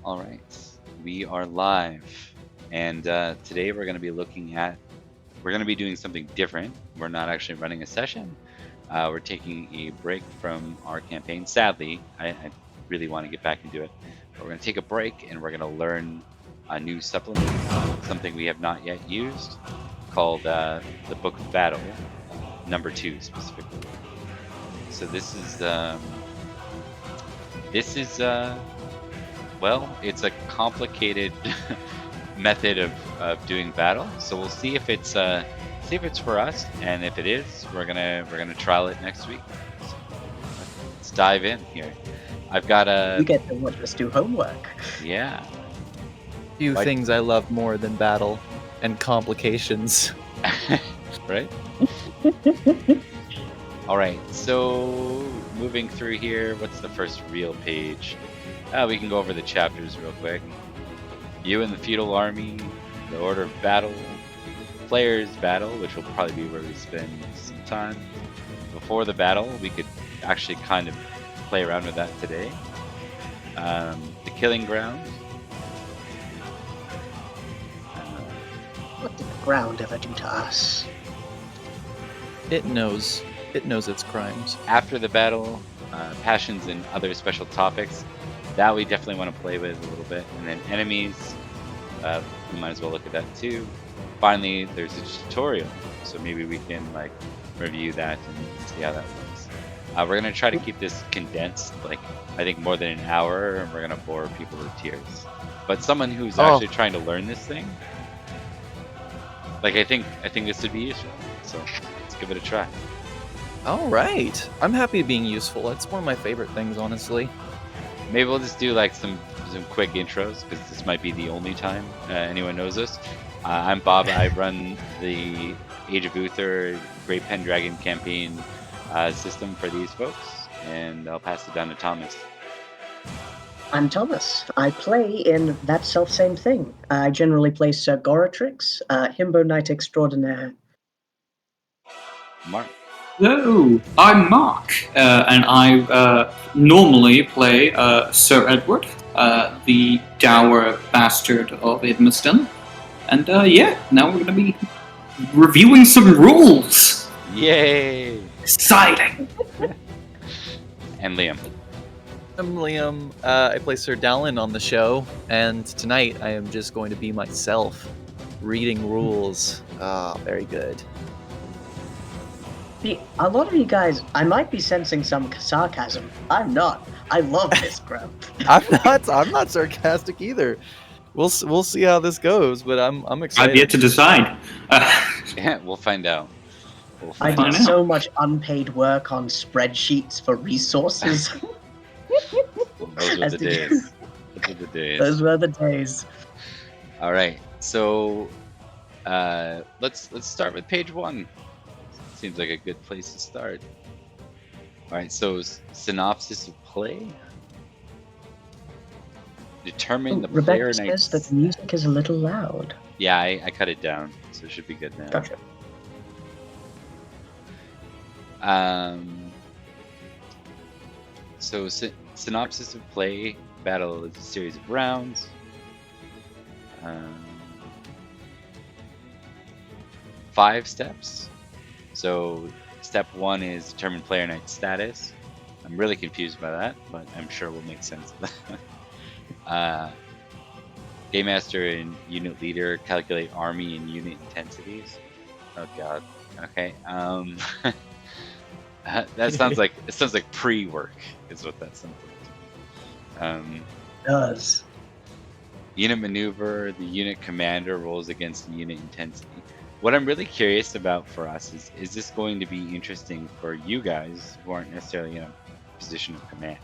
All right, we are live, and today we're going to be we're going to be doing something different. We're not actually running a session. We're taking a break from our campaign. Sadly, I really want to get back into it. But we're going to take a break, and we're going to learn a new supplement, something we have not yet used, called the Book of Battle, number 2 specifically. So this is well, it's a complicated method of doing battle. So we'll see if it's for us, and if it is, we're gonna trial it next week. So let's dive in here. I've got You get to watch us do homework. Yeah. Few things I love more than battle and complications. Right? All right, so moving through here, what's the first real page? We can go over the chapters real quick. You and the feudal army, the order of battle, players battle, which will probably be where we spend some time. Before the battle, we could actually kind of play around with that today. The killing ground. What did the ground ever do to us? It knows its crimes. After the battle, passions and other special topics. That we definitely want to play with a little bit. And then enemies, we might as well look at that too. Finally, there's a tutorial, so maybe we can like review that and see how that works. We're going to try to keep this condensed, like I think more than an hour, and we're going to bore people to tears. But someone who's actually trying to learn this thing, like I think this would be useful. So let's give it a try. All right, I'm happy being useful. That's one of my favorite things, honestly. Maybe we'll just do like some quick intros, because this might be the only time anyone knows us. I'm Bob. I run the Age of Uther Great Pendragon campaign system for these folks, and I'll pass it down to Thomas. I'm Thomas. I play in that self-same thing. I generally play Sir Goratrix, Himbo Knight Extraordinaire. Mark. Hello, I'm Mark, and I normally play Sir Edward, the dour bastard of Idmiston. And now we're going to be reviewing some rules! Yay! Exciting! And Liam. I'm Liam. I play Sir Dallin on the show, and tonight I am just going to be myself, reading rules. Very good. See, a lot of you guys, I might be sensing some sarcasm. I'm not. I love this crap. I'm not sarcastic either. We'll see how this goes, but I'm excited. I've yet to decide. Yeah, we'll find out. I did so much unpaid work on spreadsheets for resources. Those were the days. Those were the days. All right, so let's start with page 1. Seems like a good place to start. All right, so synopsis of play. Determine the player Rebecca says that the music is a little loud. Yeah, I cut it down, so it should be good now. Gotcha. So synopsis of play. Battle is a series of rounds. 5 steps. So step 1 is determine player knight status. I'm really confused by that, but I'm sure we'll make sense of that. Game master and unit leader calculate army and unit intensities. Oh god. Okay. That sounds like pre-work is what that sounds like. It does. Unit maneuver. The unit commander rolls against the unit intensity. What I'm really curious about for us is this going to be interesting for you guys who aren't necessarily in a position of command?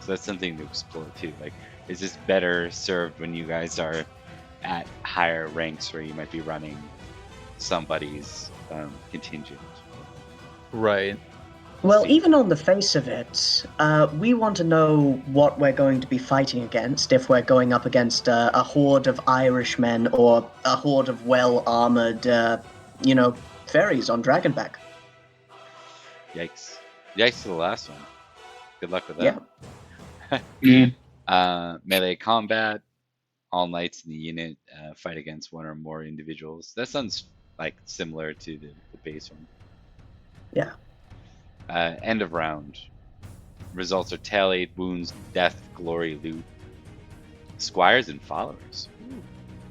So that's something to explore too. Like, is this better served when you guys are at higher ranks where you might be running somebody's contingent? Right. Well, even on the face of it, we want to know what we're going to be fighting against if we're going up against a horde of Irishmen or a horde of well-armored, fairies on Dragonback. Yikes. Yikes to the last one. Good luck with that. Yeah. Melee combat. All knights in the unit fight against one or more individuals. That sounds like similar to the base one. Yeah. End of round. Results are tallied, wounds, death, glory, loot, squires, and followers. And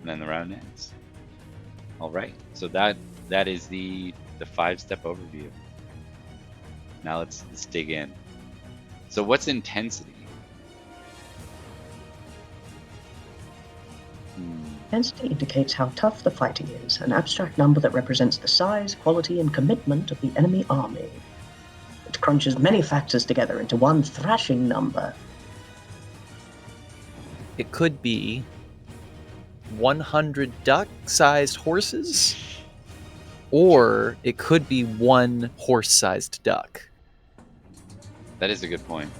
then the round ends. All right. So that is the 5-step overview. Now let's dig in. So what's intensity? Intensity indicates how tough the fighting is, an abstract number that represents the size, quality, and commitment of the enemy army. It crunches many factors together into one thrashing number. It could be 100 duck-sized horses, or it could be one horse-sized duck. That is a good point.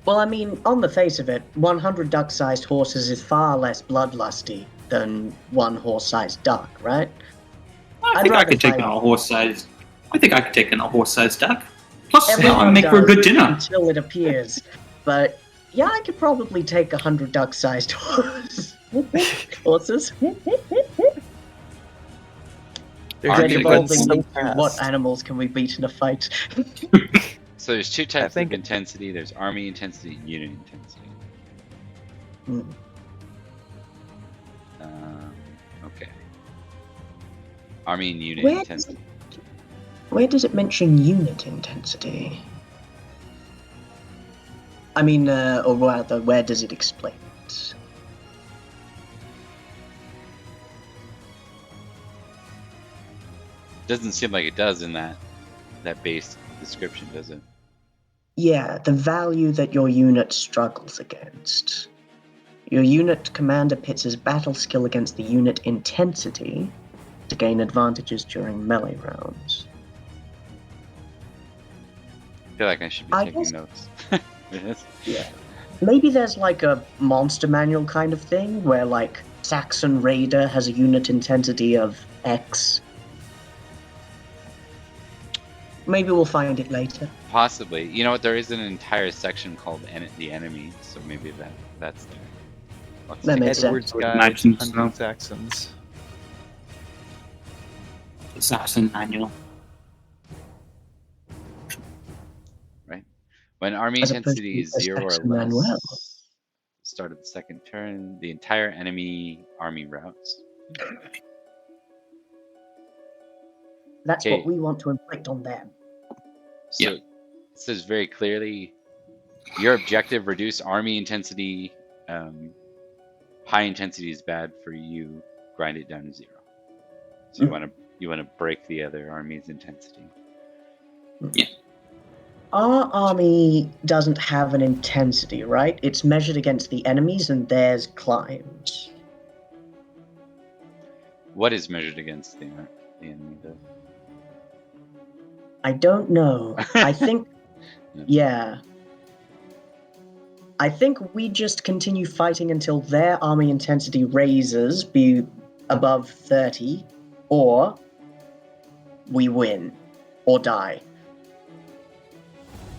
Well, I mean, on the face of it, 100 duck-sized horses is far less bloodlusty than one horse-sized duck, right? I think I could take in a horse-sized. I think I could take in a horse-sized duck. Plus, I make for a good dinner until it appears. But yeah, I could probably take 100 duck-sized horses. What animals can we beat in a fight? So there's two types of intensity. There's army intensity and unit intensity. Okay. Army and unit intensity. Where does it mention unit intensity? I mean, or rather, where does it explain it? Doesn't seem like it does in that base description, does it? Yeah, the value that your unit struggles against. Your unit commander pits his battle skill against the unit intensity to gain advantages during melee rounds. I feel like I should be taking notes. Yeah. Maybe there's like a monster manual kind of thing where like Saxon Raider has a unit intensity of X. Maybe we'll find it later. Possibly. You know what? There is an entire section called the enemy, so maybe that's there. That makes sense. Edward's Guide to Hunting Saxons. The Saxon manual. Right. When army intensity is 0 or less, start of the second turn, the entire enemy army routes. That's what we want to inflict on them. So it says very clearly, your objective: reduce army intensity. High intensity is bad for you. Grind it down to 0. So you want to break the other army's intensity. Yeah. Our army doesn't have an intensity, right? It's measured against the enemies, and theirs climbs. What is measured against the enemy, though? I don't know. I think, I think we just continue fighting until their army intensity raises, be above 30, or we win, or die.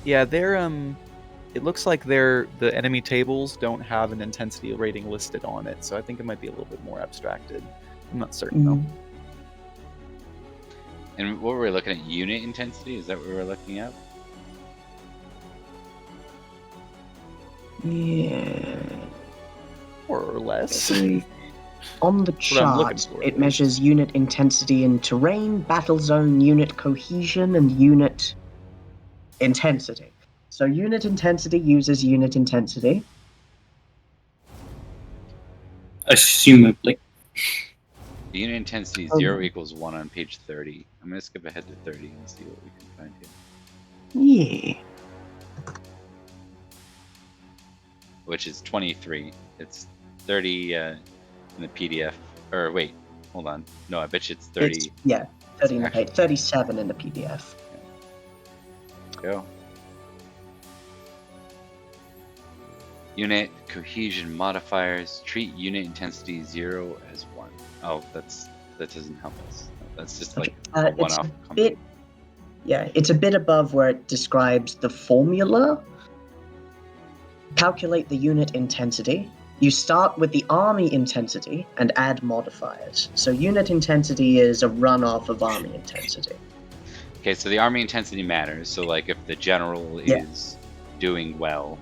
Yeah, they're it looks like the enemy tables don't have an intensity rating listed on it, so I think it might be a little bit more abstracted. I'm not certain though. And what were we looking at? Unit intensity? Is that what we were looking at? Yeah. More or less. On the chart, it measures unit intensity in terrain, battle zone, unit cohesion, and unit intensity. So unit intensity uses unit intensity. Assumably. The unit intensity 0 equals 1 on page 30. I'm going to skip ahead to 30 and see what we can find here. Yeah. Which is 23. It's 30 in the PDF. Or wait, hold on. No, I bet you it's 30. 30 in the page. 37 in the PDF. Go. Unit cohesion modifiers treat unit intensity 0 as 1. Oh, that doesn't help us. That's just like one-off. It's a bit above where it describes the formula, calculate the unit intensity. You start with the army intensity and add modifiers. So unit intensity is a runoff of army intensity. Okay, so the army intensity matters. So like if the general is doing well,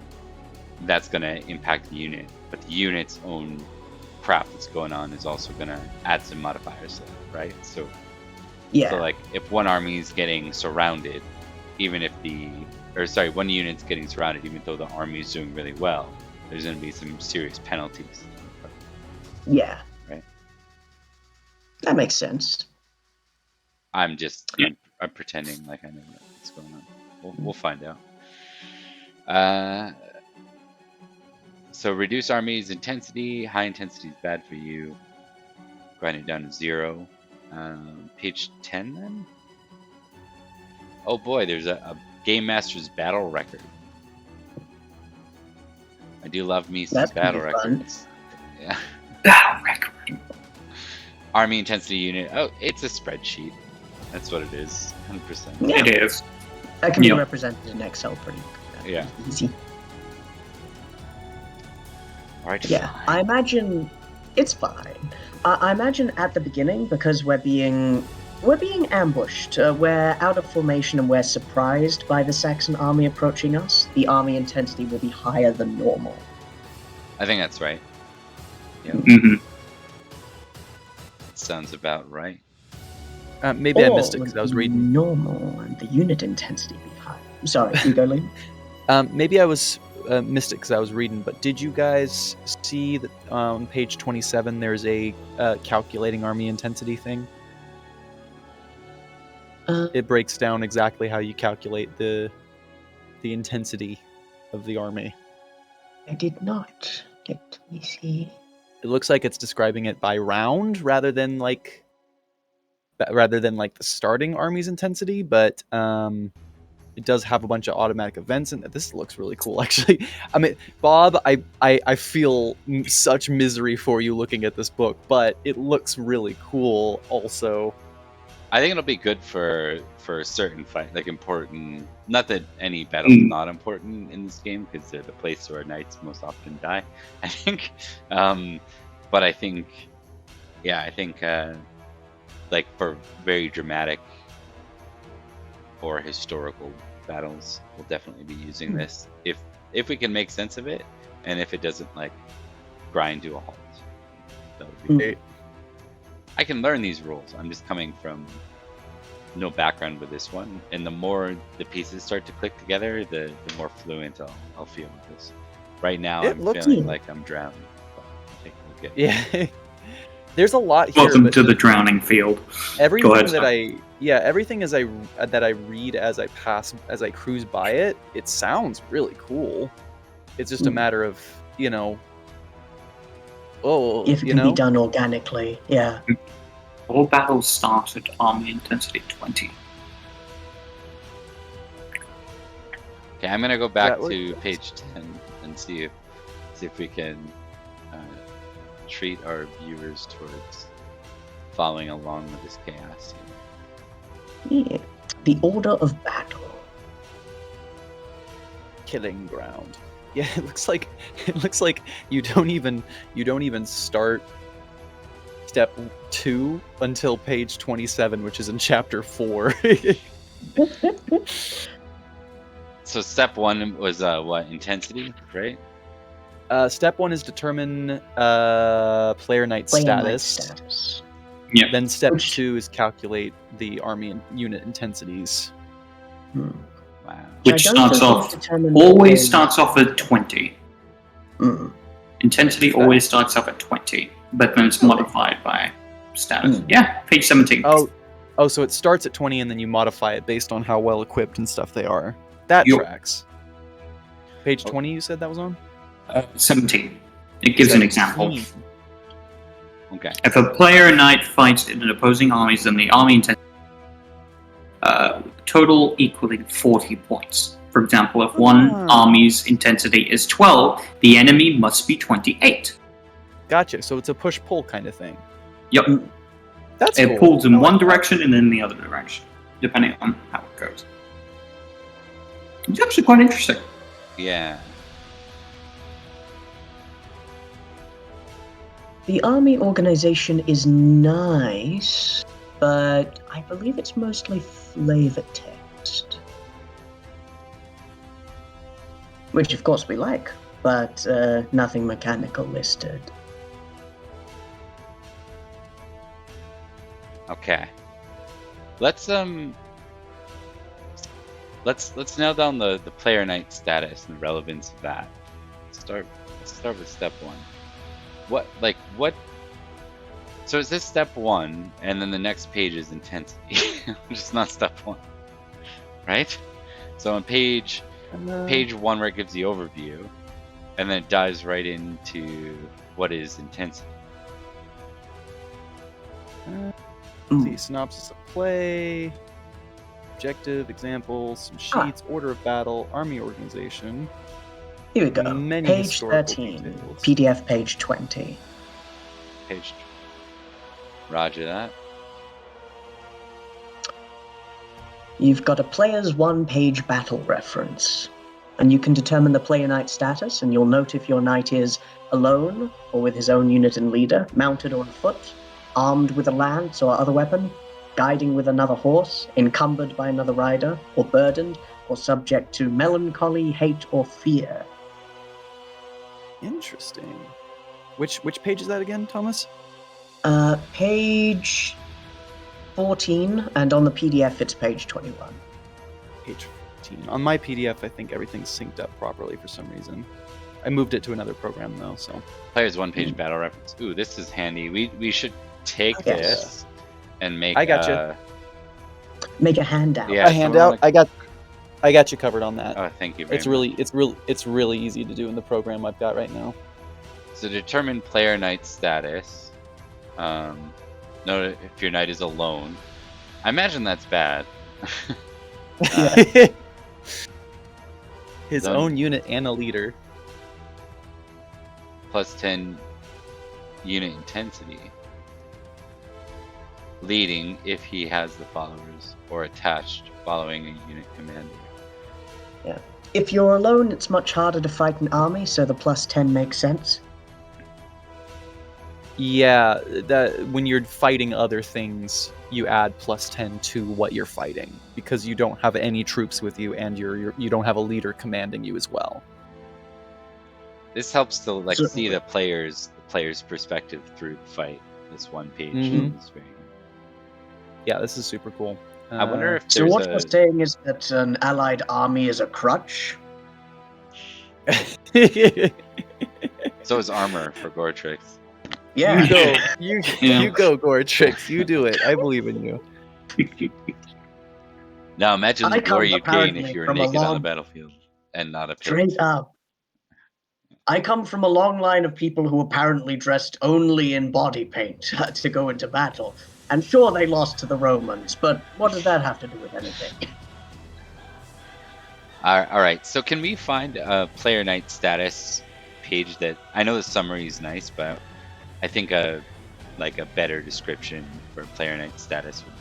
that's going to impact the unit. But the unit's own crap that's going on is also going to add some modifiers to it, right? So like if one army is getting surrounded, even if one unit's getting surrounded, even though the army is doing really well, there's going to be some serious penalties. Yeah. Right. That makes sense. I'm pretending like I know what's going on. We'll find out. So reduce army's intensity. High intensity is bad for you. Grind it down to 0. Page 10 then? Oh boy, there's a Game Master's battle record. I do love me some battle records. Yeah. Battle record. Army intensity unit. Oh, it's a spreadsheet. That's what it is. 100%. Yeah. It is. That can be represented in Excel pretty easy. Alright, yeah, fine. I imagine it's fine. I imagine at the beginning, because we're being ambushed, we're out of formation and we're surprised by the Saxon army approaching us, the army intensity will be higher than normal. I think that's right. Yeah. Mm-hmm. Sounds about right. Maybe I missed it because I was reading. Normal and the unit intensity be higher. Sorry, you go, Lee. Maybe I missed it because I was reading, but did you guys see that on page 27 there's a calculating army intensity thing? It breaks down exactly how you calculate the intensity of the army. I did not. Let me see. It looks like it's describing it by round rather than like the starting army's intensity, but it does have a bunch of automatic events, and this looks really cool, actually. I mean, Bob, I feel such misery for you looking at this book, but it looks really cool also. I think it'll be good for certain fight, like important. Not that any battle is not important in this game, because they're the place where knights most often die. I think, but I think, like for very dramatic or historical battles, we'll definitely be using this if we can make sense of it, and if it doesn't like grind to a halt. That would be great. I can learn these rules. I'm just coming from no background with this one, and the more the pieces start to click together, the more fluent I'll feel with this. Right now, I'm feeling like I'm drowning. Take a look at it. There's a lot here. Welcome to the drowning field. Everything everything that I read as I cruise by it, it sounds really cool. It's just a matter of, if it can be done organically, yeah. All battles start at army intensity 20. Okay, I'm gonna go back to page 10 and see if we can treat our viewers towards following along with this chaos. Yeah. The order of battle. Killing ground. Yeah, it looks like you don't even start step 2 until page 27, which is in chapter 4. So step 1 was what, intensity, right? Step 1 is determine player knight status. Yeah. Then step 2 is calculate the army and unit intensities. Wow. Which always starts off at 20. Intensity always starts off at 20, but then it's modified by status. Yeah, page 17. Oh, so it starts at 20 and then you modify it based on how well equipped and stuff they are. That tracks. Page 20 you said that was on? 17. It gives an example. Okay. If a player knight fights in an opposing army, then the army intensity total equaling 40 points. For example, if one army's intensity is 12, the enemy must be 28. Gotcha. So it's a push-pull kind of thing. Yep. That's it cool. pulls in one direction and then the other direction, depending on how it goes. It's actually quite interesting. Yeah. The army organization is nice, but I believe it's mostly flavor text. Which, of course, we like, but nothing mechanical listed. Okay. Let's nail down the player night status and the relevance of that. Let's start with step one. What? So is this step one, and then the next page is intensity, just not step one, right? So on page one, where it gives the overview, and then it dives right into what is intensity. The synopsis of play, objective, examples, some sheets, order of battle, army organization. Here we go. Many Page historical 13, details. PDF page 20. Page. Roger that. You've got a player's one-page battle reference, and you can determine the player knight status, and you'll note if your knight is alone or with his own unit and leader, mounted or afoot, armed with a lance or other weapon, guiding with another horse, encumbered by another rider, or burdened, or subject to melancholy, hate, or fear. Interesting. Which page is that again, Thomas? Page 14, and on the PDF it's page 21. Page 14. On my PDF, I think everything's synced up properly for some reason. I moved it to another program though, so. Player's one-page battle reference. Ooh, this is handy. We should take Yes. this and make. I gotcha. Make a handout. Yeah, A handout. I got you covered on that. Oh, thank you very It's much. it's really easy to do in the program I've got right now. So determine player knight status. Note if your knight is alone. I imagine that's bad. His Done. own unit and a leader. Plus 10 unit intensity. Leading if he has the followers, or attached following a unit commander. If you're alone, it's much harder to fight an army, so the plus 10 makes sense. Yeah, that when you're fighting other things, you add plus 10 to what you're fighting because you don't have any troops with you, and you don't have a leader commanding you as well. This helps to see Certainly. the player's perspective through the fight. This one page Mhm. is very good. Yeah, this is super cool. I wonder if So there's what you're saying is that an allied army is a crutch? so is armor for Gortrix. Yeah. You go, Gortrix. You do it. I believe in you. Now imagine I the glory come you'd gain apparently if you were from a naked on the long- battlefield and not a pig. Straight up. I come from a long line of people who apparently dressed only in body paint to go into battle. And sure, they lost to the Romans, but what does that have to do with anything? All right. So can we find a player knight status page that I know the summary is nice, but I think a better description for player knight status would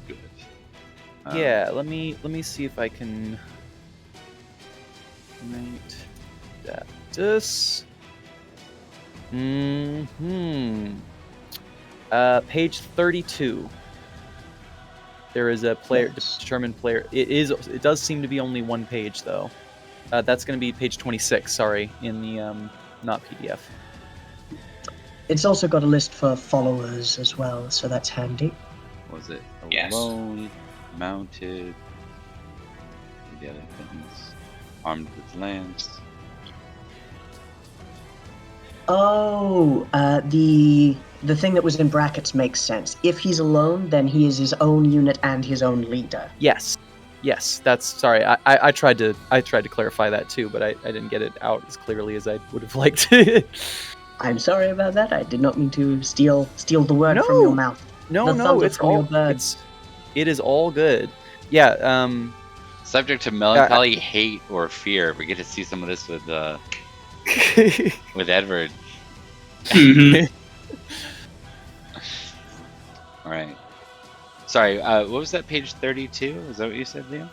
be good. Yeah, let me see if I can. Knight status. Page 32. There is a player Yes. determined player. It does seem to be only one page though. That's going to be page 26. Sorry, in the not PDF. It's also got a list for followers as well, so that's handy. Was it Yes. alone, mounted, the other things, armed with lance? Oh, the thing that was in brackets makes sense. If he's alone, then he is his own unit and his own leader. Yes, that's sorry. I tried to clarify that too, but I didn't get it out as clearly as I would have liked. I'm sorry about that. I did not mean to steal the word from No. your mouth. No, The thunder it's from your all bird. it is all good. Yeah. Subject to melancholy, hate, or fear. We get to see some of this with Edward. Mhm. All right. Sorry. What was that? Page 32? Is that what you said, Liam?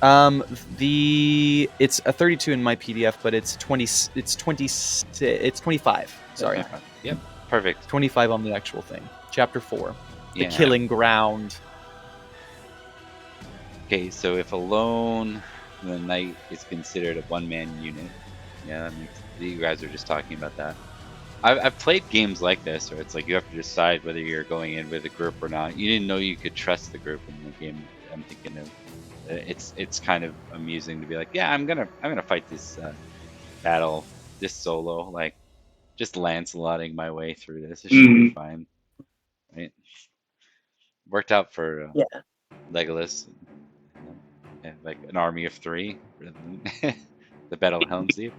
It's a 32 in my PDF, but it's 25. Sorry. Okay. Yep. Perfect. 25 on the actual thing. Chapter 4. The Yeah. Killing Ground. Okay, so if alone, the knight is considered a one-man unit. Yeah, that makes, you guys are just talking about that. I've played games like this, where it's like you have to decide whether you're going in with a group or not. You didn't know you could trust the group in the game. I'm thinking of it's kind of amusing to be like, yeah, I'm gonna fight this battle, this solo, like just Lancelotting my way through this. It should be fine, right? Worked out for Legolas, like an army of 3 rather than the Battle of Helm's Deep.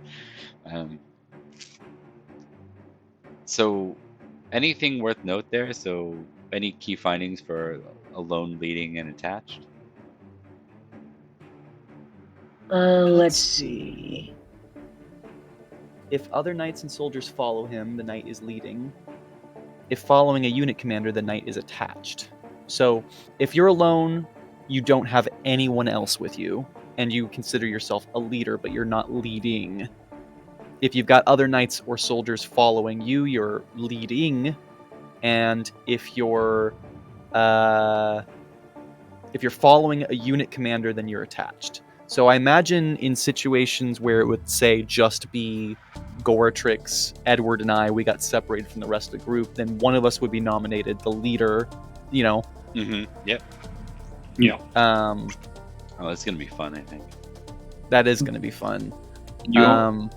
So, anything worth note there? So, any key findings for alone, leading, and attached? Let's see. If other knights and soldiers follow him, the knight is leading. If following a unit commander, the knight is attached. So, if you're alone, you don't have anyone else with you, and you consider yourself a leader, but you're not leading. If you've got other knights or soldiers following you, you're leading. And if you're following a unit commander, then you're attached. So I imagine in situations where it would say just be Goratrix, Edward, and I, we got separated from the rest of the group, then one of us would be nominated the leader, you know. Mm-hmm. Yep. Yeah. Oh, that's gonna be fun, I think. That is gonna be fun. Yeah.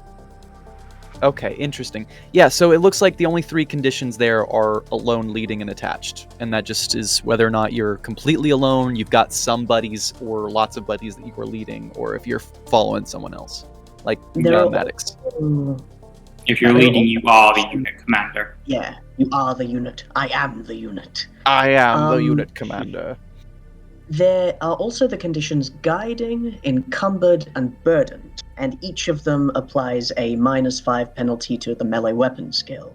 Okay, interesting. Yeah, so it looks like the only 3 conditions there are alone, leading, and attached. And that just is whether or not you're completely alone, you've got some buddies or lots of buddies that you are leading, or if you're following someone else, like mathematics. If you're leading, you are the unit commander. Yeah, you are the unit. I am the unit. I am the unit commander. There are also the conditions guiding, encumbered, and burdened, and each of them applies a -5 penalty to the melee weapon skill.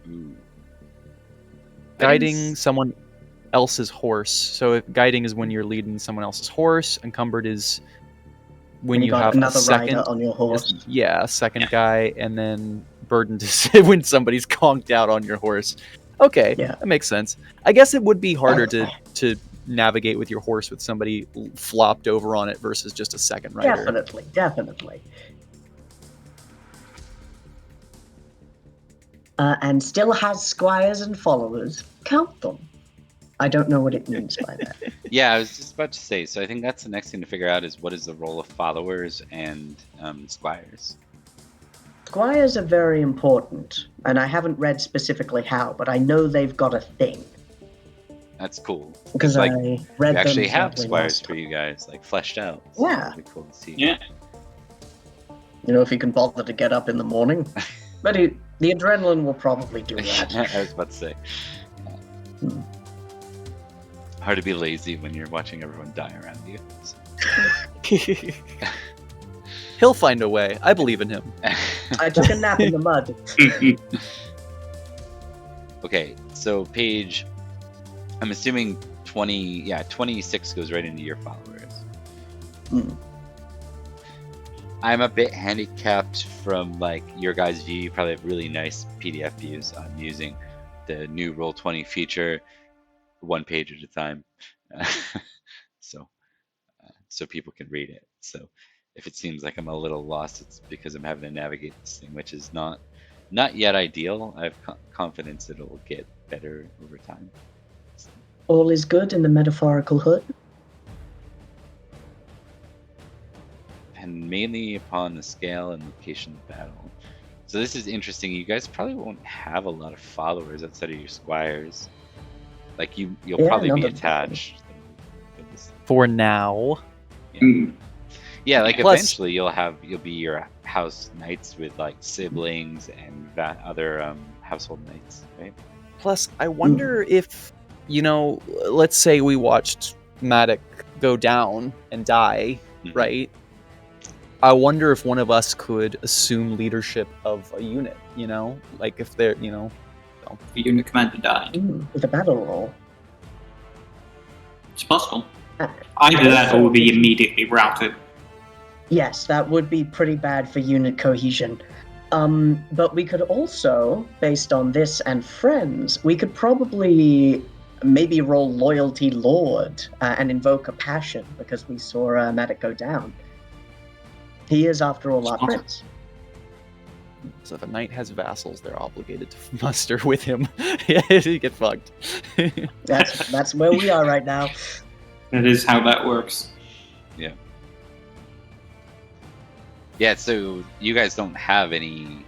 Ooh. Guiding someone else's horse. So if guiding is when you're leading someone else's horse, encumbered is when you got have another a second rider on your horse. Yeah, a second guy, and then burdened is when somebody's conked out on your horse. Okay, Yeah. that makes sense. I guess it would be harder to navigate with your horse with somebody flopped over on it versus just a second rider. Definitely. And still has squires and followers. Count them. I don't know what it means by that. Yeah, I was just about to say. So I think that's the next thing to figure out is what is the role of followers and squires. Squires are very important, and I haven't read specifically how, but I know they've got a thing. That's cool. Because like, I read we actually them have sadly squires last for time. you guys, like fleshed out. So Yeah. it'd be cool to see. Yeah. You know, if you can bother to get up in the morning. But the adrenaline will probably do that. I was about to say. Hard to be lazy when you're watching everyone die around you. So. He'll find a way. I believe in him. I took a nap in the mud. Okay, so page, I'm assuming 26 goes right into your followers. Hmm. I'm a bit handicapped from like your guys' view. You probably have really nice PDF views. I'm using the new Roll20 feature, 1 page at a time, so people can read it. So if it seems like I'm a little lost, it's because I'm having to navigate this thing, which is not yet ideal. I have confidence that it will get better over time. So. All is good in the metaphorical hood. And mainly upon the scale and location of battle. So this is interesting. You guys probably won't have a lot of followers outside of your squires. Like you'll probably be attached. For now. Yeah. Yeah, like Plus, eventually you'll be your house knights with like siblings and other household knights, right? Plus, I wonder if, let's say we watched Matic go down and die, right? I wonder if one of us could assume leadership of a unit, like if they're, The unit commander died. With a battle roll. It's possible. Either that or be immediately routed. Yes, that would be pretty bad for unit cohesion. But we could also, based on this and friends, we could probably maybe roll Loyalty Lord and invoke a passion because we saw Matic go down. He is, after all, our prince. So if a knight has vassals, they're obligated to muster with him. You get fucked. That's where we are right now. That is how that works. Yeah. Yeah, so you guys don't have any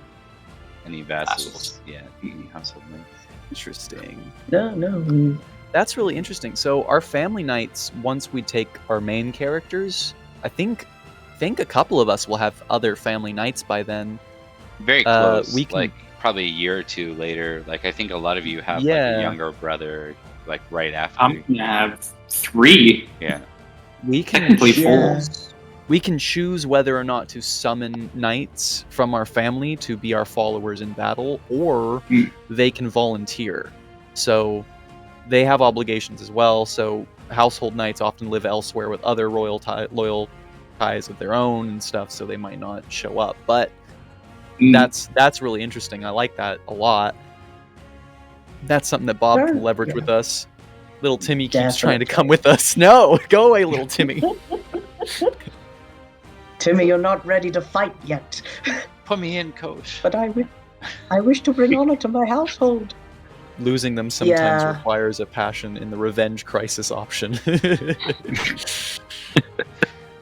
vassals yet, any household knights. Interesting. No. That's really interesting. So our family knights, once we take our main characters, I think a couple of us will have other family knights by then. Very close. We can- like probably a year or two later. Like I think a lot of you have like Yeah. a younger brother, like right after. I'm gonna have 3. Yeah. We can Technically 4. Yeah. We can choose whether or not to summon knights from our family to be our followers in battle, or they can volunteer. So they have obligations as well. So household knights often live elsewhere with other loyal ties of their own and stuff, so they might not show up. But that's really interesting. I like that a lot. That's something that Bob can leverage with us. Little Timmy keeps trying to come with us. No, go away, little Timmy. Timmy, you're not ready to fight yet. Put me in, coach. But I wish to bring honor to my household. Losing them sometimes requires a passion in the revenge crisis option.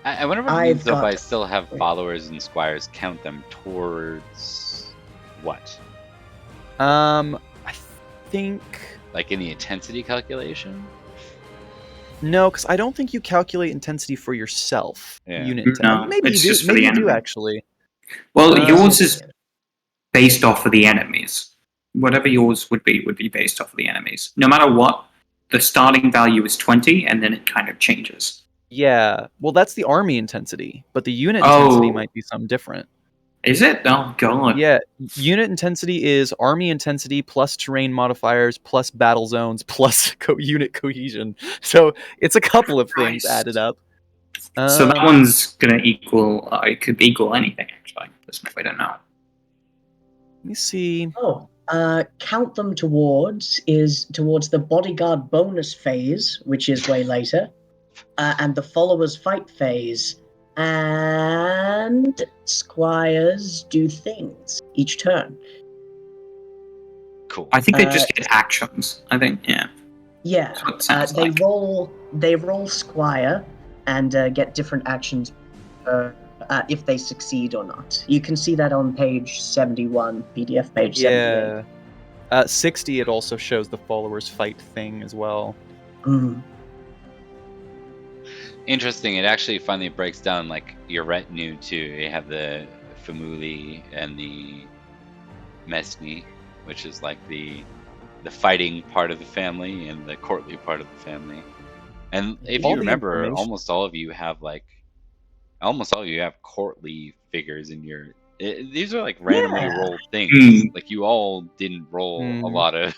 I wonder what it means though by still have followers and squires. Count them towards what? I think like in the intensity calculation. No, because I don't think you calculate intensity for yourself. Yeah. Unit intensity. No, Maybe it's you just do. for Maybe the you do enemy. actually. Well, yours is based off of the enemies. Whatever yours would be based off of the enemies. No matter what, the starting value is 20, and then it kind of changes. Yeah. Well, that's the army intensity, but the unit intensity might be something different. Is it? Oh god. Yeah. Unit intensity is army intensity plus terrain modifiers plus battle zones plus unit cohesion. So it's a couple of things added up. So that one's gonna equal. It could equal anything actually. There's no way to know. Let me see. Count them towards the bodyguard bonus phase, which is way later, and the followers fight phase. And squires do things each turn. Cool. I think they just get actions. I think, yeah. Yeah. That's what it sounds They like. roll squire and get different actions if they succeed or not. You can see that on page 71, PDF page 78. Yeah. 60, it also shows the followers fight thing as well. Mm. Interesting. It actually finally breaks down like your retinue too. You have the famuli and the mesni, which is like the fighting part of the family and the courtly part of the family. And if you remember, almost all of you have courtly figures in your. These are like randomly rolled things. Like you all didn't roll a lot of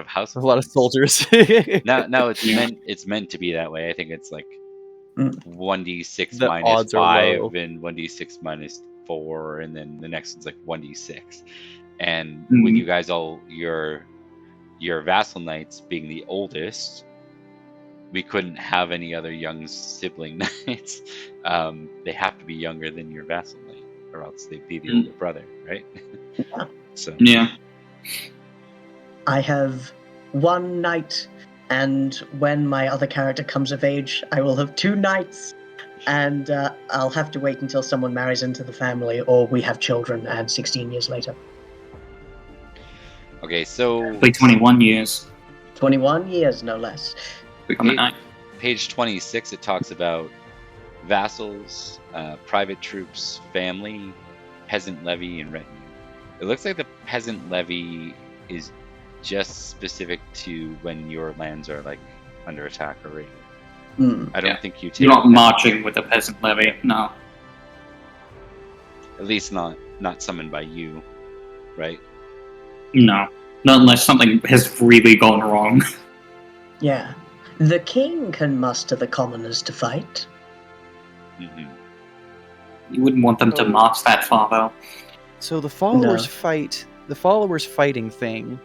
house. A lot of soldiers. now it's meant to be that way. I think it's like 1d6 The minus odds are 5 low. and 1d6 minus 4, and then the next one's like 1d6. And with you guys all your vassal knights being the oldest, we couldn't have any other young sibling knights. They have to be younger than your vassal knight, or else they'd be the older brother, right? So yeah. I have one knight, and when my other character comes of age, I will have 2 knights, and I'll have to wait until someone marries into the family, or we have children, and 16 years later. Okay, so 21 years. 21 years, no less. Become a knight. Page 26, it talks about vassals, private troops, family, peasant levy, and retinue. It looks like the peasant levy is just specific to when your lands are like under attack or raided. I don't think you take. You're not marching with a peasant levy, no. At least not summoned by you, right? No. Not unless something has really gone wrong. Yeah. The king can muster the commoners to fight. Mhm. You wouldn't want them to march that far, though. So the followers No. fight. The followers fighting thing.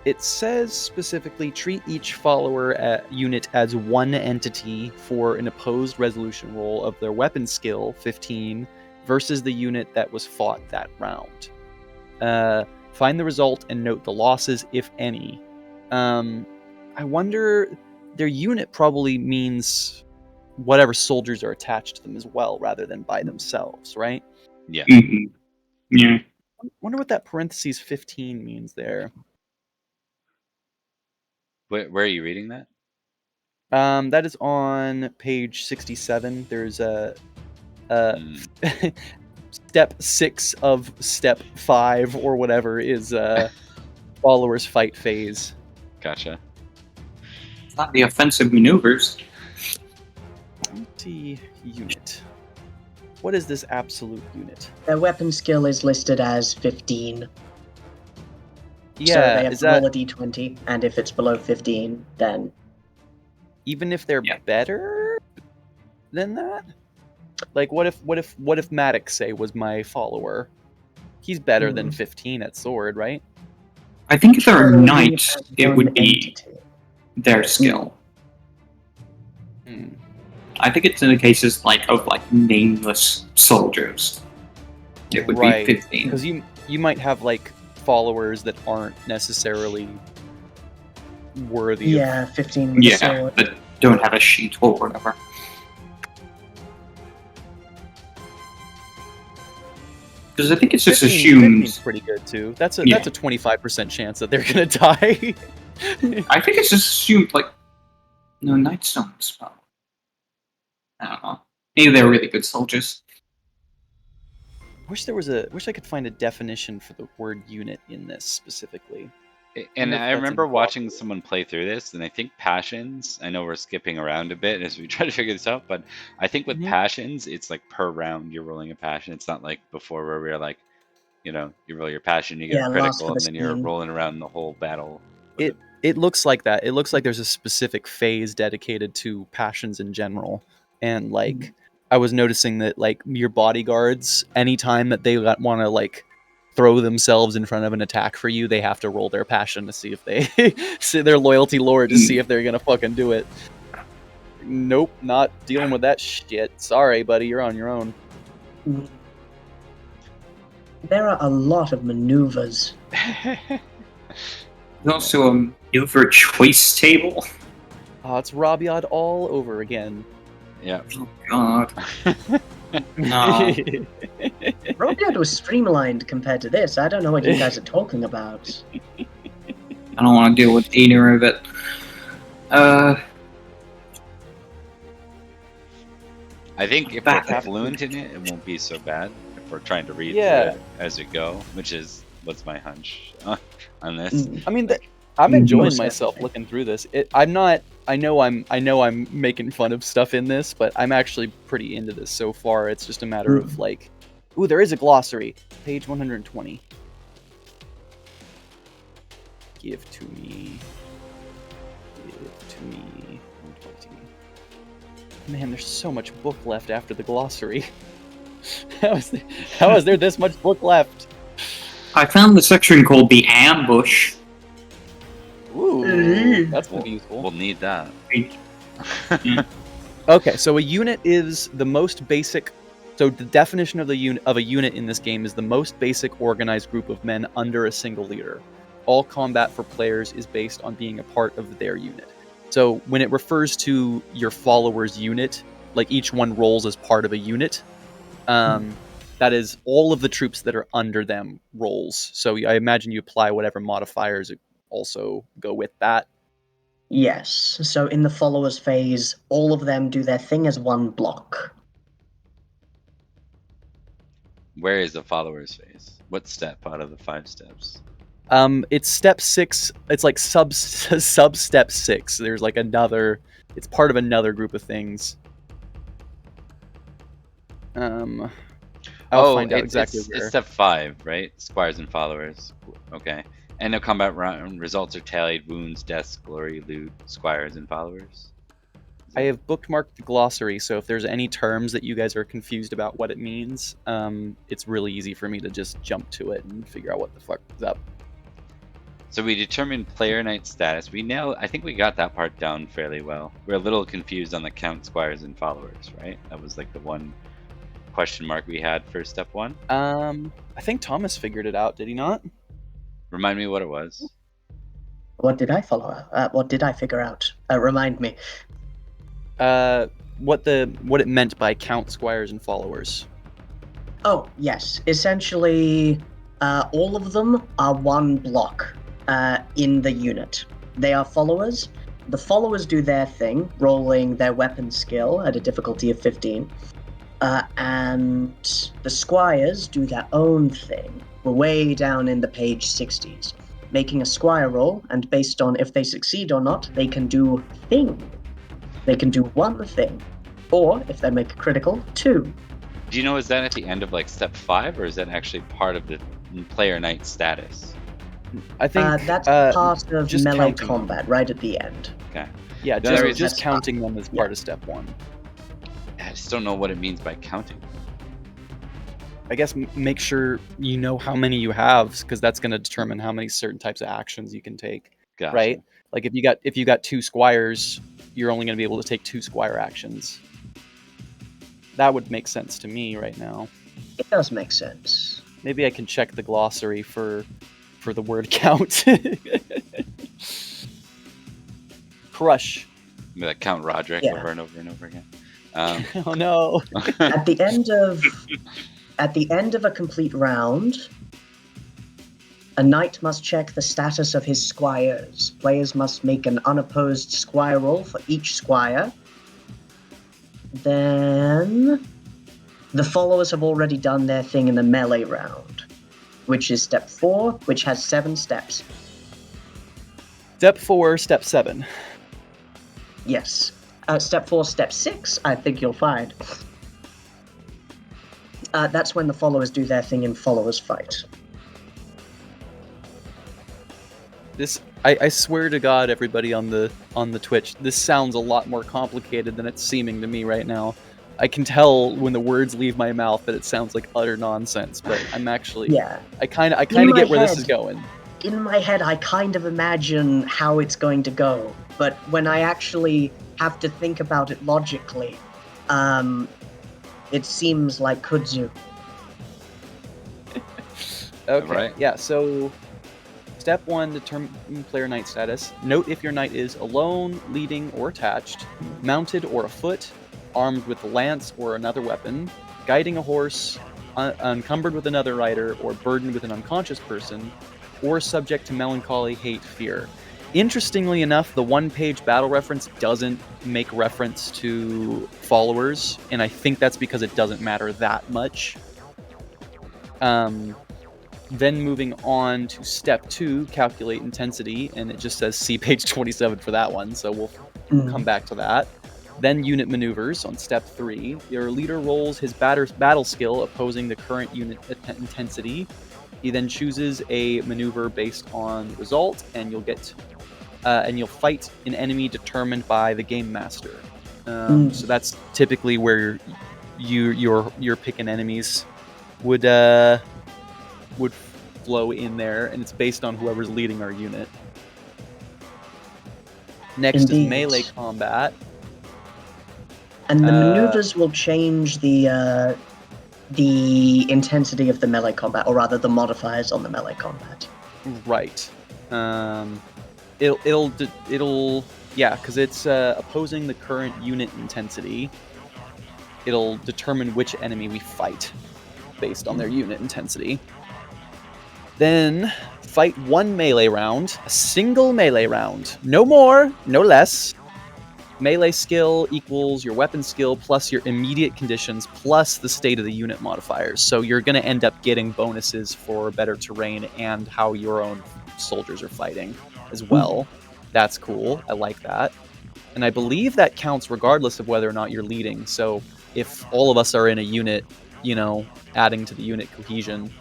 It says specifically treat each follower unit as one entity for an opposed resolution roll of their weapon skill 15 versus the unit that was fought that round. Find the result and note the losses, if any. I wonder, their unit probably means whatever soldiers are attached to them as well, rather than by themselves, right? Yeah. Mhm. Yeah. I wonder what that parentheses 15 means there. Where are you reading that? That is on page 67. There's a Mm. step 6 of step 5 or whatever is followers fight phase. Gotcha. It's not the offensive maneuvers. Unit. What is this absolute unit? Their weapon skill is listed as 15. So Yeah, they have is to roll that a d20, and if it's below 15, then... even if they're Yeah. better than that? Like, what if Maddox, say, was my follower? He's better than 15 at sword, right? I think if they're Well, knights, has it one would be entity. their skill. Hmm. I think it's in the cases of nameless soldiers. It would Right. be 15. Because you might have like followers that aren't necessarily worthy Yeah, 15 with a Yeah, sword. but don't have a sheet or whatever. Because I think it's of just 15 assumed. 15's pretty good too. That's a Yeah. 25% chance that they're gonna die. I think it's just assumed no, knights don't spell. I don't know. Maybe they're really good soldiers. Wish I could find a definition for the word unit in this specifically. And wonder if I that's remember in watching Rocket. someone play through this, and I think passions. I know we're skipping around a bit as we try to figure this out, but I think with Mhm. passions, it's like per round you're rolling a passion. It's not like before where we were like, you roll your passion, you get Yeah, a last for critical, the and then you're scheme. rolling around the whole battle. It looks like that. It looks like there's a specific phase dedicated to passions in general. And I was noticing that your bodyguards, anytime that they want to throw themselves in front of an attack for you, they have to roll their passion to see if they see their loyalty lore to see if they're gonna fucking do it. Nope, not dealing with that shit. Sorry, buddy, you're on your own. There are a lot of maneuvers. There's also a maneuver choice table. Oh, it's Rabiad all over again. Yeah. Oh god. No. Robiad was streamlined compared to this. I don't know what you guys are talking about. I don't want to deal with either of it. I think if Back we're up. fluent in it, it won't be so bad. If we're trying to read Yeah. through it as we go, which is what's my hunch on this. Mm. I mean, I'm enjoying Most myself definitely. looking through this. I'm not. I know I'm making fun of stuff in this, but I'm actually pretty into this so far. It's just a matter of ooh, there is a glossary, page 120. Give to me. Give to me. 120. Man, there's so much book left after the glossary. How is there this much book left? I found the section called the ambush. Ooh, that's gonna be useful. We'll need that. Okay, so a unit is the most basic. So the definition of a unit in this game is the most basic organized group of men under a single leader. All combat for players is based on being a part of their unit. So when it refers to your followers' unit, each one rolls as part of a unit. That is all of the troops that are under them rolls. So I imagine you apply whatever modifiers also go with that. Yes, so in the followers phase, all of them do their thing as one block. Where is the followers phase? What step out of the 5 steps? It's step 6. It's like sub step 6. There's another. It's part of another group of things. I'll find out exactly where. It's step 5, right? Squires and followers. Okay. And the combat round results are tallied: wounds, deaths, glory, loot, squires, and followers. I have bookmarked the glossary, so if there's any terms that you guys are confused about what it means, it's really easy for me to just jump to it and figure out what the fuck is up. So we determined player knight status. I think we got that part down fairly well. We're a little confused on the count, squires, and followers, right? That was like the one question mark we had for step 1. I think Thomas figured it out, did he not? Remind me what it was. What did I follow? What did I figure out? Remind me. What it meant by count, squires, and followers. Oh, yes. Essentially, all of them are one block in the unit. They are followers. The followers do their thing, rolling their weapon skill at a difficulty of 15. And the squires do their own thing. We're way down in the page 60s. Making a squire roll, and based on if they succeed or not, they can do thing. They can do one thing. Or, if they make a critical, 2. Do you know, is that at the end of like step 5, or is that actually part of the player knight status? I think that's part of just melee counting combat right at the end. Okay. Yeah, The other just reason- counting them as part of step 1. I just don't know what it means by counting. I guess make sure you know how many you have, because that's going to determine how many certain types of actions you can take. Gotcha. Right? Like if you got 2 squires, you're only going to be able to take 2 squire actions. That would make sense to me right now. It does make sense. Maybe I can check the glossary for the word count. Crush. Maybe like Count Roderick Yeah. over and over and over again. Oh no. At the end of a complete round, a knight must check the status of his squires. Players must make an unopposed squire roll for each squire. Then the followers have already done their thing in the melee round, which is step 4, which has 7 steps. Step 4, step 7. Yes. Step 4, step 6, I think you'll find. That's when the followers do their thing in followers fight. This I swear to God, everybody on the Twitch, this sounds a lot more complicated than it's seeming to me right now. I can tell when the words leave my mouth that it sounds like utter nonsense, but I'm actually I kind of get where this is going. In my head, I kind of imagine how it's going to go, but when I actually have to think about it logically, it seems like kudzu. Okay. Right. Yeah. So, step 1, determine player knight status. Note if your knight is alone, leading, or attached, mounted or afoot, armed with a lance or another weapon, guiding a horse, encumbered with another rider, or burdened with an unconscious person, or subject to melancholy, hate, fear. Interestingly enough, the one-page battle reference doesn't make reference to followers, and I think that's because it doesn't matter that much. Then moving on to step 2, calculate intensity, and it just says see page 27 for that one, so we'll come back to that. Then unit maneuvers on step 3. Your leader rolls his battle skill opposing the current unit intensity. He then chooses a maneuver based on the result, and you'll fight an enemy determined by the game master. So that's typically where your picking enemies would flow in there, and it's based on whoever's leading our unit. Next is melee combat. And the maneuvers will change the intensity of the melee combat, or rather the modifiers on the melee combat. Right. It'll because it's opposing the current unit intensity. It'll determine which enemy we fight based on their unit intensity. Then fight one melee round, a single melee round. No more, no less. Melee skill equals your weapon skill plus your immediate conditions plus the state of the unit modifiers. So you're going to end up getting bonuses for better terrain and how your own soldiers are fighting as well. That's cool. I like that. And I believe that counts regardless of whether or not you're leading. So if all of us are in a unit, adding to the unit cohesion.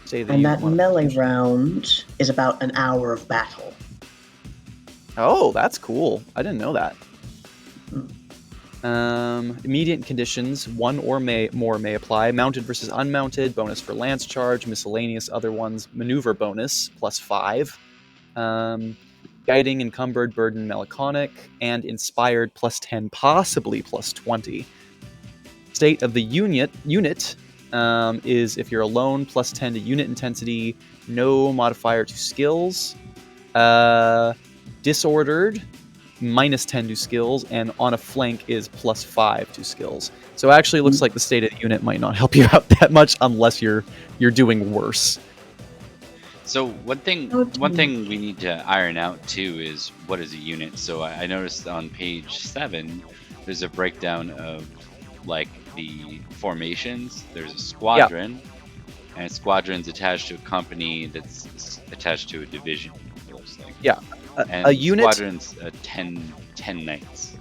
Say the And unit that melee modification. round is about an hour of battle. Oh, that's cool. I didn't know that. Hmm. Immediate conditions, one or more may apply. Mounted versus unmounted, bonus for lance charge, miscellaneous other ones, maneuver bonus, +5. Guiding, encumbered, burden, melancholic, and inspired, +10, possibly +20. State of the unit is if you're alone, +10 to unit intensity, no modifier to skills. Disordered, -10 to skills, and on a flank is +5 to skills. So it actually looks like the state of the unit might not help you out that much unless you're doing worse. So one thing we need to iron out too is what is a unit. So I noticed on page 7 there's a breakdown of like the formations. There's a squadron, and a squadron's attached to a company that's attached to a division. It looks like. Yeah, And a unit. Squadron's 10 knights.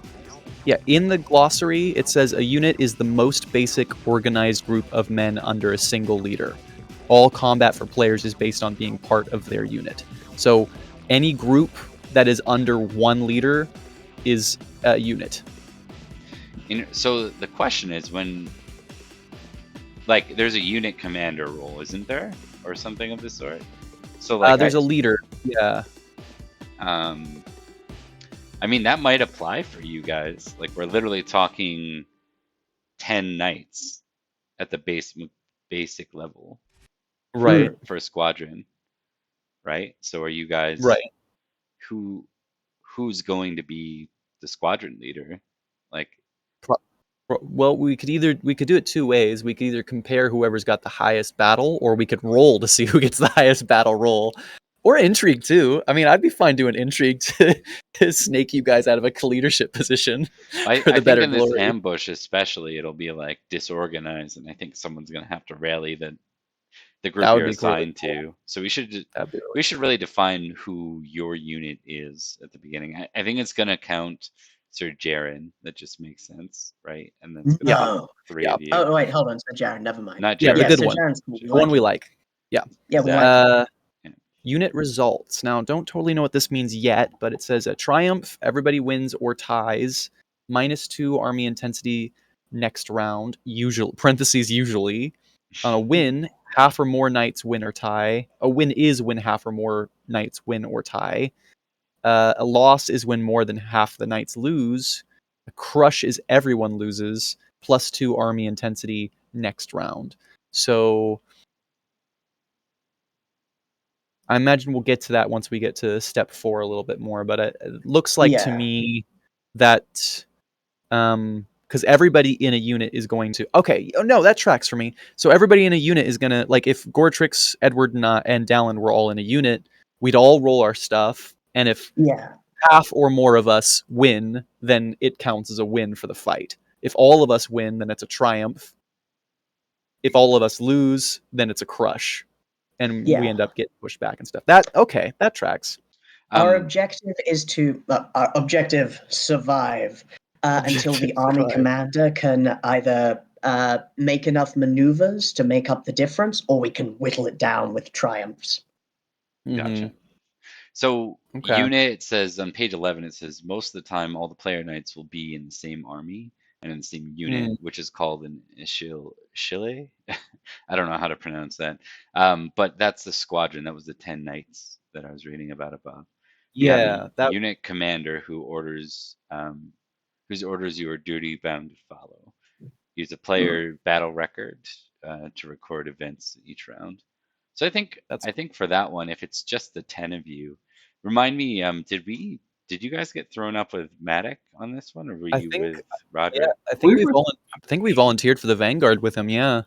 Yeah, in the glossary it says a unit is the most basic organized group of men under a single leader. All combat for players is based on being part of their unit. So any group that is under one leader is a unit. So the question is when, like, there's a unit commander role, isn't there, or something of the sort? So like, there's a leader. Yeah. I mean, that might apply for you guys. Like, we're literally talking 10 knights at the basic level, Right. for a squadron, right? So are you guys Right. Who's going to be the squadron leader? Like, Well, we could do it two ways. We could either compare whoever's got the highest battle, or we could roll to see who gets the highest battle roll. Or intrigue too. I mean, I'd be fine doing intrigue to snake you guys out of a leadership position I for the think better in this glory. ambush especially, it'll be like disorganized, and I think someone's gonna have to rally the group That would you're be really assigned to. So we should That'd be we should really define who your unit is at the beginning. I think it's gonna count Sir Jaren. That just makes sense, right? And that's gonna be No. 3 Yeah. of you. Oh, wait, hold on. So Jaren, never mind. Not Yeah, Jaren. the good so one. Jaren's cool. The one we like. Yeah. Yeah, we Zach. like Yeah. Unit results. Now, don't totally know what this means yet, but it says a triumph, everybody wins or ties, -2 army intensity next round, usually. On a win, half or more knights win or tie. A win is when half or more knights win or tie. A loss is when more than half the knights lose. A crush is everyone loses, +2 army intensity next round. So I imagine we'll get to that once we get to step 4 a little bit more, but it looks like to Yeah. me that because everybody in a unit is going to no, that tracks for me. So everybody in a unit is gonna, like, if Goretrix, Edward, and Dallin were all in a unit, we'd all roll our stuff, and if Yeah. half or more of us win, then it counts as a win for the fight. If all of us win, then it's a triumph. If all of us lose, then it's a crush, and Yeah. we end up getting pushed back and stuff. That tracks. Our objective is to our objective survive until the Objective army survive. commander can either make enough maneuvers to make up the difference, or we can whittle it down with triumphs. Gotcha. So Okay. unit says on page 11, it says most of the time all the player knights will be in the same army and in the same unit, which is called an Ishile. I don't know how to pronounce that. But that's the squadron. That was the 10 knights that I was reading about above. You have Yeah, a that unit commander whose orders you are duty bound to follow. Use a player battle record to record events each round. So I think for that one, if it's just the 10 of you, remind me, did you guys get thrown up with Matic on this one, or were you with Roger? Yeah, I think we volunteered for the Vanguard with him. Yeah.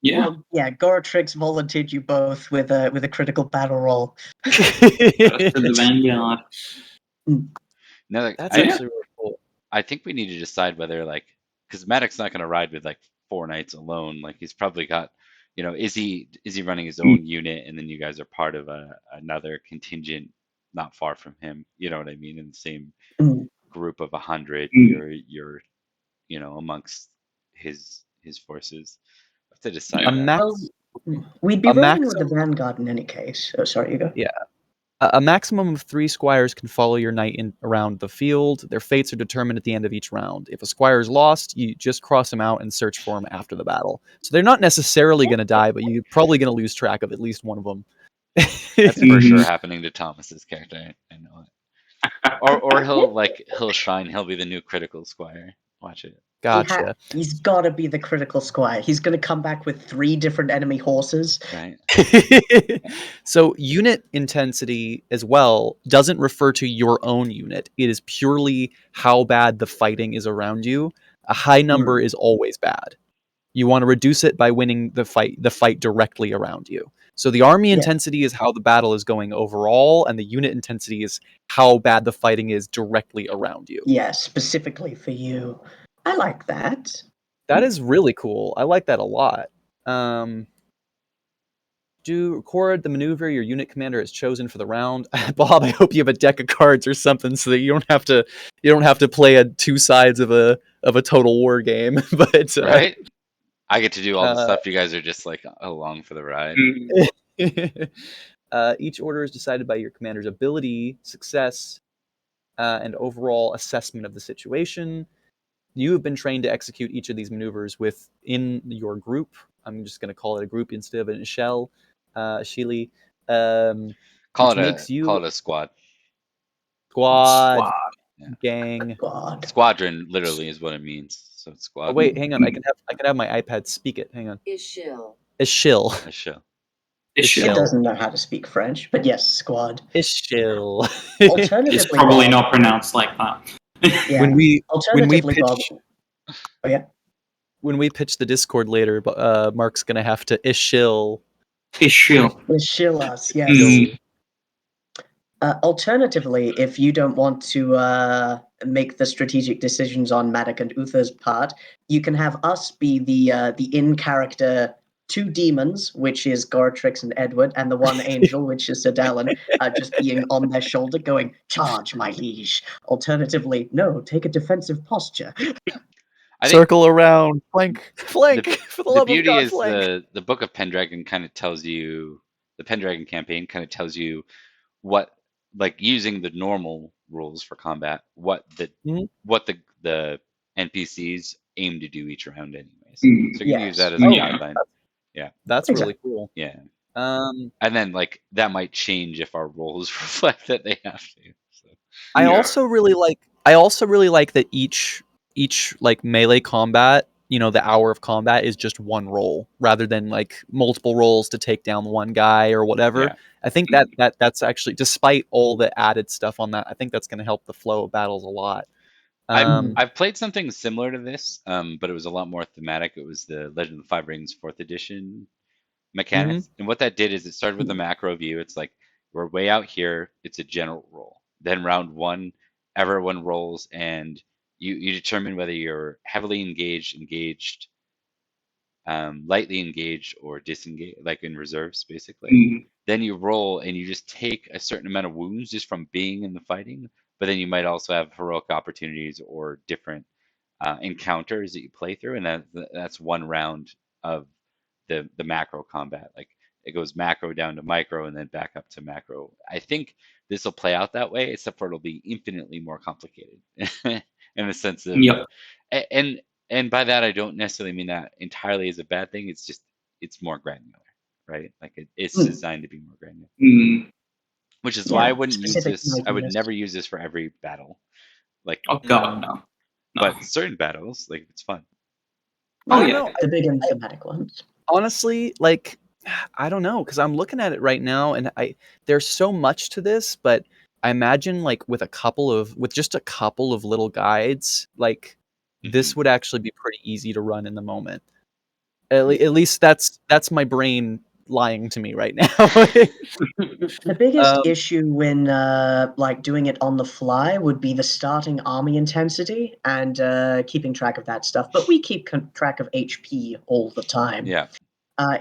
Yeah. Well, yeah, Goretrix volunteered you both with a critical battle roll. For the Vanguard. No, That's actually really cool. I think we need to decide whether, like, because Maddox's not going to ride with like 4 knights alone. Like, he's probably got, is he running his own unit, and then you guys are part of another contingent not far from him? You know what I mean? In the same group of 100, you're amongst his forces. I have to decide that. We'd be A rolling with the maximum- Vanguard in any case. Oh, sorry, you go. Yeah. A maximum of 3 squires can follow your knight around the field. Their fates are determined at the end of each round. If a squire is lost, you just cross him out and search for him after the battle. So they're not necessarily going to die, but you're probably going to lose track of at least one of them. That's for sure happening to Thomas's character. I know it. Or he'll shine. He'll be the new critical squire. Watch it. Gotcha. He's got to be the critical squire. He's going to come back with 3 different enemy horses. Right. So unit intensity as well doesn't refer to your own unit. It is purely how bad the fighting is around you. A high number is always bad. You want to reduce it by winning the fight directly around you. So the army intensity is how the battle is going overall, and the unit intensity is how bad the fighting is directly around you. Yeah, specifically for you. I like that. That is really cool. I like that a lot. Do record the maneuver your unit commander has chosen for the round. Bob, I hope you have a deck of cards or something so that you don't have to play two sides of a total war game. But right, I get to do all the stuff. You guys are just like along for the ride. Each order is decided by your commander's ability, success, and overall assessment of the situation. You have been trained to execute each of these maneuvers within your group. I'm just going to call it a group instead of a shell. Shili. Call it a squad. Squad. Yeah. Gang. God. Squadron literally is what it means. So it's squad. Oh, wait, hang on. I can have my iPad speak it. Hang on. Is shill. A shill. She doesn't know how to speak French, but yes, squad. Is shill. Alternatively, It's probably Bob, not pronounced like that. Yeah. When we Bob. Oh yeah. When we pitch the Discord later, Mark's gonna have to ishill. Ishill us, yes. Alternatively, if you don't want to make the strategic decisions on Matic and Uther's part, you can have us be the in-character 2 demons, which is Goratrix and Edward, and the 1 angel, which is Sedalin, just being on their shoulder going, "Charge, my liege." Alternatively, no, take a defensive posture. Circle around, flank. For the love beauty of God, is flank. the book of Pendragon kind of tells you, the Pendragon campaign kind of tells you what, like, using the normal rules for combat, what the NPCs aim to do each round anyways. So you can use that as a guideline. Yeah. That's really cool. Yeah. And then like that might change if our roles reflect that they have to. So. I also really like that each like melee combat, the hour of combat is just one roll rather than like multiple rolls to take down one guy or whatever. Yeah. I think that's actually, despite all the added stuff on that, I think that's going to help the flow of battles a lot. I've played something similar to this, but it was a lot more thematic. It was the Legend of the Five Rings 4th edition mechanics. And what that did is it started with a macro view. It's like, we're way out here. It's a general roll. Then round 1, everyone rolls, and you determine whether you're heavily engaged, lightly engaged, or disengaged, like in reserves, basically. Then you roll, and you just take a certain amount of wounds just from being in the fighting. But then you might also have heroic opportunities or different encounters that you play through, and that's one round of the macro combat. Like, it goes macro down to micro and then back up to macro. I think this will play out that way, except for it'll be infinitely more complicated in the sense of, and by that I don't necessarily mean that entirely is a bad thing. It's just, it's more granular, right? Like it's designed to be more granular. Which is why I wouldn't use this. I would never use this for every battle. Like, oh god, no. But certain battles, like, it's fun. Oh yeah, the big and thematic ones. Honestly, like, I don't know, because I'm looking at it right now, and there's so much to this, but I imagine like with just a couple of little guides, like this would actually be pretty easy to run in the moment. At least that's my brain lying to me right now. The biggest issue when like doing it on the fly would be the starting army intensity and keeping track of that stuff. But we keep track of HP all the time. Yeah.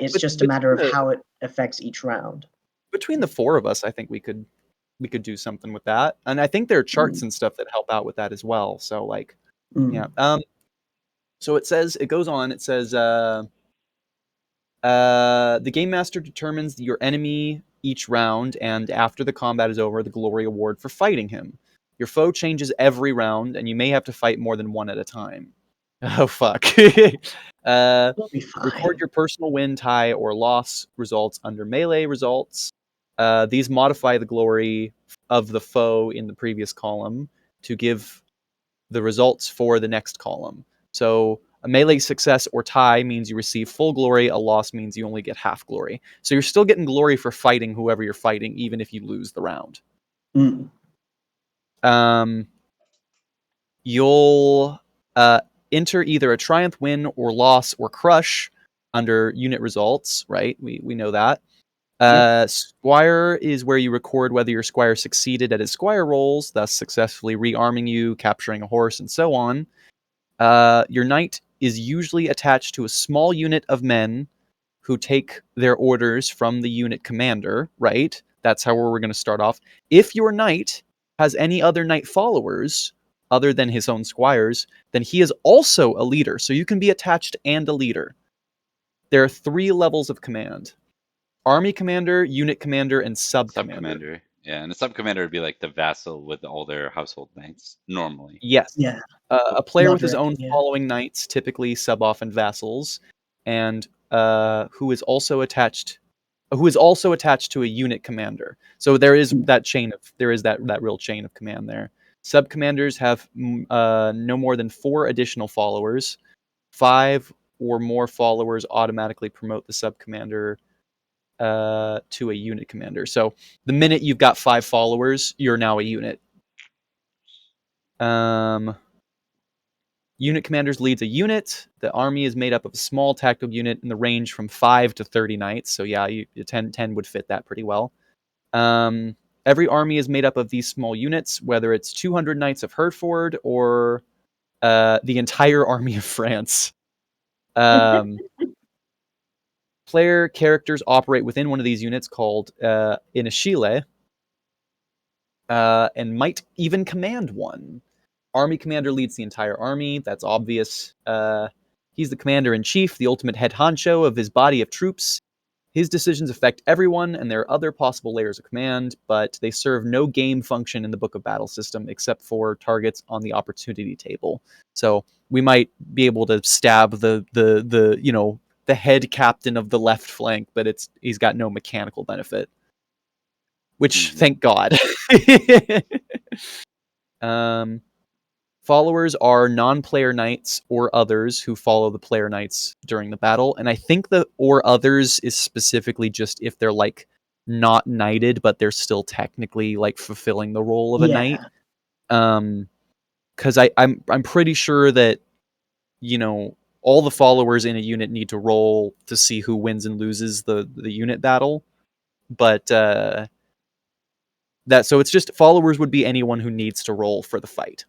It's just a matter of how it affects each round. Between the 4 of us, I think we could do something with that. And I think there are charts and stuff that help out with that as well. So like, yeah. So it says, The Game Master determines your enemy each round, and after the combat is over, the glory award for fighting him. Your foe changes every round, and you may have to fight more than one at a time. Oh, fuck. We'll be fine. Record your personal win, tie, or loss results under melee results. These modify the glory of the foe in the previous column to give the results for the next column. So a melee success or tie means you receive full glory. A loss means you only get half glory. So you're still getting glory for fighting whoever you're fighting, even if you lose the round. Mm. You'll enter either a triumph, win, or loss, or crush under unit results, right? We know that. Squire is where you record whether your squire succeeded at his squire rolls, thus successfully rearming you, capturing a horse, and so on. Your knight is usually attached to a small unit of men who take their orders from the unit commander, right? That's how we're going to start off. If your knight has any other knight followers other than his own squires, then he is also a leader. So you can be attached and a leader. There are 3 levels of command. Army commander, unit commander, and sub-commander. Sub-commander. Yeah, and a sub-commander would be like the vassal with all their household knights, normally. Yes. Yeah. A player with his own Moderate, yeah. following knights, typically sub-off and vassals, and who is also attached to a unit commander. So there is that real chain of command there. Sub-commanders have no more than 4 additional followers. 5 or more followers automatically promote the sub-commander to a unit commander. So the minute you've got 5 followers, you're now a unit. Unit commanders leads a unit. The army is made up of a small tactical unit in the range from 5 to 30 knights. So yeah, 10 would fit that pretty well. Every army is made up of these small units, whether it's 200 knights of Hertford or the entire army of France. Player characters operate within one of these units called Initiale, and might even command one. Army commander leads the entire army. That's obvious. He's the commander-in-chief, the ultimate head honcho of his body of troops. His decisions affect everyone, and there are other possible layers of command, but they serve no game function in the Book of Battle system except for targets on the opportunity table. So we might be able to stab the head captain of the left flank, but he's got no mechanical benefit. Which, thank God. Followers are non-player knights or others who follow the player knights during the battle. And I think the or others is specifically just if they're like not knighted, but they're still technically like fulfilling the role of a knight. Because I'm pretty sure that, all the followers in a unit need to roll to see who wins and loses the unit battle. But so it's just followers would be anyone who needs to roll for the fight.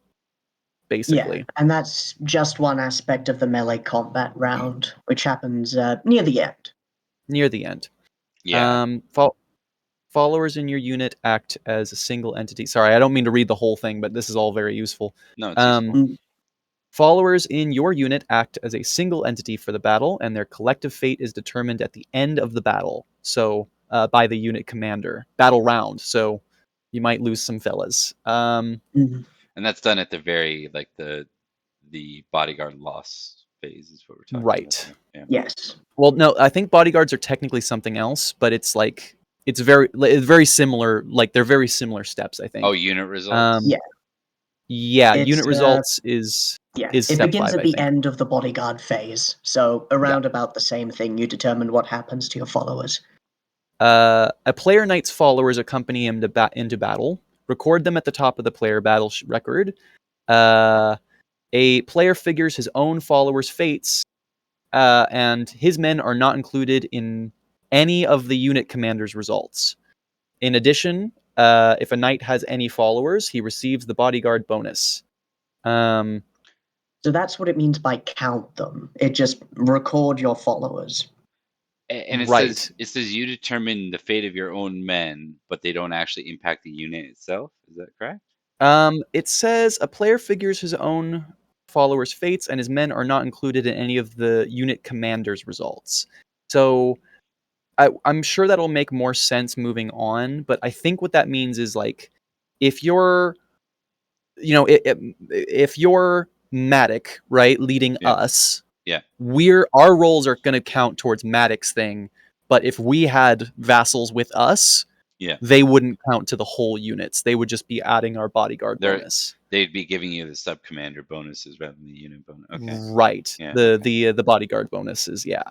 Basically. Yeah, and that's just one aspect of the melee combat round, which happens near the end. Near the end. Yeah. Followers in your unit act as a single entity. Sorry, I don't mean to read the whole thing, but this is all very useful. No, it's useful. Followers in your unit act as a single entity for the battle, and their collective fate is determined at the end of the battle. So, by the unit commander. Battle round. So, you might lose some fellas. And that's done at the very, like, the bodyguard loss phase is what we're talking right. about. Yeah. Yes. Well, no, I think bodyguards are technically something else, but it's like it's very similar. Like they're very similar steps, I think. Oh, unit results. Yeah. It's, Unit results is it step begins 5, at the end of the bodyguard phase. So around about the same thing, you determine what happens to your followers. A player knight's followers accompany him into battle. Record them at the top of the player battle record. A player figures his own followers' fates, and his men are not included in any of the unit commander's results. In addition, if a knight has any followers, he receives the bodyguard bonus. So that's what it means by count them. It just record your followers. And it says you determine the fate of your own men, but they don't actually impact the unit itself. Is that correct? It says a player figures his own followers' fates, and his men are not included in any of the unit commander's results. So I'm sure that'll make more sense moving on, but I think what that means is like if you're if you're Matic, right, leading Yeah. us, Yeah. our roles are going to count towards Matic's thing, but if we had vassals with us, Yeah. they wouldn't count to the whole units. They would just be adding our bodyguard They're- bonus. They'd be giving you the sub commander bonuses rather than the unit bonus. Okay. Right. Yeah, The bodyguard bonuses, yeah.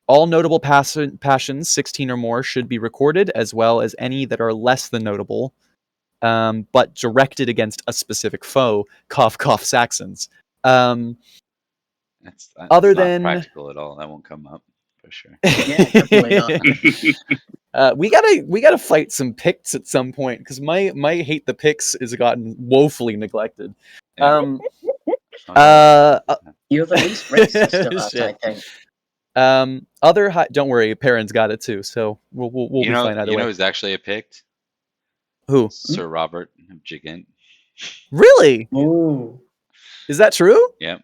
All notable passions, 16 or more, should be recorded, as well as any that are less than notable, but directed against a specific foe. Cough, cough, Saxons. That's Other not than practical at all. That won't come up for sure. Yeah, definitely not. we gotta fight some Picts at some point because my hate the Picts has gotten woefully neglected. Yeah. You're the least racist of us, Shit. I think. Other don't worry, Perrin's got it too, so we'll be fine either You way. know who's actually a Pict? Who? Sir Robert of Gigant. Really? Ooh. Is that true? Yep.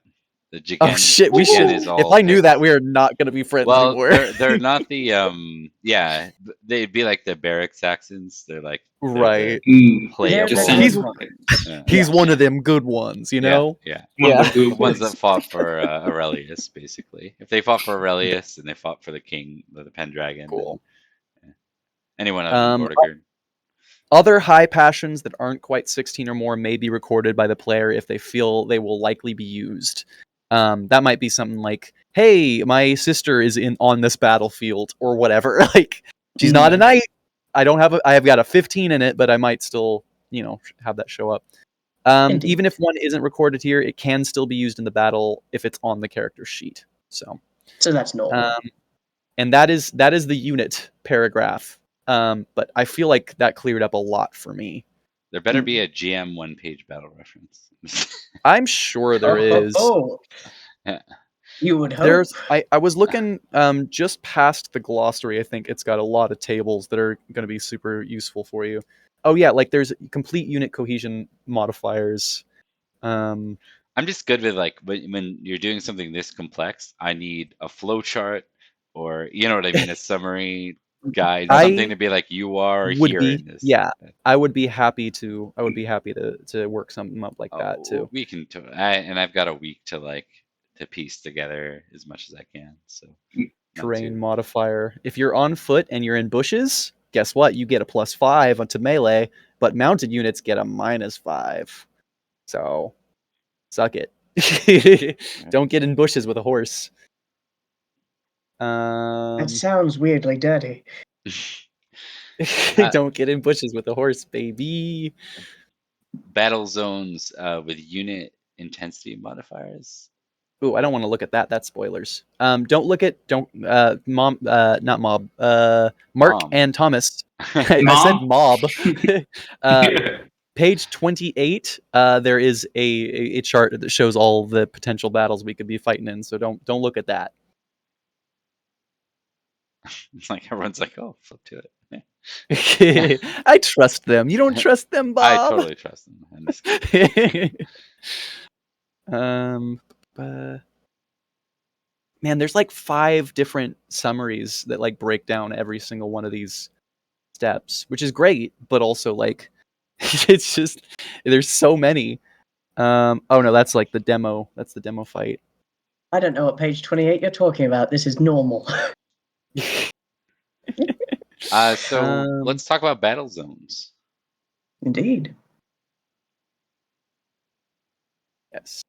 The Gigant. Oh shit, we Gigant should. is all If I knew Picts. that, we are not going to be friends Well, anymore. they're not the yeah. They'd be like the Barrack Saxons. They're like right. playable. They're He's one of them good ones, you know. Yeah. The ones that fought for Aurelius, basically. If they fought for Aurelius and they fought for the king, the Pendragon. Cool. Then, anyone other than Vortigern. Other high passions that aren't quite 16 or more may be recorded by the player if they feel they will likely be used. That might be something like, "Hey, my sister is on this battlefield," or whatever. Like, she's not a knight. I have got a 15 in it, but I might still, have that show up. Even if one isn't recorded here, it can still be used in the battle if it's on the character sheet. So that's normal. And that is the unit paragraph. But I feel like that cleared up a lot for me. There better be a GM one-page battle reference. I'm sure there is. Yeah. You would hope. I was looking just past the glossary. I think it's got a lot of tables that are going to be super useful for you. Oh yeah, like there's complete unit cohesion modifiers. I'm just good with like when you're doing something this complex, I need a flow chart or you know what I mean, a summary guide, something to be like you are here in this. Yeah, I would be happy to work something up like that too. We can and I've got a week to piece together as much as I can. So terrain modifier. If you're on foot and you're in bushes, guess what? You get a +5 onto melee, but mounted units get a -5. So suck it. Don't get in bushes with a horse. That sounds weirdly dirty. Don't get in bushes with a horse, baby. Battle zones with unit intensity modifiers. Ooh, I don't want to look at that. That's spoilers. Don't look at not mob. Mark and Thomas. I said mob. Page 28. There is a chart that shows all the potential battles we could be fighting in. So don't look at that. It's like everyone's like, oh, flip to it. I trust them. You don't trust them, Bob. I totally trust them. Man, there's like 5 different summaries that like break down every single one of these steps, which is great, but also like it's just there's so many. Oh no, that's like the demo. That's the demo fight. I don't know what page 28 you're talking about. This is normal. So let's talk about battle zones. Indeed. Yes.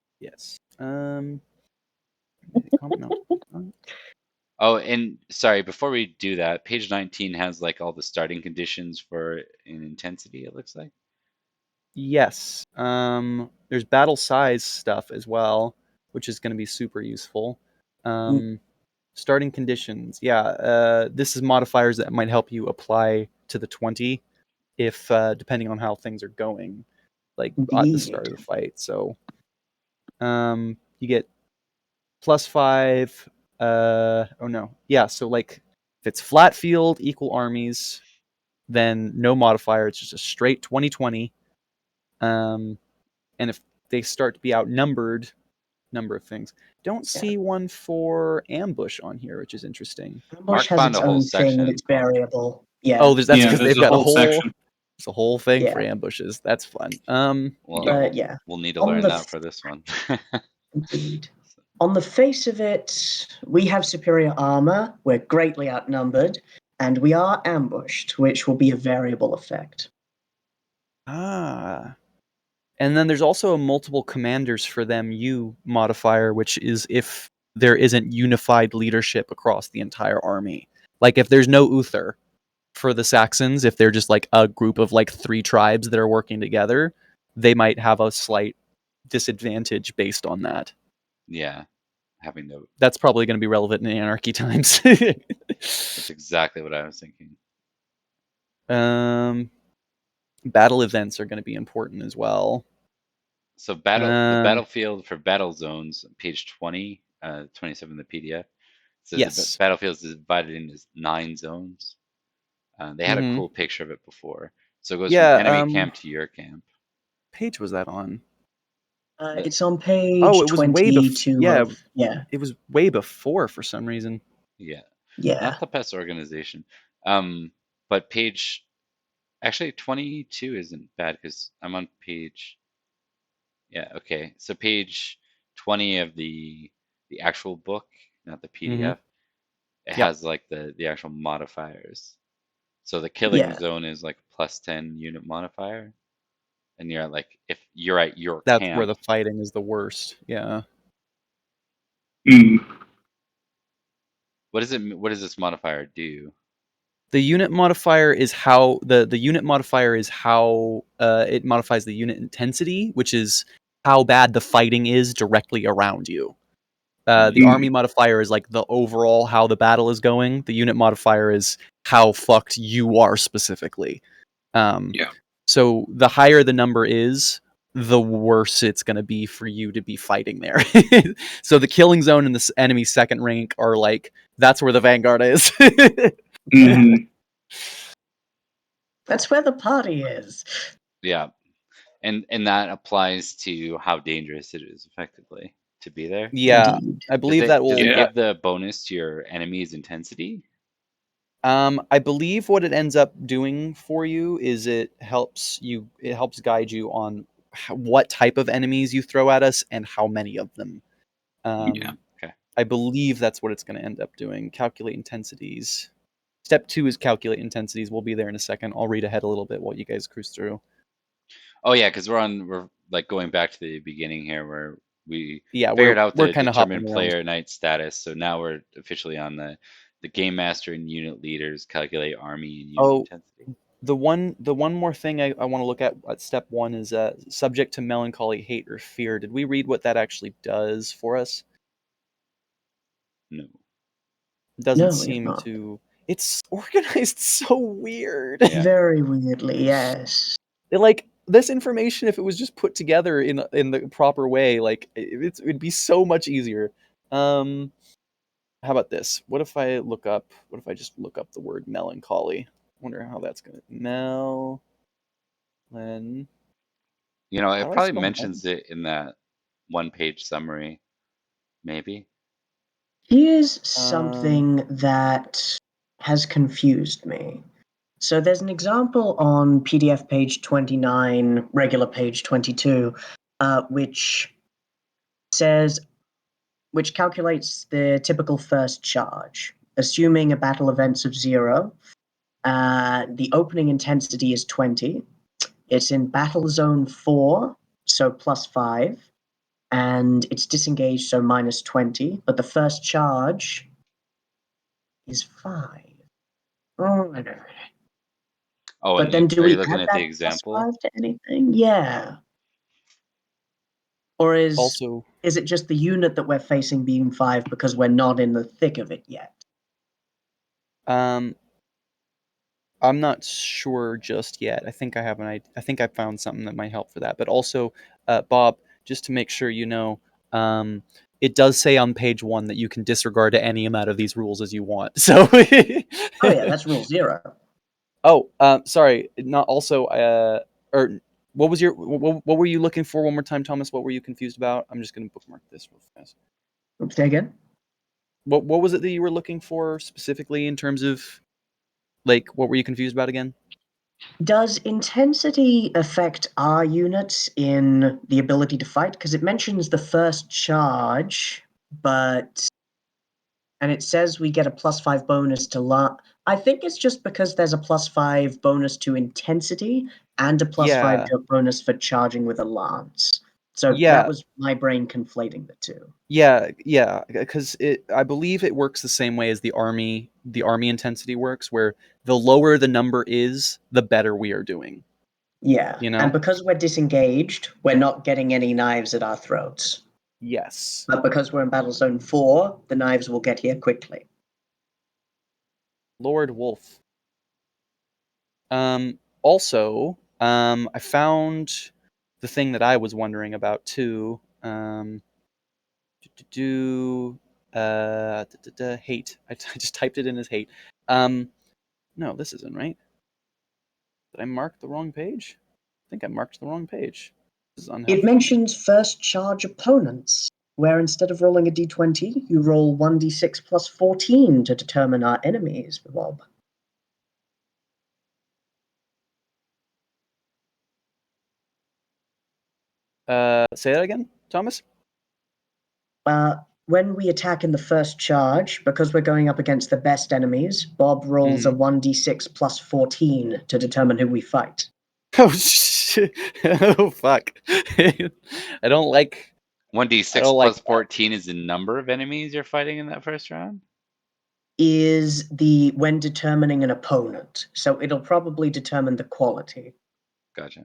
Oh, and sorry, before we do that, page 19 has like all the starting conditions for an intensity, it looks like. Yes. There's battle size stuff as well, which is going to be super useful. Starting conditions. Yeah. This is modifiers that might help you apply to the 20 if depending on how things are going, like at the start of the fight. So you get +5. So like if it's flat field, equal armies, then no modifier. It's just a straight 20/20. And if they start to be outnumbered, number of things. Don't see one for ambush on here, which is interesting. Ambush Mark has found its a whole own thing section that's called- variable. Yeah. Oh, that's Yeah, because there's they've got a whole section. It's a whole thing Yeah. for ambushes. That's fun. Well, yeah. Yeah. we'll need to On learn the that for this one. Indeed. On the face of it, we have superior armor, we're greatly outnumbered, and we are ambushed, which will be a variable effect. Ah. And then there's also a multiple commanders for them you modifier, which is if there isn't unified leadership across the entire army. Like if there's no Uther for the Saxons, if they're just like a group of like 3 tribes that are working together, they might have a slight disadvantage based on that. Yeah, having to. That's probably going to be relevant in anarchy times. That's exactly what I was thinking. Battle events are going to be important as well. So the battlefield for battle zones, page 20, 27 of the PDF, says Yes. the battlefield is divided into 9 zones. They had a cool picture of it before. So it goes from enemy camp to your camp. Page was that on? It's on page Oh, it was way 22 before. yeah. It was way before for some reason. Yeah. Yeah. Not the best organization. But page, actually 22 isn't bad because I'm on page. Yeah, okay. So page 20 of the actual book, not the PDF, it has like the actual modifiers. So the killing zone is like +10 unit modifier. And you're at like, if you're at your That's camp. where the fighting is the worst. Yeah. What does this modifier do? The unit modifier is how the unit modifier is how it modifies the unit intensity, which is how bad the fighting is directly around you. The army modifier is like the overall how the battle is going. The unit modifier is how fucked you are specifically. So the higher the number is, the worse it's going to be for you to be fighting there. So the killing zone and the enemy second rank are like, that's where the vanguard is. That's where the party is. Yeah. And that applies to how dangerous it is effectively to be there. Yeah, Indeed. I believe that will Does it give the bonus to your enemy's intensity? I believe what it ends up doing for you is it helps guide you on what type of enemies you throw at us and how many of them. Okay. I believe that's what it's going to end up doing. Calculate intensities. Step 2 is calculate intensities. We'll be there in a second. I'll read ahead a little bit while you guys cruise through. Oh yeah, because we're like going back to the beginning here where we Yeah, figured out the we're kind of determined hopping player night status. So now we're officially on the game master and unit leaders calculate army and unit intensity. The one more thing I want to look at step 1 is subject to melancholy, hate, or fear. Did we read what that actually does for us? No. It doesn't seem to. It's organized so weird. Yeah. Very weirdly, yes. Like this information, if it was just put together in the proper way, like it'd be so much easier. How about this? What if I just look up the word melancholy? Wonder how that's gonna You know, it probably mentions it in that 1-page summary, maybe. Here's something that has confused me. So there's an example on PDF page 29, regular page 22, which calculates the typical first charge. Assuming a battle events of 0, the opening intensity is 20. It's in battle zone 4, so +5, and it's disengaged, so -20. But the first charge is 5. Oh, I know. Oh, but then do are we you looking add at that the example? +5 to anything? Yeah. Or is also it just the unit that we're facing being 5 because we're not in the thick of it yet? I'm not sure just yet. I think I think I found something that might help for that. But also, Bob, just to make sure you know, it does say on page 1 that you can disregard any amount of these rules as you want. So oh yeah, that's rule 0. Oh, sorry. Not also, or What was your what were you looking for one more time, Thomas? What were you confused about? I'm just going to bookmark this real fast. Say again? What was it that you were looking for specifically in terms of like what were you confused about again? Does intensity affect our units in the ability to fight? Because it mentions the first charge, but and it says we get a +5 bonus to I think it's just because there's a +5 bonus to intensity and a +5 bonus for charging with a lance. So that was my brain conflating the two. Yeah, because I believe it works the same way as the army intensity works, where the lower the number is, the better we are doing. Yeah, You know? and because we're disengaged, we're not getting any knives at our throats. Yes. But because we're in Battle Zone 4, the knives will get here quickly. Lord Wolf. Also, I found the thing that I was wondering about too. Hate. I just typed it in as hate. No, this isn't right. Did I mark the wrong page? I think I marked the wrong page. This is unhelpful. It mentions first charge opponents, where instead of rolling a d20, you roll 1d6 plus 14 to determine our enemies, Bob. Say that again, Thomas? When we attack in the first charge, because we're going up against the best enemies, Bob rolls a 1d6 plus 14 to determine who we fight. Oh, shit. Oh, fuck. I don't like... 1d6 plus 14 is the number of enemies you're fighting in that first round? Is when determining an opponent. So it'll probably determine the quality. Gotcha.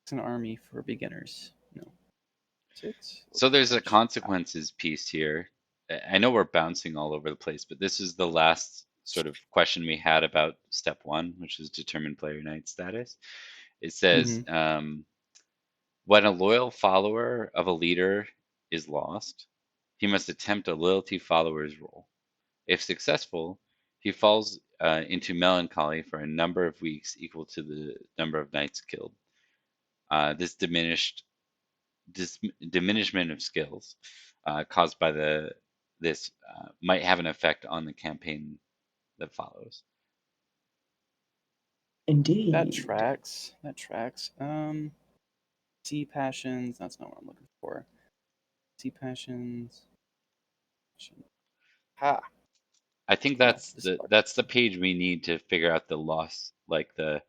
It's an army for beginners. No. 6. So there's a consequences piece here. I know we're bouncing all over the place, but this is the last sort of question we had about step 1, which is determine player knight status. It says, when a loyal follower of a leader is lost, he must attempt a loyalty follower's role. If successful, he falls into melancholy for a number of weeks equal to the number of knights killed. This diminishment of skills caused by this might have an effect on the campaign that follows. Indeed. That tracks. See passions. That's not what I'm looking for. See passions. Ha. I think that's the page we need to figure out the loss, like the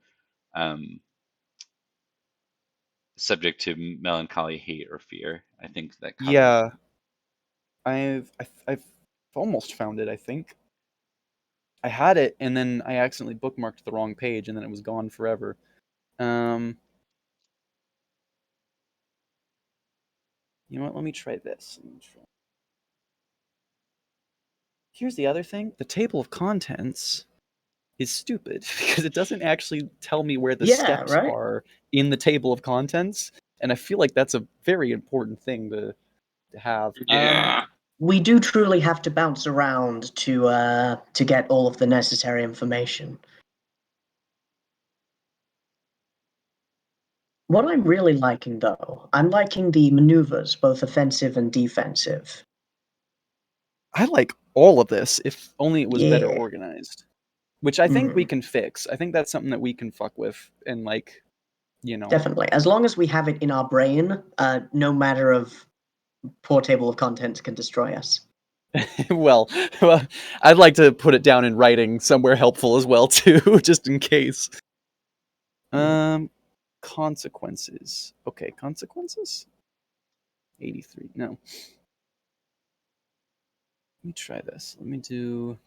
subject to melancholy, hate, or fear. I think that covers. Yeah. I've almost found it, I think. I had it, and then I accidentally bookmarked the wrong page, and then it was gone forever. You know what? Let me try this. Here's the other thing. The table of contents is stupid because it doesn't actually tell me where the steps are in the table of contents, and I feel like that's a very important thing to have. Yeah. We do truly have to bounce around to get all of the necessary information. What I'm really liking, though, I'm liking the maneuvers, both offensive and defensive. I like all of this, if only it was better organized. Which I think we can fix. I think that's something that we can fuck with, and like, you know. Definitely. As long as we have it in our brain, no matter of poor table of contents can destroy us. well, I'd like to put it down in writing somewhere helpful as well, too, just in case. Consequences. Okay, consequences? 83. No. Let me try this. Let me do...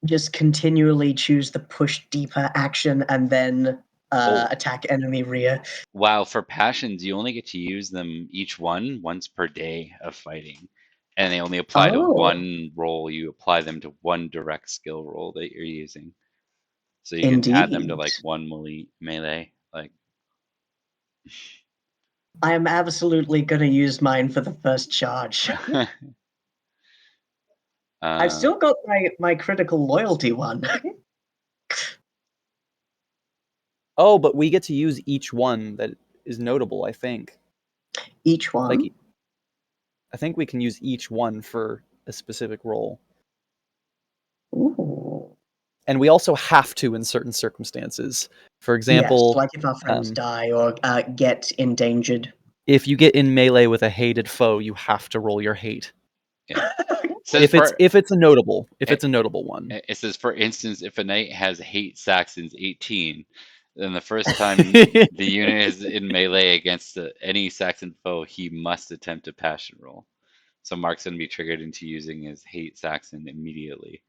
Just continually choose the push deeper action and then attack enemy rear. Wow, for passions, you only get to use them each one once per day of fighting. And they only apply to one roll. You apply them to one direct skill roll that you're using. So you can add them to like one melee. Like, I am absolutely going to use mine for the first charge. I've still got my critical loyalty one. Oh, but we get to use each one that is notable, I think. Each one. Like, I think we can use each one for a specific role. Ooh. And we also have to in certain circumstances. For example, Yes, like if our friends die or get endangered. if you get in melee with a hated foe, you have to roll your hate. Says If it's a notable one. It says, for instance, if a knight has hate Saxons 18, then the first time the unit is in melee against any Saxon foe, he must attempt a passion roll. So Mark's going to be triggered into using his hate Saxon immediately.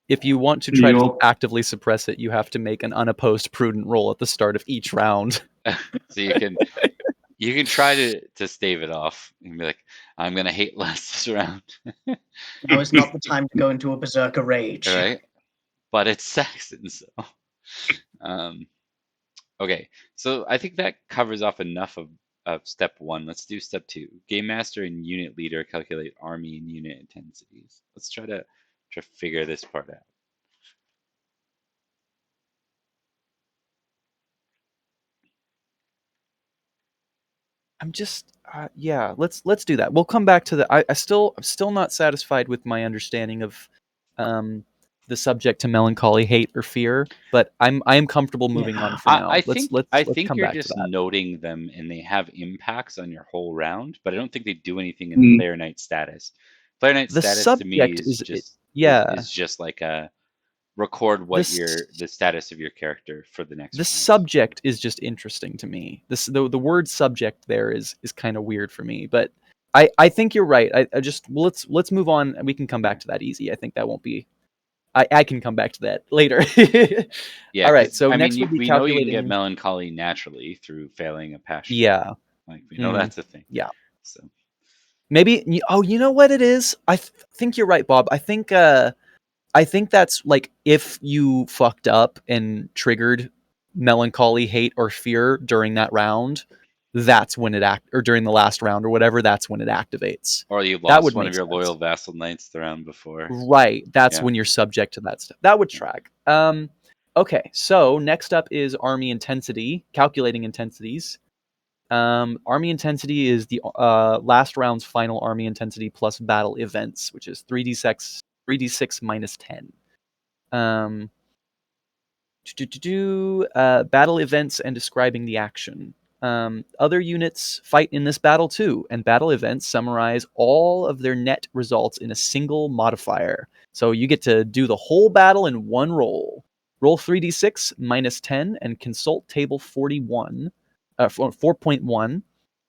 If you want to try to actively suppress it, you have to make an unopposed prudent roll at the start of each round. So you can try to stave it off and be like, I'm going to hate less this round. Now is not the time to go into a berserker rage. Right? But it's Saxon, so. Okay, so I think that covers off enough of step 1. Let's do step 2. Game master and unit leader calculate army and unit intensities. Let's try to figure this part out. I'm just yeah, let's do that. We'll come back to the I'm still not satisfied with my understanding of the subject to melancholy, hate, or fear, but I am comfortable moving on for now. I let's think come you're back just to that. noting them and they have impacts on your whole round, but I don't think they do anything in the player knight status. Player knight status to me is just like a record what the status of your character for the next round. Subject is just interesting to me. The word subject there is kind of weird for me, but I think you're right. I just let's move on and we can come back to that easy. I think that won't be I can come back to that later. Yeah. All right. So I next mean, we know you can get melancholy naturally through failing a passion. Yeah. Like we know that's a thing. Yeah. So maybe you know what it is? I think you're right, Bob. I think that's like if you fucked up and triggered melancholy, hate, or fear during that round, that's when it or during the last round or whatever, that's when it activates. Or you lost one of your loyal vassal knights the round before. Right. That's when you're subject to that stuff. That would track. Okay, so next up is army intensity, calculating intensities. Army intensity is the last round's final army intensity plus battle events, which is 3d6 minus 10. Battle events and describing the action. Other units fight in this battle too, and battle events summarize all of their net results in a single modifier. So you get to do the whole battle in one roll. Roll 3d6 minus 10 and consult table 4.1.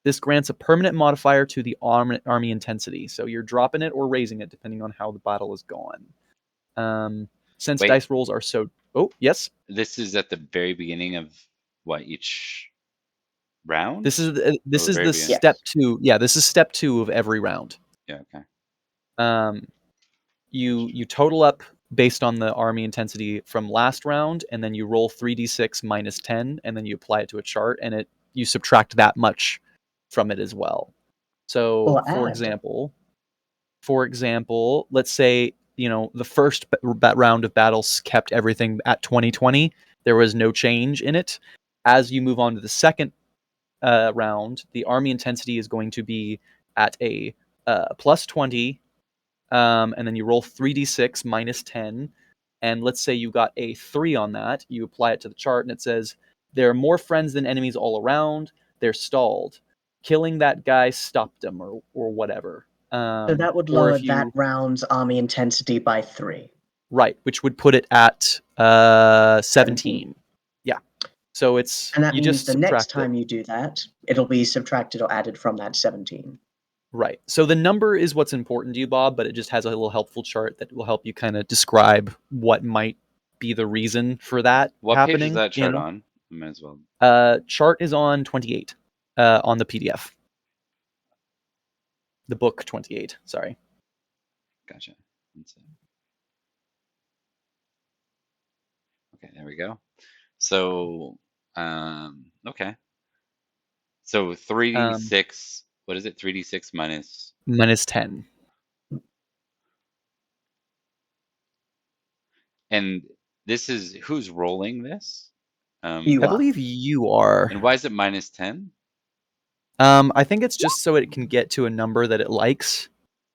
This grants a permanent modifier to the army intensity. So you're dropping it or raising it depending on how the battle is going. Since dice rolls are so... Oh, yes? This is at the very beginning of what, each round? This is the step 2. Yeah, this is step 2 of every round. Yeah, okay. You total up based on the army intensity from last round, and then you roll 3d6 minus 10, and then you apply it to a chart, and you subtract that much from it as well. So, for example, let's say the first round of battles kept everything at 2020. There was no change in it. As you move on to the second round, the army intensity is going to be at a plus 20, and then you roll 3d6 minus 10. And let's say you got a 3 on that. You apply it to the chart, and it says there are more friends than enemies all around. They're stalled. Killing that guy stopped them, or whatever. So that would lower that round's army intensity by 3. Right, which would put it at 17. Yeah. So it's... And that means the next time you do that, it'll be subtracted or added from that 17. Right. So the number is what's important to you, Bob, but it just has a little helpful chart that will help you kind of describe what might be the reason for that what happening. What page is that chart on? I might as well. Chart is on 28 on the PDF. The book 28, sorry. Gotcha. Okay, there we go. So, okay. So 3d6, what is it? 3d6 minus... Minus 10. And this is who's rolling this? You I are. believe you are. And why is it -10? I think it's just so it can get to a number that it likes,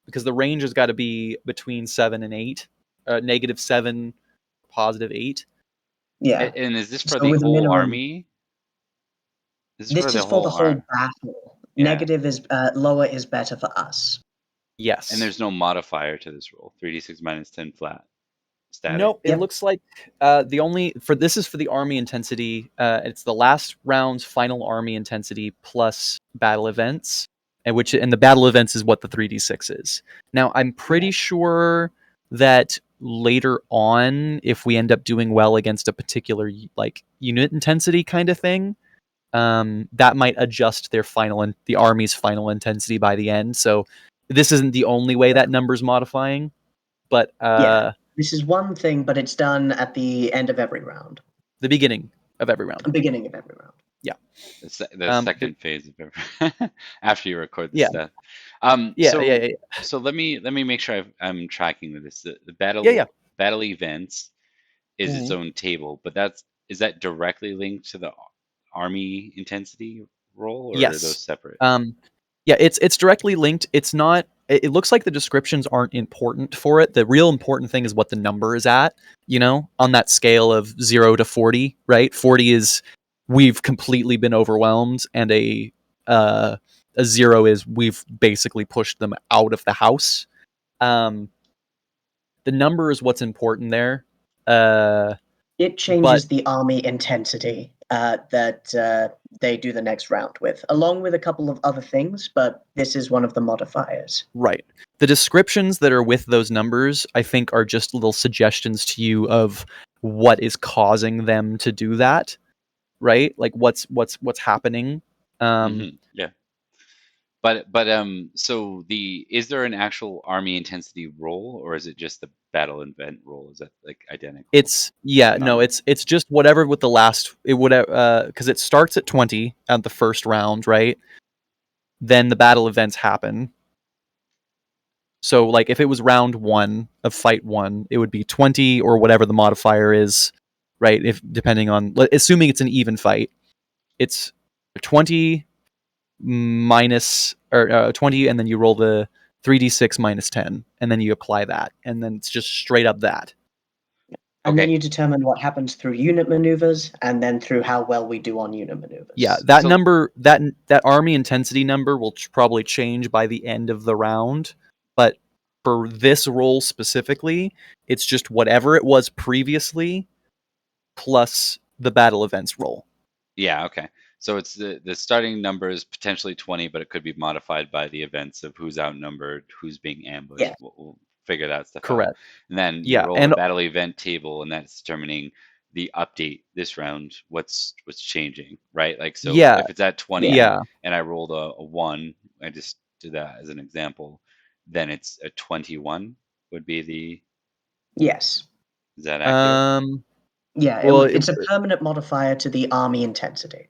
because the range has got to be between 7 and 8, -7, +8. Yeah. And is this for So the with a whole minimum, army? This is for this the is for the whole whole army. battle. Yeah. Negative is lower is better for us. Yes. And there's no modifier to this roll. 3d6 -10 flat. Static. Nope. It Yep. looks like the only this is for the army intensity. It's the last round's final army intensity plus battle events, and the battle events is what the 3d6 is. Now I'm pretty sure that later on, if we end up doing well against a particular like unit intensity kind of thing, that might adjust their the army's final intensity by the end. So this isn't the only way that number's modifying, but Yeah. This is one thing, but it's done at the end of every round. the beginning of every round. The beginning of every round. The second phase of every after you record the Yeah. stuff. Yeah, So, yeah. So let me make sure I'm tracking with this. The battle Yeah. battle events is its Mhm. own table, but is that directly linked to the army intensity roll, or are Yes. those separate? Yeah, it's directly linked. It's not. It looks like the descriptions aren't important for it. The real important thing is what the number is at. On that scale of 0 to 40, right? 40 is we've completely been overwhelmed, and a 0 is we've basically pushed them out of the house. The number is what's important there. It changes the army intensity that they do the next round with, along with a couple of other things, but this is one of the modifiers. Right. The descriptions that are with those numbers, I think, are just little suggestions to you of what is causing them to do that, right? Like what's happening. Yeah. But so is there an actual army intensity roll, or is it just the battle event roll? Is that like identical? It's it's just whatever with the last it would because it starts at 20 at the first round, right? Then the battle events happen. So like if it was round 1 of fight 1, it would be 20 or whatever the modifier is, right? If depending on assuming it's an even fight, it's 20 minus or 20, and then you roll the 3d6 -10, and then you apply that, and then it's just straight up that. And then Okay. you determine what happens through unit maneuvers, and then through how well we do on unit maneuvers. Yeah, that So- number, that army intensity number will probably change by the end of the round, but for this roll specifically, it's just whatever it was previously plus the battle events roll. Yeah, okay. So it's the starting number is potentially 20, but it could be modified by the events of who's outnumbered, who's being ambushed. Yeah. We'll figure that stuff out. Correct. And then you Yeah, roll and the battle event table, and that's determining the update this round, what's changing, right? Like, so Yeah, if it's at 20 yeah, and I rolled a 1, I just did that as an example, then it's a 21 would be the, Yes. is that accurate? Yeah, well, it's a permanent modifier to the army intensity.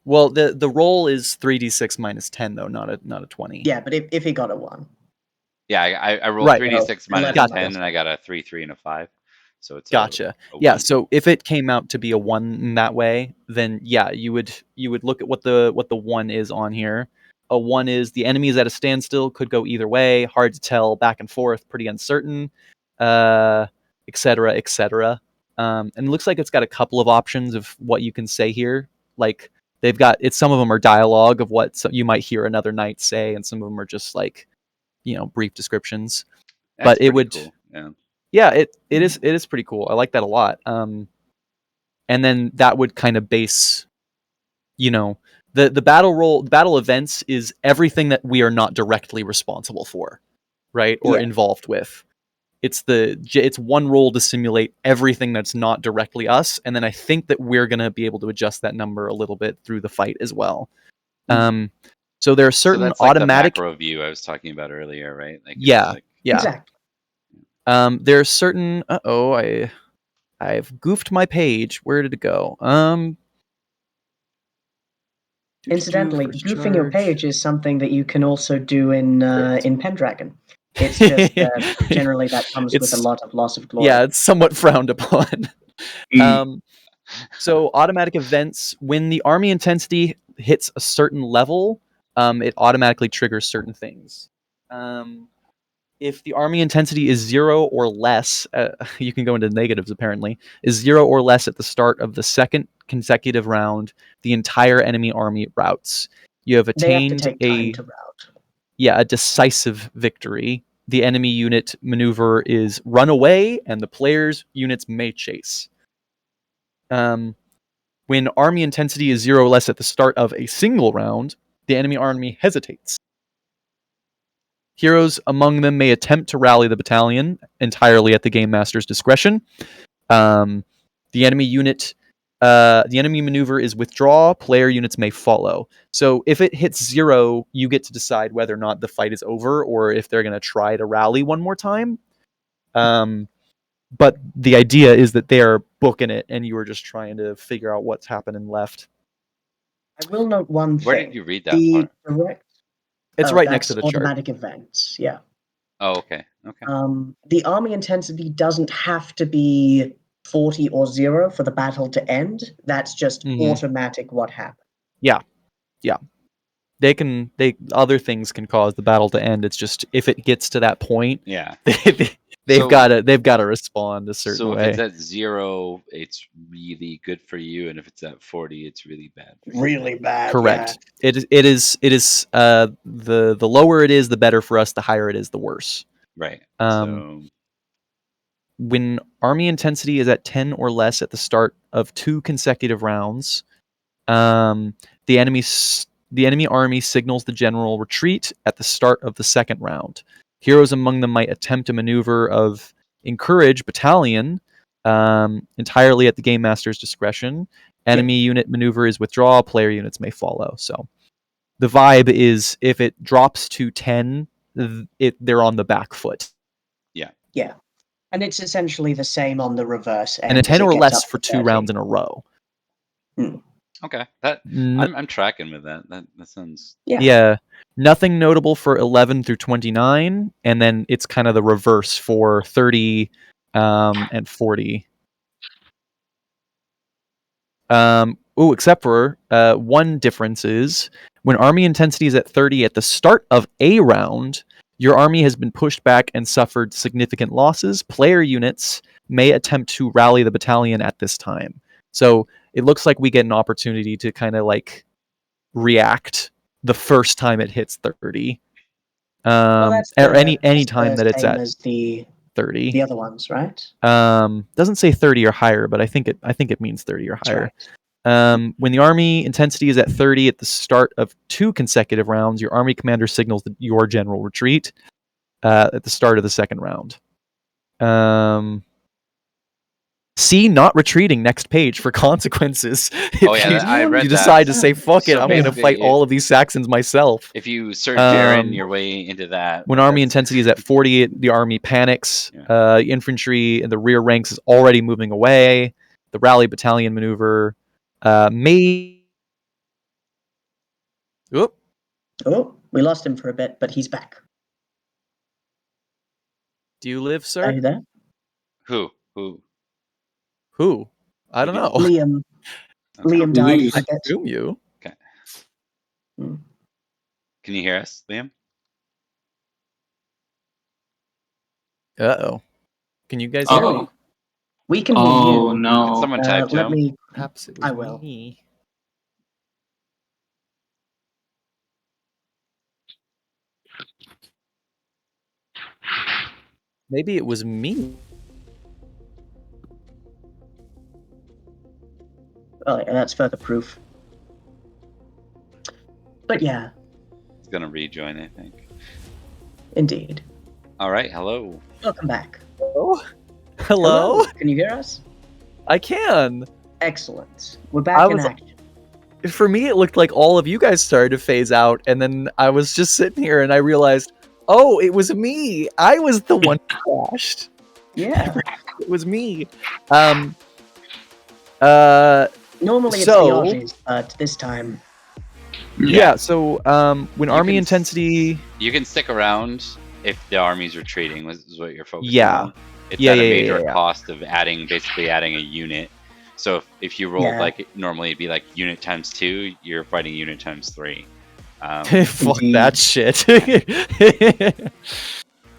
well, the roll is 3d6 -10 though, not a 20. Yeah, but if he got a 1. Yeah, I rolled Right. 3d6 minus 11 10, and I got a 3, 3, and a 5. So it's Gotcha. a Yeah, 1. so if it came out to be a 1 in that way, then yeah, you would look at what the 1 is on here. A 1 is the enemy is at a standstill, could go either way, hard to tell, back and forth, pretty uncertain, etc., etc. And it looks like it's got a couple of options of what you can say here. Like they've got some of them are dialogue of what you might hear another knight say, and some of them are just like brief descriptions. That's but it pretty would cool. Yeah. Yeah, it is pretty cool. I like that a lot. And then that would kind of base, the battle events is everything that we are not directly responsible for, right? Or Yeah. involved with. It's one roll to simulate everything that's not directly us, and then I think that we're gonna be able to adjust that number a little bit through the fight as well. So there are certain so that's like automatic the macro view I was talking about earlier, right? Like it's yeah. like, Yeah. Exactly. There are certain. I've goofed my page. Where did it go? Incidentally, first goofing your charge. page is something that you can also do in Correct. in Pendragon. It's just generally that comes with a It's- lot of loss of glory. Yeah, it's somewhat frowned upon. Mm. So automatic events, when the army intensity hits a certain level, it automatically triggers certain things. If the army intensity is 0 or less, you can go into negatives apparently, is 0 or less at the start of the second consecutive round, the entire enemy army routes. You have They have to attained take time to route. a decisive victory. The enemy unit maneuver is run away, and the player's units may chase. When army intensity is 0 or less at the start of a single round, the enemy army hesitates. Heroes among them may attempt to rally the battalion entirely at the game master's discretion. The enemy maneuver is withdraw. Player units may follow. So if it hits 0, you get to decide whether or not the fight is over or if they're going to try to rally one more time. But the idea is that they are booking it, and you are just trying to figure out what's happening left. I will note one thing. Where did you read that The part? direct. It's right next to the chart. Automatic events. Yeah. Oh, okay. Okay. The army intensity doesn't have to be 40 or 0 for the battle to end. That's just automatic what happens. Yeah. Other things can cause the battle to end. It's just if it gets to that point, Yeah. they've got to respond a certain way. So if it's at 0, it's really good for you, and if it's at 40, it's really bad. Really bad. Correct. Yeah. It is. The lower it is, the better for us. The higher it is, the worse. Right. When army intensity is at 10 or less at the start of 2 consecutive rounds, the enemy army signals the general retreat at the start of the second round. Heroes among them might attempt a maneuver of encourage battalion entirely at the game master's discretion. Enemy unit maneuver is withdraw. Player units may follow. So the vibe is if it drops to 10, they're on the back foot. Yeah. And it's essentially the same on the reverse end. And a 10 or less for 2 30. rounds in a row. Okay, I'm tracking with that. That sounds. Yeah. Nothing notable for 11 through 29, and then it's kind of the reverse for 30 and 40. Except for one difference is when army intensity is at 30 at the start of a round, your army has been pushed back and suffered significant losses. Player units may attempt to rally the battalion at this time. So it looks like we get an opportunity to kind of like react the first time it hits 30. Or any time that it's at 30. The other ones, right? Doesn't say 30 or higher, but I think it means 30 or higher. Right. When the army intensity is at 30 at the start of 2 consecutive rounds, your army commander signals your general retreat at the start of the second round. See not retreating next page for consequences. I read you decide to say, fuck it, So I'm going to fight all of these Saxons myself. If you search Darren your way into that. When army intensity is at 40, the army panics. Infantry in the rear ranks is already moving away. The rally battalion maneuver may... Oop. Oh, we lost him for a bit, but he's back. Do you live, sir? Are you there? Who? I don't know. Liam. Liam died. I assume you. Okay. Can you hear us, Liam? Uh-oh. Can you guys hear me? We can hear you. Oh, no. Can someone type to him? Perhaps it was I will. me. Maybe it was me. Oh, yeah, that's further proof. But yeah. He's gonna rejoin, I think. Indeed. All right, hello. Welcome back. Hello? Can you hear us? I can. Excellent. We're back in action. For me, it looked like all of you guys started to phase out, and then I was just sitting here and I realized, oh, it was me. I was the one who crashed. Yeah. It was me. Normally it's the Aussies, but this time. Yeah, so when army intensity... You can stick around if the armies are trading, is what you're focusing Yeah. on. It's Yeah, at a yeah, yeah, major yeah, yeah. cost of basically adding a unit. So if you rolled Yeah. like normally it'd be like unit times 2, you're fighting unit times 3. Fuck Indeed. that shit.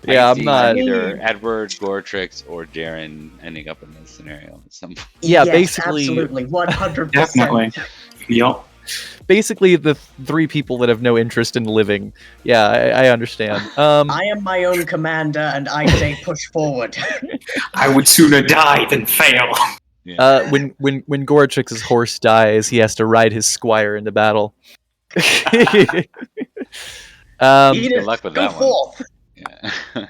I Yeah, can I'm see not. either Edward, Goretrix, or Darren ending up in this scenario at some point. Yeah, yes, basically- absolutely, 100%. Definitely. Yup. Basically, the 3 people that have no interest in living. Yeah, I understand. I am my own commander, and I say push forward. I would sooner die than fail. Yeah. When Goretrix's horse dies, he has to ride his squire into battle. Edith, Good luck with go that one. forth. Yeah.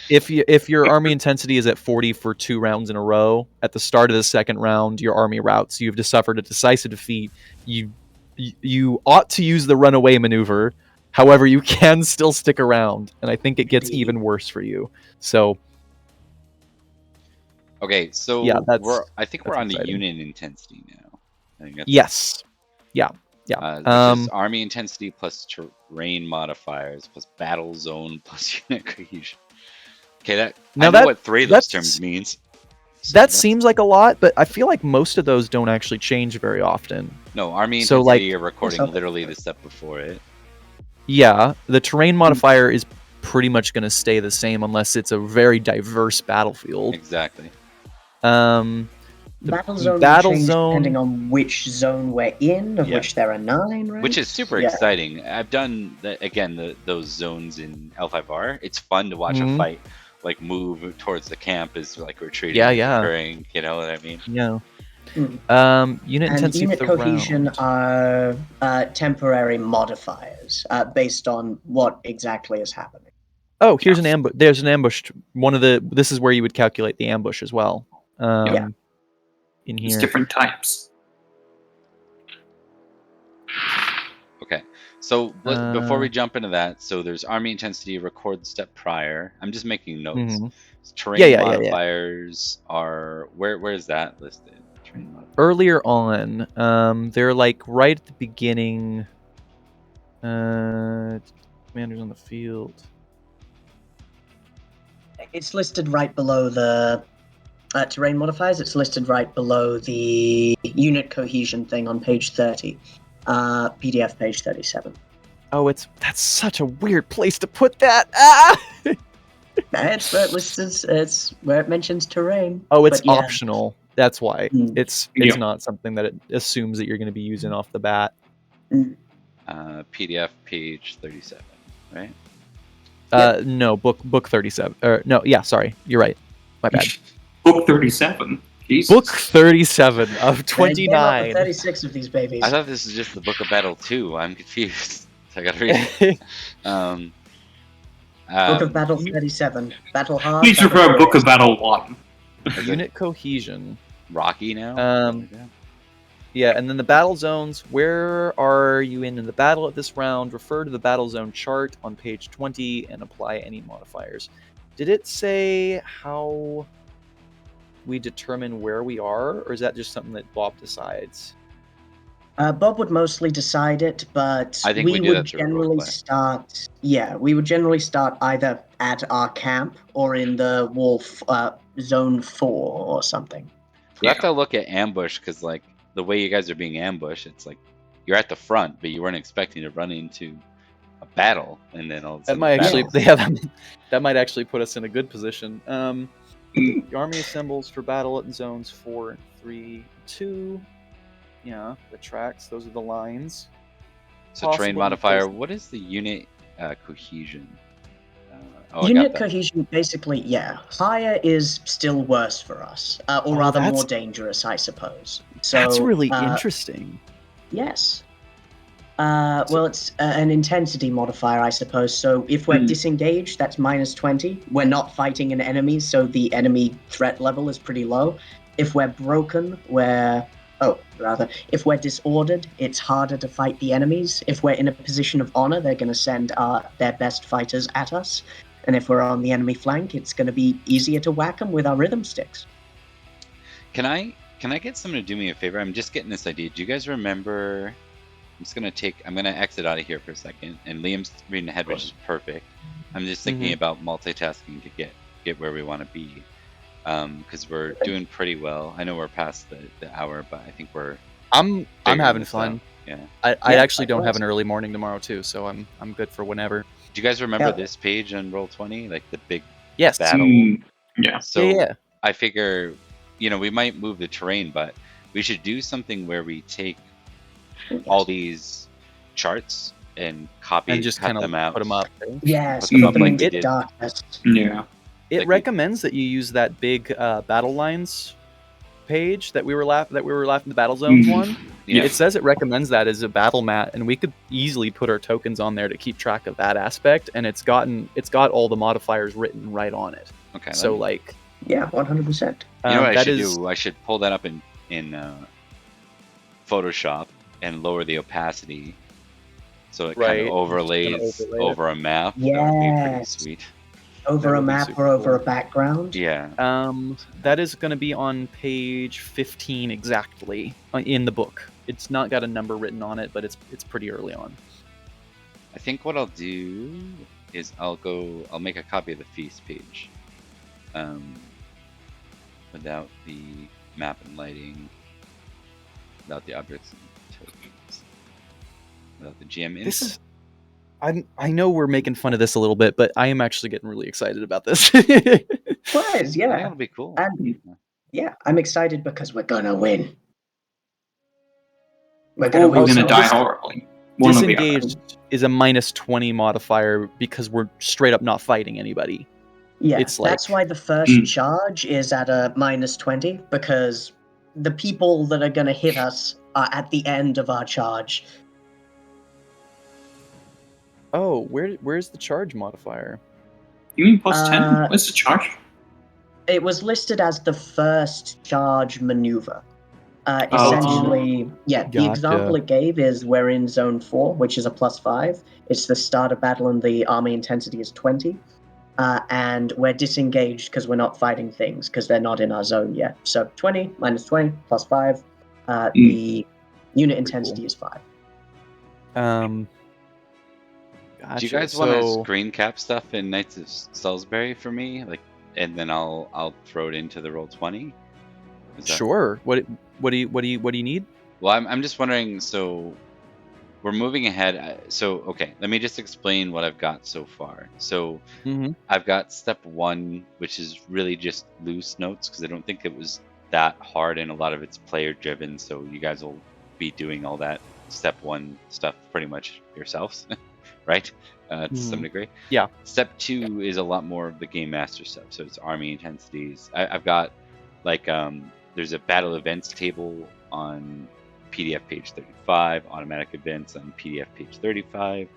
If your army intensity is at 40 for 2 rounds in a row, at the start of the second round, your army routs. You've suffered a decisive defeat. You ought to use the runaway maneuver. However, you can still stick around, and I think it gets Indeed. even worse for you. So Okay, so Yeah, that's- I think we're that's on the exciting. unit intensity now. I think that's, yes, yeah. which is army intensity plus terrain modifiers plus battle zone plus unit cohesion. Okay, I know that- what 3 of those that's- terms means. So That that's- seems like a lot, but I feel like most of those don't actually change very often. No, army so, intensity like- you're recording Also- literally the step before it. Yeah, the terrain modifier is pretty much going to stay the same unless it's a very diverse battlefield. Exactly. The Battle zone battle will change zone- depending on which zone we're in, of Yeah. which there are 9, right? Which is super Yeah. exciting. I've done those zones in L5R. It's fun to watch a Mhm. fight like move towards the camp as like retreating. Yeah, and yeah. occurring, you know what I mean? Yeah. Mm. Unit And intensity unit for the cohesion round. are temporary modifiers based on what exactly is happening. Oh, here's an ambush. There's an ambush. This is where you would calculate the ambush as well. Yeah. In It's here. different types. Okay. So before we Uh, jump into that, so there's army intensity, record the step prior. I'm just making notes. Mhm. Terrain Yeah, yeah, yeah, yeah. modifiers are where is that listed? Terrain modifiers. Earlier on, they're like right at the beginning. Commanders on the field. It's listed right below the terrain modifiers. It's listed right below the unit cohesion thing on page 30. PDF page 37. Oh, that's such a weird place to put that. Ah! It's where it lists. It's where it mentions terrain. Oh, it's But yeah. optional. That's why. Mm. It's Yeah. not something that it assumes that you're going to be using off the bat. PDF page 37, right? No, book 37. No, yeah, sorry. You're right. My bad. Book 37. Jesus. Book 37 of And he came up with 29. 36 of these babies. I thought this was just the Book of Battle 2. I'm confused. So I gotta read it. Book of Battle 37. Battle hard. Please battle refer Book fast. of Battle 1. Is it Unit cohesion. Rocky now? Yeah, and then the battle zones. Where are you in the battle at this round? Refer to the battle zone chart on page 20 and apply any modifiers. Did it say how we determine where we are, or is that just something that Bob decides? Bob would mostly decide it, but I think we do would that through generally roleplay. start. Yeah, we would generally start either at our camp or in the wolf zone 4 or something. We have to look at ambush because, like, the way you guys are being ambushed, it's like you're at the front, but you weren't expecting to run into a battle, and then all of a That sudden might actually, battle. that might actually put us in a good position. The army assembles for battle at zones 4 and 3, 2. Yeah, the tracks. Those are the lines. So terrain possible modifier. because- What is the unit cohesion? I Unit got that. cohesion, basically, yeah. Higher is still worse for us, or Oh, rather that's- more dangerous, I suppose. So That's really uh, interesting. Yes. Well, it's an intensity modifier, I suppose. So if we're disengaged, that's minus 20. We're not fighting an enemy, so the enemy threat level is pretty low. If we're broken, if we're disordered, it's harder to fight the enemies. If we're in a position of honor, they're going to send their best fighters at us. And if we're on the enemy flank, it's going to be easier to whack them with our rhythm sticks. Can I get someone to do me a favor? I'm just getting this idea. Do you guys remember just I'm gonna exit out of here for a second, and Liam's reading ahead, which is perfect. I'm just thinking about multitasking to get where we want to be, because we're doing pretty well. I know we're past the hour, but I think we're I'm figuring having this fun. out. Yeah. I actually don't have an early morning tomorrow too, so I'm good for whenever. Do you guys remember Yeah. this page on Roll20, like the big Yes. battle? Yeah. So Yeah. I figure, we might move the terrain, but we should do something where we take all these charts and copy And just cut kind of them out. put them up. eh? Yes, Put them put up them like into we the did. darkness. Yeah. It Like we- recommends that you use that big battle lines page that we were laughing the battle zones one. Yeah. It says it recommends that as a battle mat, and we could easily put our tokens on there to keep track of that aspect. And it's got all the modifiers written right on it. Okay. So like, Yeah, 100%. you know what I that should is do? I should pull that up in Photoshop and lower the opacity, so it kind Right, of just overlays kinda overlay it. over a map. That would be pretty Yes. sweet. Over That a would be map super or over cool. a background. Yeah. That is going to be on page 15 exactly in the book. It's not got a number written on it, but it's pretty early on. I think what I'll do is I'll make a copy of the feast page, without the map and lighting, without the objects and tokens, without the GM info. This is. I know we're making fun of this a little bit, but I am actually getting really excited about this. Quiz, I think yeah. it'll be cool. And yeah, I'm excited because we're gonna win. We're Or gonna we're win. gonna die so- horribly. One or the other. Disengaged is a -20 modifier because we're straight up not fighting anybody. Yeah, It's that's like- why the first charge is at a -20, because the people that are gonna hit us are at the end of our charge. Oh, where's the charge modifier? You mean plus 10? Uh, What's the charge? It was listed as the first charge maneuver. Oh. Essentially, the Gotcha. example it gave is we're in zone 4, which is a +5. It's the start of battle and the army intensity is 20. And we're disengaged because we're not fighting things because they're not in our zone yet. So 20 -20 +5. The unit intensity is 5. Gotcha. Do you guys want to screen cap stuff in Knights of Salisbury for me, and then I'll throw it into the Roll20? Sure. What do you need? Well, I'm just wondering. So we're moving ahead. So okay, let me just explain what I've got so far. So I've got step 1, which is really just loose notes because I don't think it was that hard, and a lot of it's player driven. So you guys will be doing all that step 1 stuff pretty much yourselves, right? To some degree. Yeah. Step 2 is a lot more of the game master stuff. So it's army intensities. I've got there's a battle events table on PDF page 35, automatic events on PDF page 35.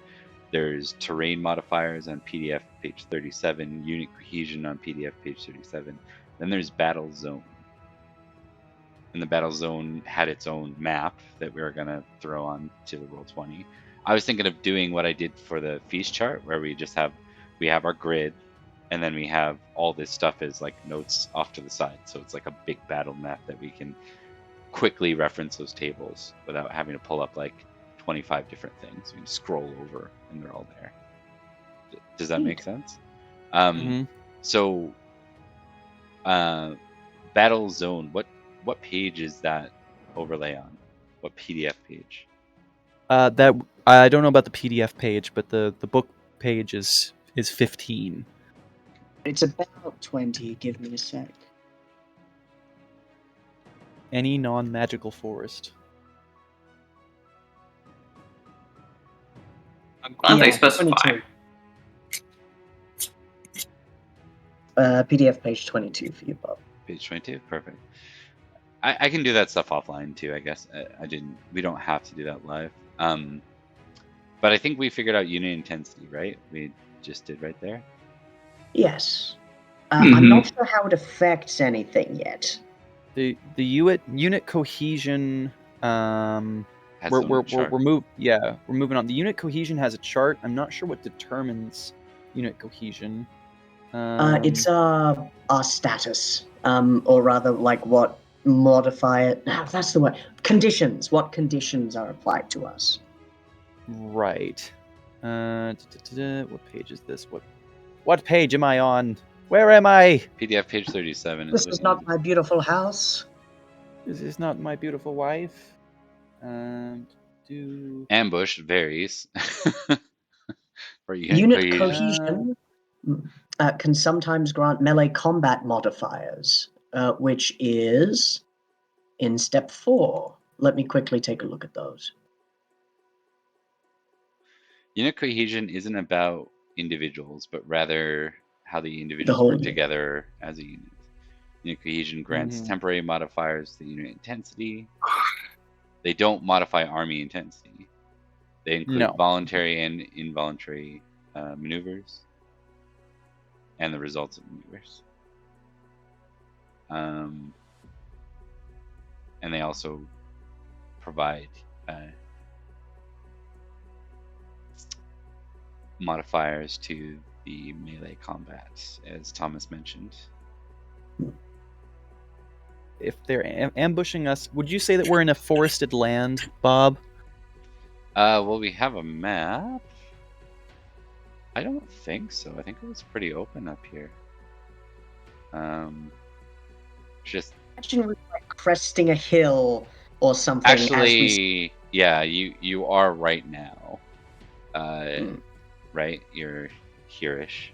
There's terrain modifiers on PDF page 37, unit cohesion on PDF page 37. Then there's battle zone. And the battle zone had its own map that we were going to throw on to the Roll20. I was thinking of doing what I did for the feast chart, where we have our grid, and then we have all this stuff as like notes off to the side. So it's like a big battle map that we can quickly reference those tables without having to pull up like 25 different things. We can scroll over and they're all there. Does that make sense? So battle zone, what page is that overlay on? What PDF page? That I don't know about the PDF page, but the book page is 15. It's about 20. Give me a sec. Any non-magical forest. I'm glad they Yeah, specify. 22. PDF page 22 for you, Bob. Page 22, perfect. I can do that stuff offline too, I guess. We don't have to do that live. But I think we figured out unit intensity, right? We just did right there. Yes. I'm not sure how it affects anything yet. The unit cohesion. Has We're its own chart. we're moving on. The unit cohesion has a chart. I'm not sure what determines unit cohesion. It's our status, or rather, like what modifier. No, that's the word. Conditions. What conditions are applied to us? Right. What page is this? What page am I on? Where am I? PDF page 37 is This what is you not need. my beautiful house. Is this not my beautiful wife? Ambush varies. For Unit cohesion. cohesion can sometimes grant melee combat modifiers, which is in step 4. Let me quickly take a look at those. Unit cohesion isn't about individuals, but rather how the individuals whole work unit. together as a unit. Unit cohesion grants temporary modifiers to the unit intensity. They don't modify army intensity. They include voluntary and involuntary maneuvers and the results of maneuvers. And they also provide modifiers to the melee combat, as Thomas mentioned. If they're ambushing us, would you say that we're in a forested land, Bob? Well, we have a map. I don't think so. I think it was pretty open up here. Just Imagine we're like cresting a hill or something. actually, yeah, you are right now. Right, you're here-ish.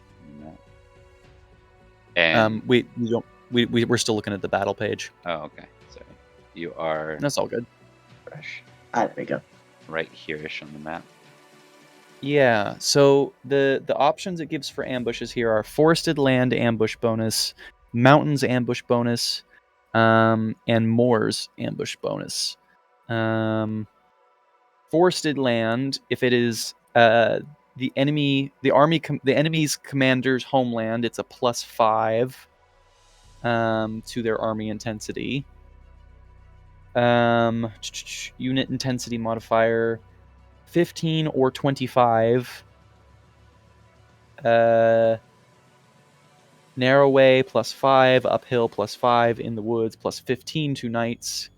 And we don't. We're still looking at the battle page. Oh, okay. Sorry. You are. That's all good. There we go. Right here-ish on the map. Yeah. So the options it gives for ambushes here are forested land ambush bonus, mountains ambush bonus, and moors ambush bonus. Forested land, if it is the enemy's commander's homeland, it's a +5 to their army intensity. Unit intensity modifier 15 or 25. Narrow way +5, uphill +5, in the woods +15 to knights,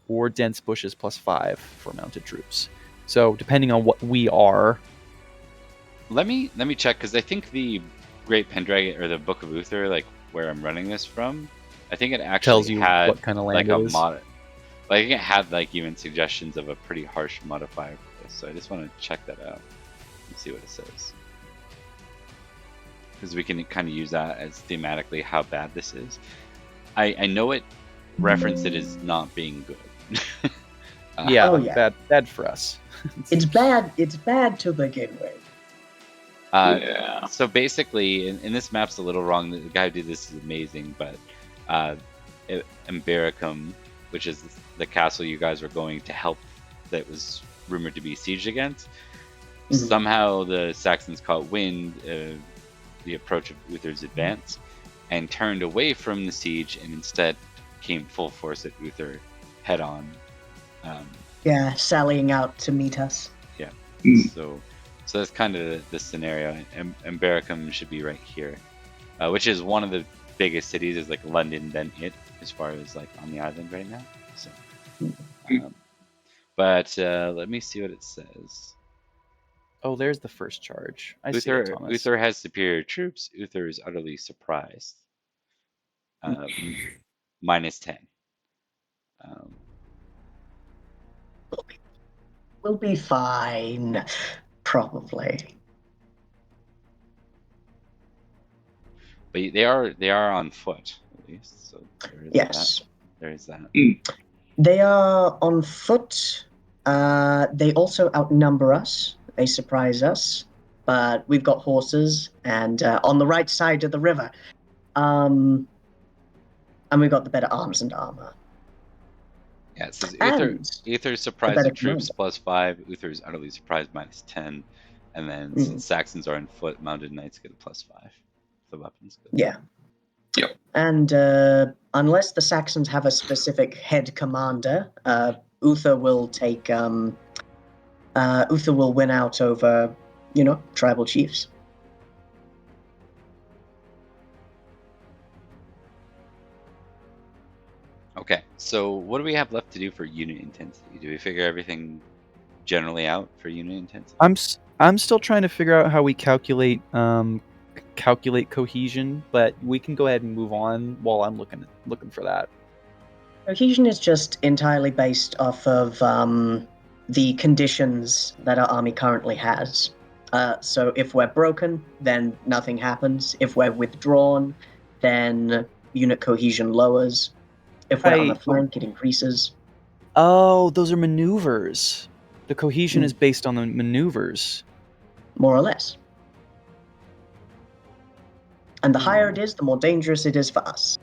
or dense bushes +5 for mounted troops. So depending on what we are. Let me check, because I think the Great Pendragon or the Book of Uther, like where I'm running this from, I think it actually tells you had what kind of land like it a is. Like it had like even suggestions of a pretty harsh modifier for this. So I just want to check that out and see what it says, because we can kind of use that as thematically how bad this is. I know it referenced it as not being good. Yeah. Bad for us. It's bad. It's bad to begin with. Yeah. So basically, and this map's a little wrong. The guy who did this is amazing, but Imbericum, which is the castle you guys were going to help, that was rumored to be sieged against. Somehow the Saxons caught wind of the approach of Uther's advance and turned away from the siege, and instead came full force at Uther head on. Sallying out to meet us. Yeah. So that's kind of the scenario. And Imbericum should be right here, which is one of the biggest cities. Is like London, then it, as far as like on the island right now. So, but let me see what it says. Oh, there's the first charge. I see it, Thomas. Uther has superior troops. Uther is utterly surprised. -10. We'll be fine, probably. But they are on foot, at least. So there is that. They are on foot. They also outnumber us. They surprise us. But we've got horses, and on the right side of the river. And we've got the better arms and armor. Yeah, it says Uther's surprised the troops +5. Uther's utterly surprised -10. And then since Saxons are on foot, mounted knights get a +5. The weapons go. Yeah. Yep. And unless the Saxons have a specific head commander, Uther will take. Uther will win out over, tribal chiefs. Okay, so what do we have left to do for unit intensity? Do we figure everything generally out for unit intensity? I'm still trying to figure out how we calculate cohesion, but we can go ahead and move on while I'm looking for that. Cohesion is just entirely based off of the conditions that our army currently has. So if we're broken, then nothing happens. If we're withdrawn, then unit cohesion lowers. If we're on the Right. flank, it increases. Oh, those are maneuvers. The cohesion Hmm. is based on the maneuvers. More or less. And the higher it is, the more dangerous it is for us.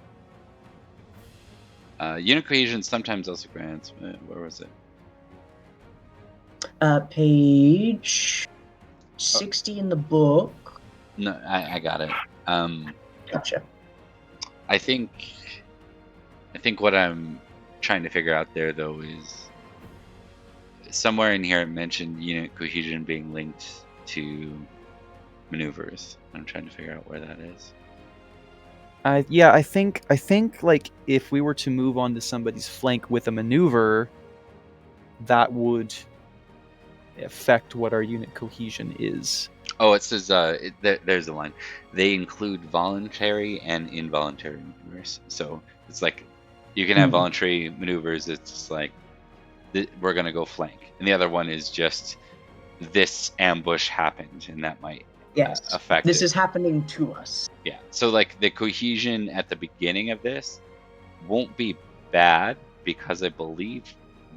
Unit cohesion sometimes also grants. Where was it? Page 60 in the book. No, I got it. Gotcha. I think what I'm trying to figure out there, though, is somewhere in here it mentioned unit cohesion being linked to maneuvers. I'm trying to figure out where that is. Yeah, I think like if we were to move on to somebody's flank with a maneuver, that would affect what our unit cohesion is. Oh, it says there's a line. They include voluntary and involuntary maneuvers. So it's like you can have voluntary maneuvers. It's just like we're gonna go flank, and the other one is just this ambush happened, and that might affect. This is happening to us. Yeah. So like the cohesion at the beginning of this won't be bad because I believe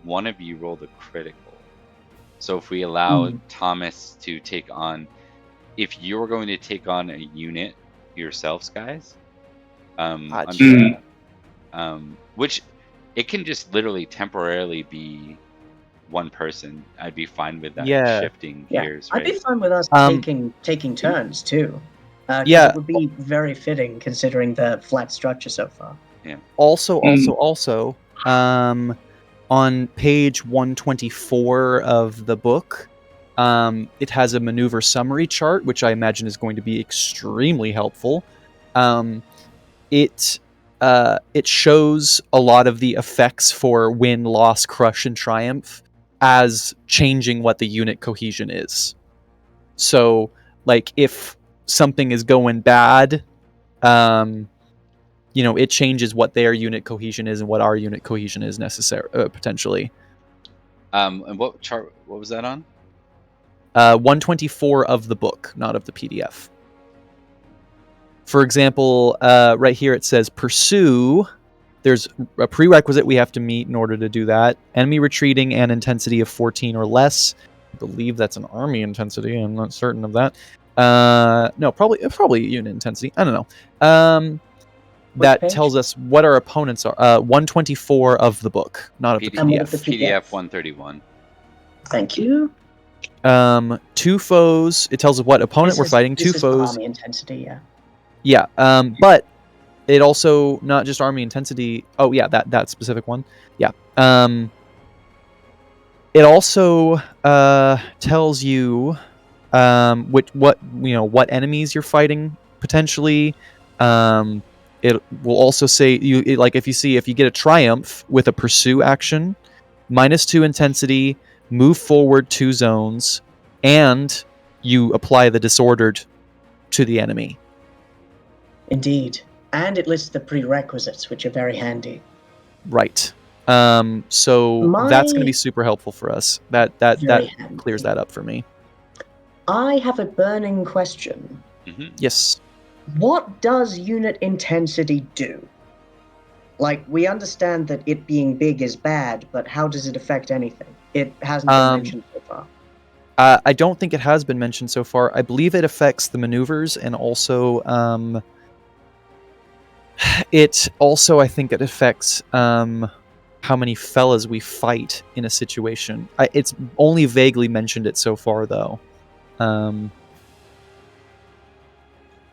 one of you rolled a critical. So if we allow Thomas to take on, if you're going to take on a unit yourselves, guys, which it can just literally temporarily be one person, I'd be fine with that shifting gears. Right? I'd be fine with us taking turns too. Yeah, it would be very fitting considering the flat structure so far. Yeah. Also, on page 124 of the book, it has a maneuver summary chart, which I imagine is going to be extremely helpful. It shows a lot of the effects for win, loss, crush, and triumph as changing what the unit cohesion is. So, like, if something is going bad, it changes what their unit cohesion is and what our unit cohesion is potentially. And what chart? What was that on? 124 of the book, not of the PDF. For example, right here it says pursue. There's a prerequisite we have to meet in order to do that. Enemy retreating and intensity of 14 or less. I believe that's an army intensity. I'm not certain of that. No, probably unit intensity. I don't know. That tells us what our opponents are. 124 of the book, not of the PDF. PDF 131. Thank you. 2 foes. It tells us what opponent we're fighting. 2 foes. Army intensity, yeah. Yeah. But it also not just army intensity. Oh yeah, that specific one. Yeah. It also tells you what enemies you're fighting potentially. It will also say if you get a triumph with a pursue action, -2 intensity, move forward 2 zones, and you apply the disordered to the enemy. Indeed. And it lists the prerequisites, which are very handy. Right. So that's going to be super helpful for us. That clears that up for me. I have a burning question. Mm-hmm. Yes. What does unit intensity do? Like, we understand that it being big is bad, but how does it affect anything? It hasn't been mentioned so far. I don't think it has been mentioned so far. I believe it affects the maneuvers, and also I think it affects how many fellas we fight in a situation. It's only vaguely mentioned it so far, though. I'm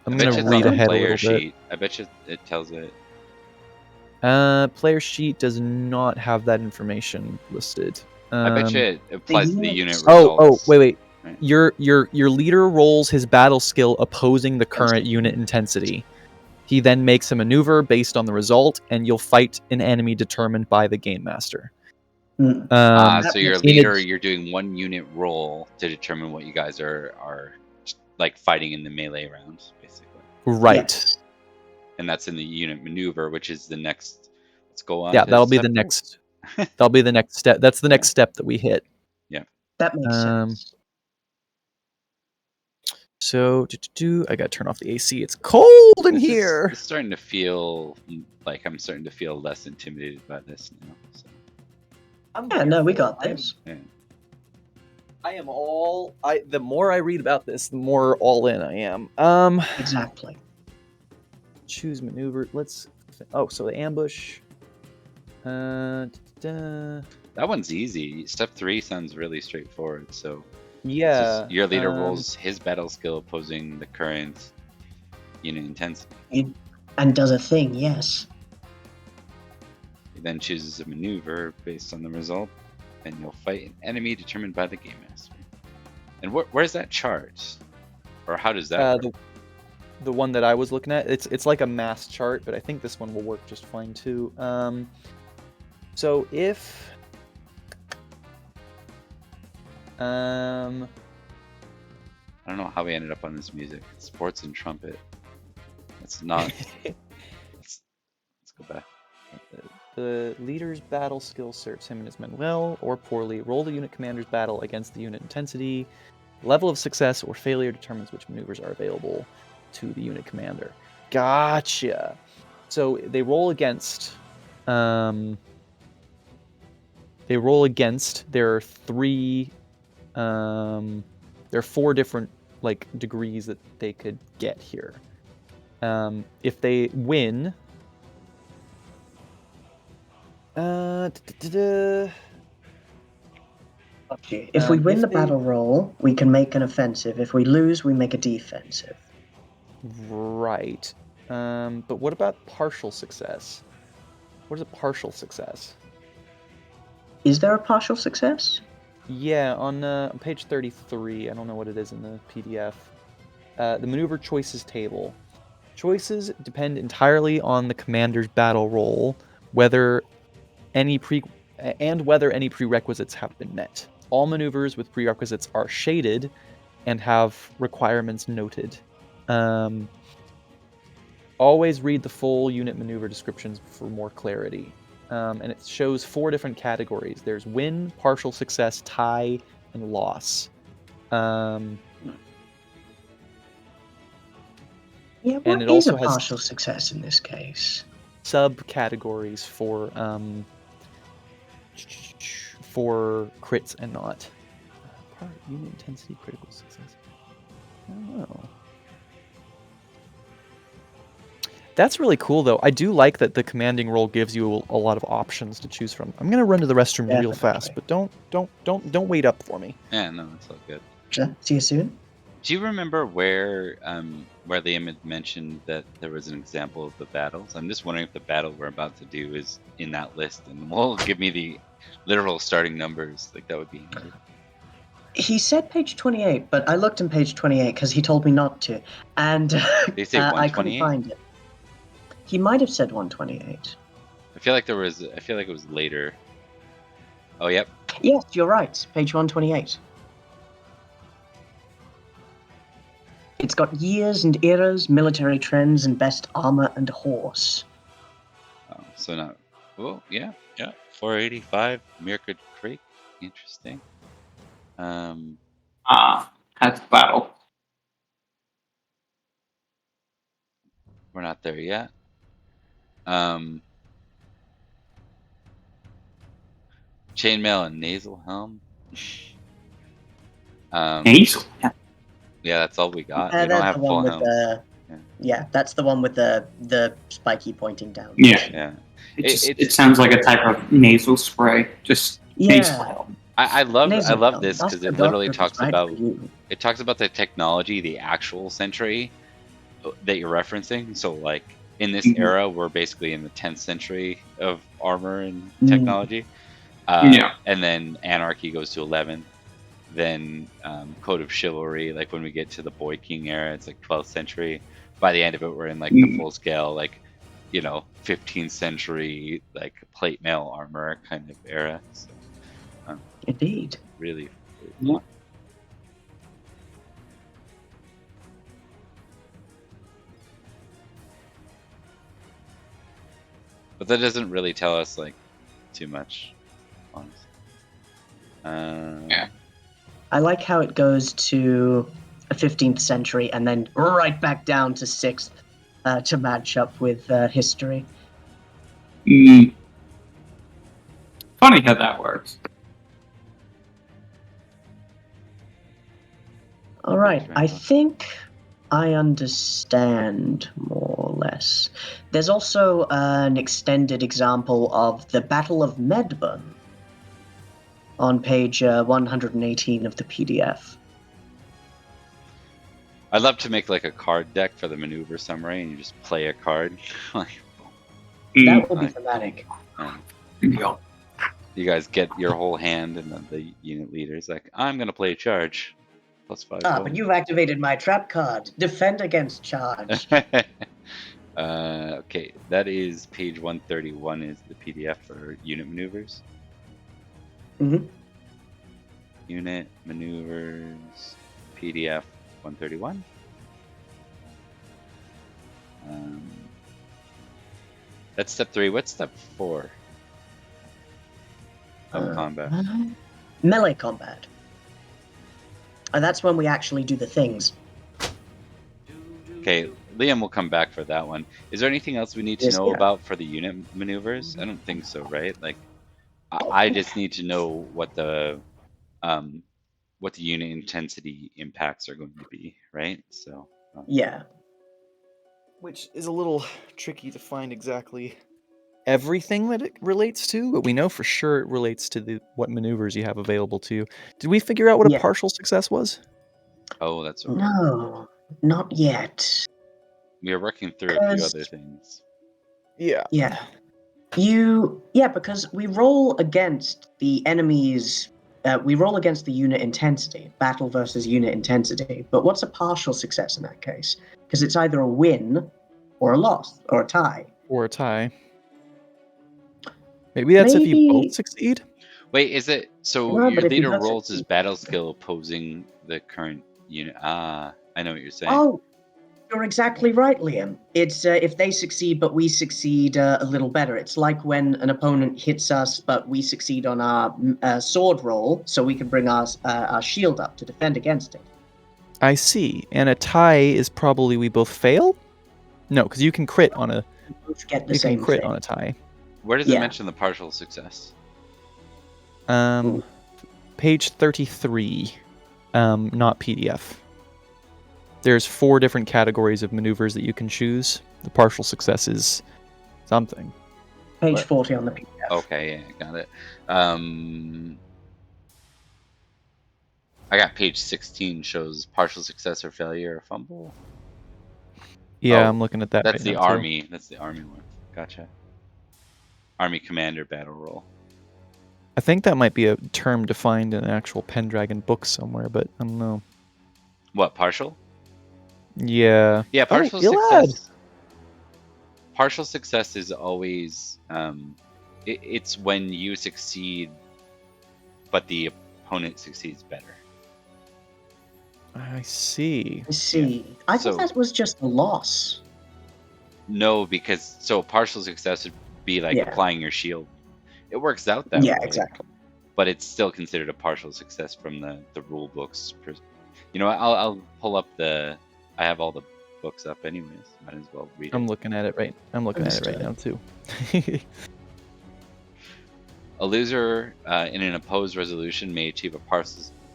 going to read ahead a little bit. I bet you it tells it. Player sheet does not have that information listed. I bet you it applies to the unit results. Oh, wait. Right. Your leader rolls his battle skill opposing the current unit intensity. He then makes a maneuver based on the result, and you'll fight an enemy determined by the game master. That So your makes leader, sense. you're doing 1 unit roll to determine what you guys are like fighting in the melee rounds, basically. Right. Yes. And that's in the unit maneuver, which is the next. Let's go on. Yeah, to that'll be step the 4. next. That'll be the next step. That's the next step that we hit. That makes sense. So, I gotta turn off the AC. It's cold in here. It's starting to feel like I'm starting to feel less intimidated by this now. So, Yeah, no, we got this. yeah. I am all. The more I read about this, the more all in I am. Exactly. Choose maneuver. Let's. Oh, so the ambush. That one's easy. Step 3 sounds really straightforward. So Yeah. your leader rolls his battle skill opposing the current unit intensity. And does a thing, yes. He then chooses a maneuver based on the result, and you'll fight an enemy determined by the game master. And where's that chart? Or how does that work? The one that I was looking at, it's like a mass chart, but I think this one will work just fine too. So if I don't know how we ended up on this music. Sports and trumpet. It's not. let's go back. the leader's battle skill serves him and his men well or poorly, roll the unit commander's battle against the unit intensity. Level of success or failure determines which maneuvers are available to the unit commander. Gotcha. So they roll against. There are 3. There are 4 different degrees that they could get here. If they win. If we win the battle roll, we can make an offensive. If we lose, we make a defensive. Right. But what about partial success? What is a partial success? Is there a partial success? Yeah, on page 33. I don't know what it is in the PDF. The maneuver choices table. Choices depend entirely on the commander's battle roll, whether any prerequisites have been met. All maneuvers with prerequisites are shaded and have requirements noted. Always read the full unit maneuver descriptions for more clarity. And it shows 4 different categories. There's win, partial success, tie, and loss. Yeah, And what it is also a has partial success in this case? subcategories for crits and not. Part unit intensity, critical success. I don't know. That's really cool, though. I do like that the commanding role gives you a lot of options to choose from. I'm gonna run to the restroom real fast, but don't wait up for me. Yeah, no, it's all good. Sure. See you soon. Do you remember where Liam had mentioned that there was an example of the battles? I'm just wondering if the battle we're about to do is in that list, and will give me the literal starting numbers. Like that would be handy. He said page 28, but I looked in page 28 because he told me not to, and They say I couldn't 128. find it. He might have said 128. I feel like it was later. Oh, yep. Yes, you're right. Page 128. It's got years and eras, military trends, and best armor and horse. Oh, so not. Oh, yeah. 485 Mirkwood Creek. Interesting. That's battle. We're not there yet. Chainmail and nasal helm. Nasal. Yeah, that's all we got. We don't That's have the full one with helms. the. Yeah, that's the one with the spiky pointing down. Yeah. Yeah. It sounds like a type of nasal spray. Just nasal helm. I love Nasal this helm. because That's it the literally doctor talks prescribed about for you. it talks about the technology, the actual century that you're referencing. So like in this era, we're basically in the 10th century of armor and technology. And then anarchy goes to 11th. Then Code of Chivalry, like when we get to the Boy King era, it's like 12th century. By the end of it, we're in like the full scale, like 15th century, like plate mail armor kind of era. So. Indeed. Really, Yeah. but that doesn't really tell us like too much, honestly. Yeah. I like how it goes to a 15th century and then right back down to 6th to match up with history. Mm. Funny how that works. All right, Very I well. think I understand more or less. There's also an extended example of the Battle of Medburn on page 118 of the PDF. I'd love to make like a card deck for the maneuver summary, and you just play a card. Like, That will be Like- thematic. Yeah. you guys get your whole hand, and then the unit leader's like, "I'm gonna play charge, +5." But you've activated my trap card. Defend against charge. Okay, that is page 131 is the PDF for unit maneuvers. Mhm. Unit maneuvers PDF 131. That's step 3. What's step 4 of combat? Melee combat. And that's when we actually do the things. Okay, Liam will come back for that one. Is there anything else we need to Yes, know yeah. about for the unit maneuvers? I don't think so, right? Like, I just need to know what the unit intensity impacts are going to be, right? So Yeah. Which is a little tricky to find exactly everything that it relates to, but we know for sure it relates to what maneuvers you have available to you. Did we figure out what a Yeah. partial success was? oh, that's right. No, not yet. We are working through a few 'Cause- other things. Yeah. Yeah. Because we roll against the enemy's. We roll against the unit intensity, battle versus unit intensity. But what's a partial success in that case? Because it's either a win or a loss or a tie. Or a tie. Maybe that's if you Maybe- both succeed? Wait, is it so Yeah, your but if you leader both rolls his succeed- battle skill opposing the current unit? Ah, I know what you're saying. Oh, you're exactly right, Liam. It's if they succeed, but we succeed a little better. It's like when an opponent hits us, but we succeed on our sword roll, so we can bring our shield up to defend against it. I see. And a tie is probably we both fail? No, because you can crit on a We both get the you same can crit thing. on a tie. Where does it Yeah. mention the partial success? Ooh. Page 33. Not PDF. There's 4 different categories of maneuvers that you can choose. The partial success is something. Page What? 40 on the PDF. Okay, yeah, got it. I got page 16 shows partial success or failure or fumble. Yeah, Oh, I'm looking at that. That's right the now, too. army. That's the army one. Gotcha. Army commander battle roll. I think that might be a term defined in an actual Pendragon book somewhere, but I don't know. What, partial? Yeah. Yeah, partial Gilad! success. Partial success is always it's when you succeed, but the opponent succeeds better. I see. I see. I So- thought that was just a loss. No, because so partial success would be like Yeah. applying your shield. It works out that Yeah, way, exactly. but it's still considered a partial success from the rule books. You know what? I'll pull up I have all the books up anyways. Might as well read I'm it. looking at it right. I'm looking at it right now too. A loser in an opposed resolution may achieve a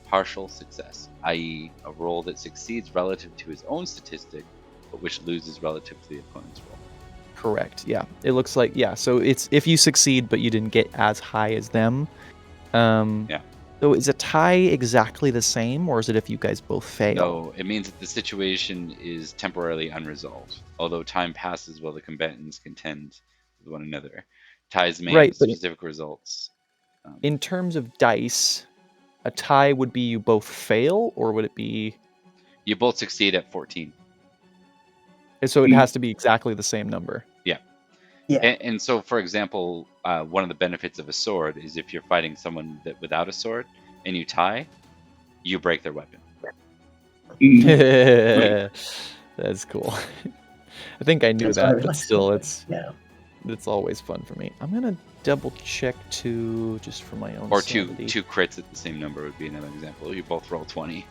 partial success, i.e., a roll that succeeds relative to his own statistic, but which loses relative to the opponent's roll. Correct. Yeah. It looks like so it's if you succeed but you didn't get as high as them. Yeah. So is a tie exactly the same, or is it if you guys both fail? No, it means that the situation is temporarily unresolved, although time passes while the combatants contend with one another. Ties may Right, have but specific results. In terms of dice, a tie would be you both fail, or would it be? You both succeed at 14. So it has to be exactly the same number. Yeah. Yeah. And so, for example, one of the benefits of a sword is if you're fighting someone that without a sword and you tie, you break their weapon. That's cool. I think I knew That's what I that, but realized. still, Yeah. it's always fun for me. I'm gonna double check too, just for my own Or two sanity. crits at the same number would be another example. You both roll 20.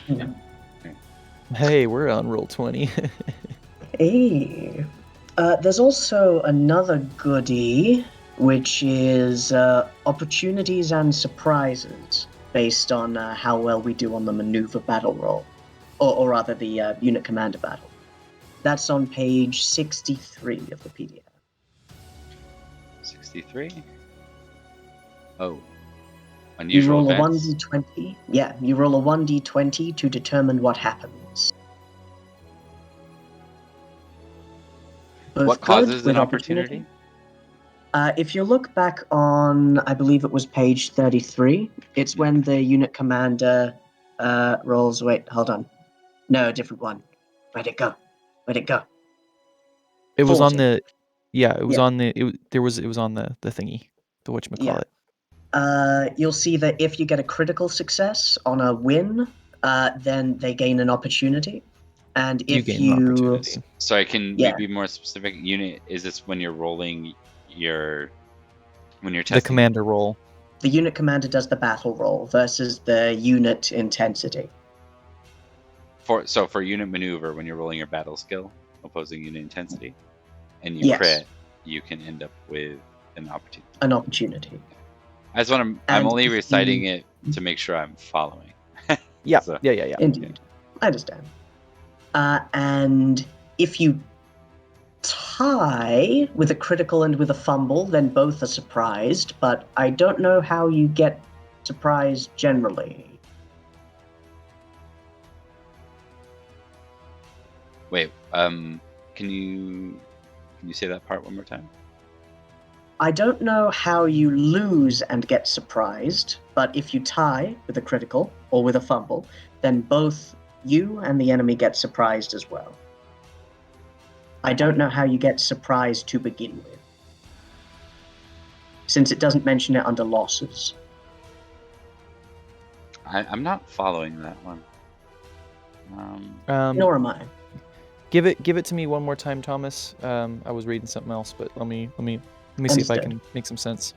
Yeah. Hey, we're on roll 20. Hey. There's also another goodie, which is opportunities and surprises based on how well we do on the maneuver battle roll, or rather the unit commander battle. That's on page 63 of the PDF. 63. Oh. You Unusual roll events. a 1d20. Yeah, you roll a 1d20 to determine what happens. Both What good causes with an opportunity? If you look back on, I believe it was page 33, it's when the unit commander rolls. Wait, hold on. No, a different one. Where'd it go? Where'd it go? It was on 40. the, it was Yeah. on the, it was on the thingy, the whatchamacallit. You'll see that if you get a critical success on a win, then they gain an opportunity. And You if gain an opportunity. Sorry, can Yeah. we be more specific? Unit, is this when you're rolling when you're The testing? commander roll. The unit commander does the battle roll versus the unit intensity. For unit maneuver, when you're rolling your battle skill, opposing unit intensity, and you Yes. crit, you can end up with an opportunity. An opportunity. I just want to. I'm only reciting it to make sure I'm following. Yeah, So- yeah. Indeed. I understand. And if you tie with a critical and with a fumble, then both are surprised, but I don't know how you get surprised generally. Wait, can you say that part one more time? I don't know how you lose and get surprised, but if you tie with a critical or with a fumble, then both you and the enemy get surprised as well. I don't know how you get surprised to begin with, since it doesn't mention it under losses. I'm not following that one. Nor am I. Give it to me one more time, Thomas. I was reading something else, but let me see if I Understood. can make some sense.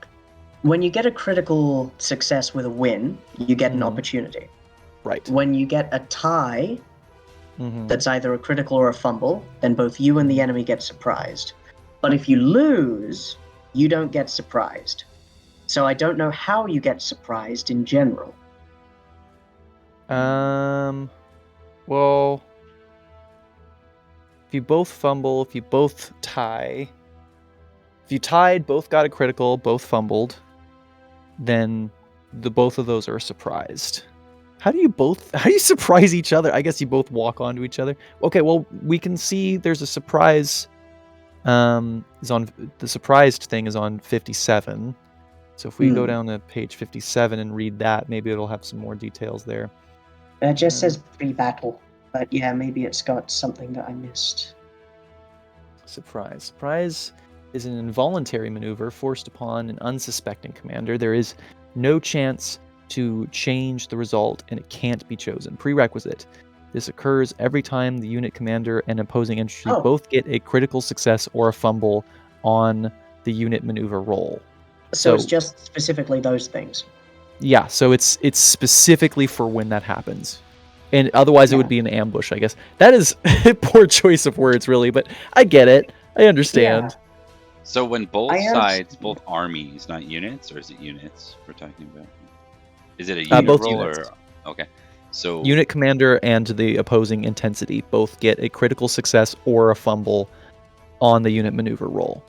When you get a critical success with a win, you get an opportunity. Right. When you get a tie Mhm. that's either a critical or a fumble, then both you and the enemy get surprised. But if you lose, you don't get surprised. So I don't know how you get surprised in general. Well, if you both fumble, if you both tie, if you tied, both got a critical, both fumbled, then both of those are surprised. How do you surprise each other? I guess you both walk onto each other. Okay, well, we can see there's a surprise. Is on the surprised thing is on 57. So if we go down to page 57 and read that, maybe it'll have some more details there. It just says pre-battle, but yeah, maybe it's got something that I missed. Surprise. Surprise is an involuntary maneuver forced upon an unsuspecting commander. There is no chance to change the result, and it can't be chosen. Prerequisite. This occurs every time the unit commander and opposing entity both get a critical success or a fumble on the unit maneuver roll. So it's just specifically those things. Yeah, so it's specifically for when that happens. And otherwise it would be an ambush, I guess. That is a poor choice of words, really, but I get it. I understand. Yeah. So when both sides, both armies, not units, or is it units we're talking about? Is it a unit both roll units. or okay? So Unit commander and the opposing intensity both get a critical success or a fumble on the unit maneuver roll.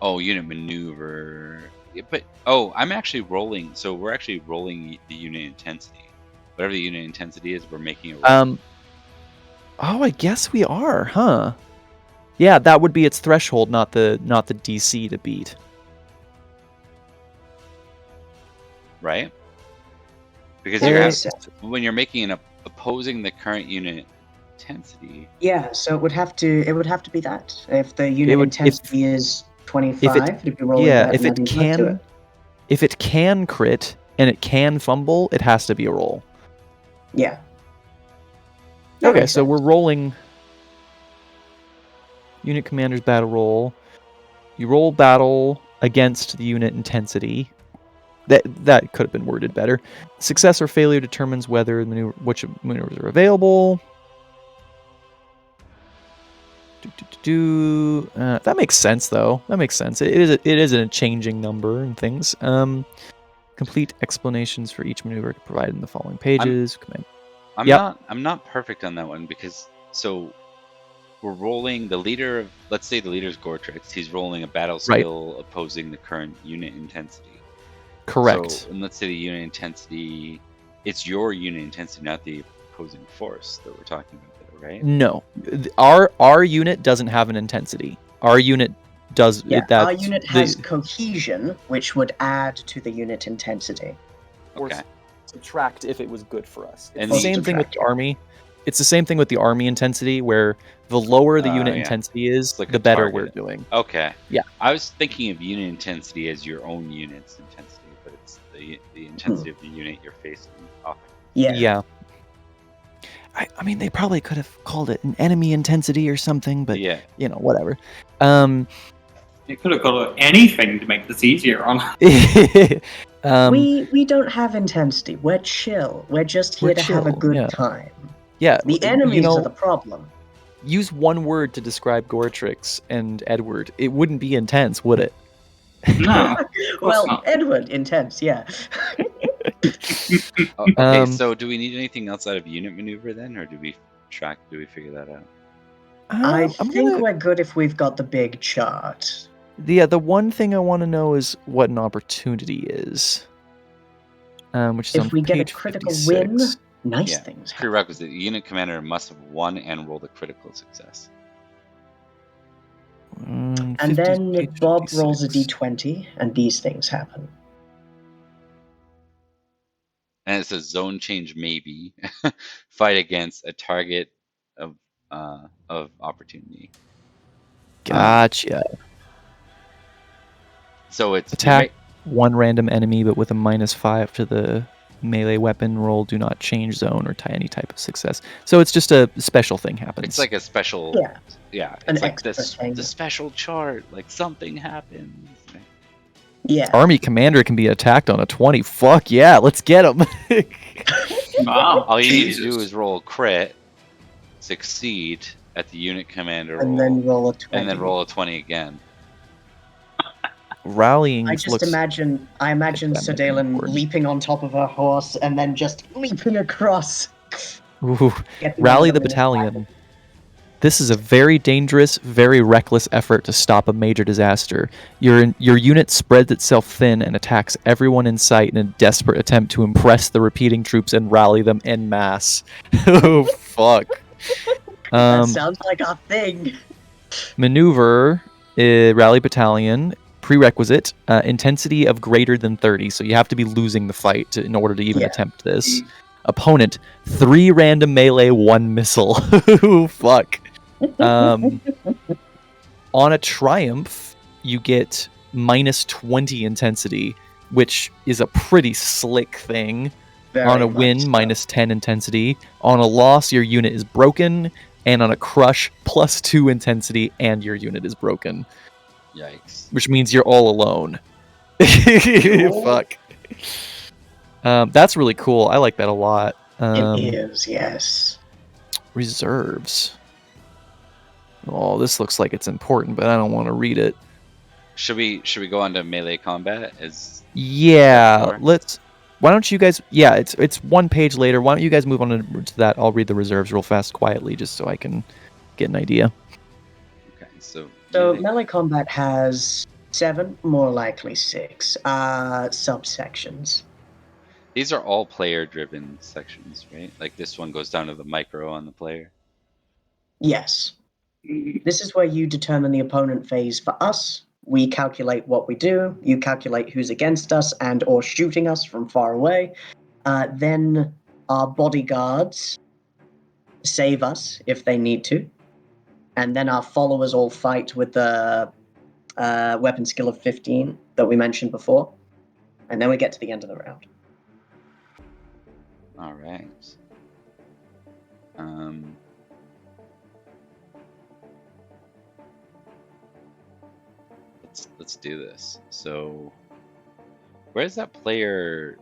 Oh, unit maneuver. Yeah, but I'm actually rolling. So we're actually rolling the unit intensity. Whatever the unit intensity is, we're making a roll. Oh, I guess we are, huh? Yeah, that would be its threshold, not the DC to beat. Right? Because when you're making an opposing the current unit intensity. Yeah, so it would have to be that. If the unit would- intensity is 25, it'd be rolling yeah, that if and it adding 5 to it. if it can crit and it can fumble, it has to be a roll. Yeah. That Okay, makes so sense. we're rolling unit commander's battle roll. You roll battle against the unit intensity. That could have been worded better. Success or failure determines whether which maneuvers are available. That makes sense, though. That makes sense. It is a changing number and things. Complete explanations for each maneuver provided in the following pages. I'm Yep. not perfect on that one because we're rolling the leader of, let's say the leader's Gortrix. He's rolling a battle Right. skill opposing the current unit intensity. Correct. So, and let's say the unit intensity, it's your unit intensity, not the opposing force that we're talking about there, right? No, our unit doesn't have an intensity. Our unit does. Yeah, That's our unit has cohesion, which would add to the unit intensity. Okay. subtract if it was good for us. It's And the the- same thing with subtract, the yeah. army. It's the same thing with the army intensity, where the lower the unit Yeah. intensity is, It's like a the better target. we're doing. Okay. Yeah. I was thinking of unit intensity as your own unit's intensity, but it's the intensity of the unit you're facing off. Yeah. I mean, they probably could have called it an enemy intensity or something, but yeah. Whatever. You could have got anything to make this easier on. We don't have intensity. We're chill. We're just here We're to have a chill, good yeah. time. Yeah, The enemies are the problem. use one word to describe Gortrix and Edward. It wouldn't be intense, would it? No. Well, not. Edward, intense, yeah. Okay, so do we need anything outside of unit maneuver then, or do we figure that out? I I'm think gonna- we're good if we've got the big chart. the one thing I want to know is what an opportunity is. Which is on If we get a page critical 56. win, nice Yeah. things happen. Prerequisite: the unit commander must have won and rolled a critical success. And 50 then page Bob rolls a 56. d20, and these things happen. And it says zone change maybe fight against a target of opportunity. Gotcha. So it's Attack one random enemy, but with a -5 to the melee weapon roll. Do not change zone or tie any type of success. So it's just a special thing happens. It's like a special. Yeah. It's An like extra thing. the special chart. Like something happens. Yeah. Army commander can be attacked on a 20. Fuck yeah, let's get him. Wow. All you need to Jesus. do is roll a crit, succeed at the unit commander roll, And then roll a 20. and then roll a 20 again. Rallying I just looks. imagine that might be Sir important. leaping on top of her horse and then just leaping across. Ooh, Getting rally out the of battalion. This is a very dangerous, very reckless effort to stop a major disaster. Your unit spreads itself thin and attacks everyone in sight in a desperate attempt to impress the repeating troops and rally them en masse. Oh, fuck. That sounds like a thing. Maneuver, rally battalion, prerequisite, intensity of greater than 30, so you have to be losing the fight in order to even Yeah. attempt this. Opponent, 3 random melee, 1 missile. Ooh, fuck. On a triumph, you get -20 intensity, which is a pretty slick thing. Very On a much win, so. -10 intensity. On a loss, your unit is broken. And on a crush, +2 intensity, and your unit is broken. Yikes. Which means you're all alone. Fuck. That's really cool. I like that a lot. It is, yes. Reserves. Oh, this looks like it's important, but I don't want to read it. Should we go on to melee combat? Yeah, Or- let's. Why don't you guys? Yeah, it's one page later. Why don't you guys move on to that? I'll read the reserves real fast, quietly, just so I can get an idea. Okay, so So melee- melee combat has 7, more likely 6, subsections. these are all player-driven sections, right? Like this one goes down to the micro on the player. Yes. This is where you determine the opponent phase for us. We calculate what we do. You calculate who's against us and or shooting us from far away. Then our bodyguards save us if they need to, and then our followers all fight with the weapon skill of 15 that we mentioned before, and then we get to the end of the round. All right. Let's do this. So, where's that player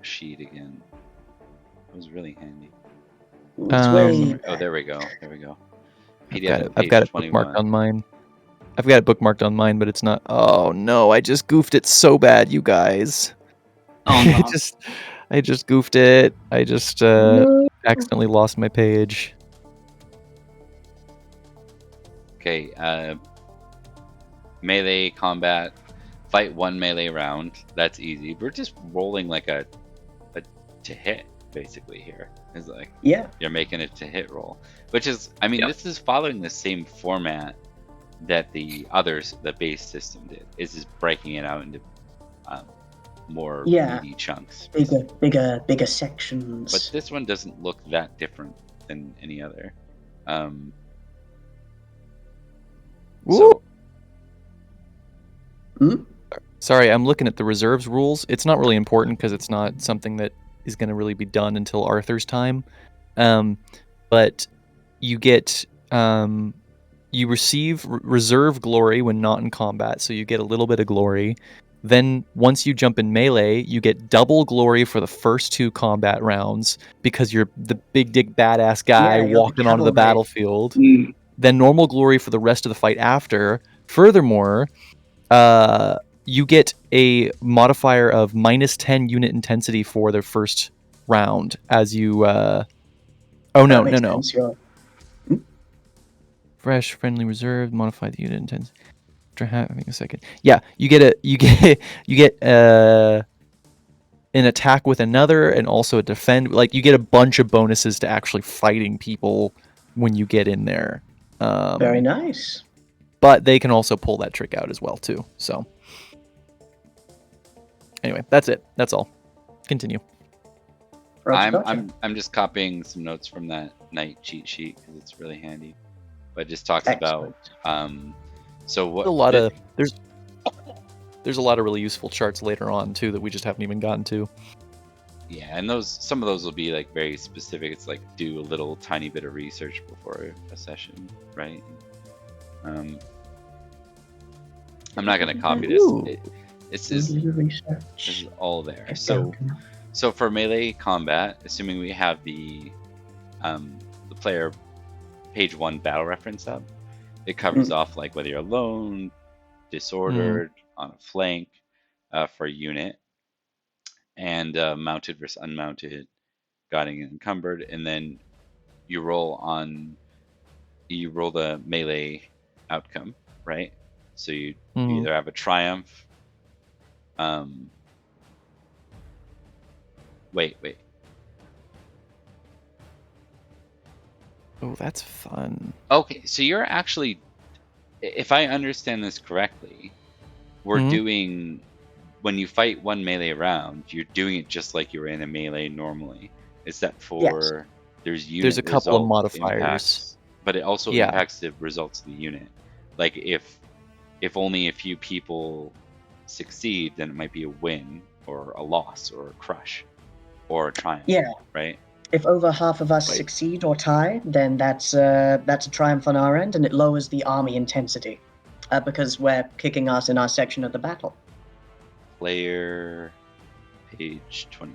sheet again? It was really handy. It's way Oh, there we go. There we go. I've got it bookmarked on mine. I've got it bookmarked on mine, but it's not. Oh no! I just goofed it so bad, you guys. Oh no. I just goofed it. I just accidentally lost my page. Okay. Melee combat. Fight one melee round. That's easy. We're just rolling like a to hit basically here. It's like you're making it to hit roll, which is this is following the same format that the base system did. It's just breaking it out into more meaty chunks, bigger sections. but this one doesn't look that different than any other. Sorry, I'm looking at the reserves rules. It's not really important because it's not something that is going to really be done until Arthur's time. But you get you receive reserve glory when not in combat, so you get a little bit of glory. Then once you jump in melee, you get double glory for the first 2 combat rounds because you're the big dick badass guy walking onto the battlefield. Then normal glory for the rest of the fight after. Furthermore, you get a modifier of -10 unit intensity for the first round as you. No. Fresh, friendly, reserved, modify the unit intensity. After having a second, you get an attack with another, and also a defend. Like you get a bunch of bonuses to actually fighting people when you get in there. Very nice. But they can also pull that trick out as well too. So. Anyway, that's it. That's all. Continue. I'm just copying some notes from that night cheat sheet because it's really handy. But it just talks about so what there's a lot of really useful charts later on too that we just haven't even gotten to. Yeah, and some of those will be like very specific. It's like do a little tiny bit of research before a session, right? I'm not gonna copy this. This is all there. So for melee combat, assuming we have the player page 1 battle reference up, it covers off like whether you're alone, disordered, on a flank for a unit, and mounted versus unmounted, guiding and encumbered, and then you roll the melee outcome, right? So you either have a triumph. Wait. Oh, that's fun. Okay, so you're actually, if I understand this correctly, we're doing, when you fight one melee round, you're doing it just like you were in a melee normally, except for there's a couple of modifiers, impacts, but it also impacts the results of the unit. Like if only a few people succeed, then it might be a win or a loss or a crush or a triumph. Yeah. Right. If over half of us succeed or tie, then that's a triumph on our end, and it lowers the army intensity because we're kicking ass in our section of the battle. Player page 20.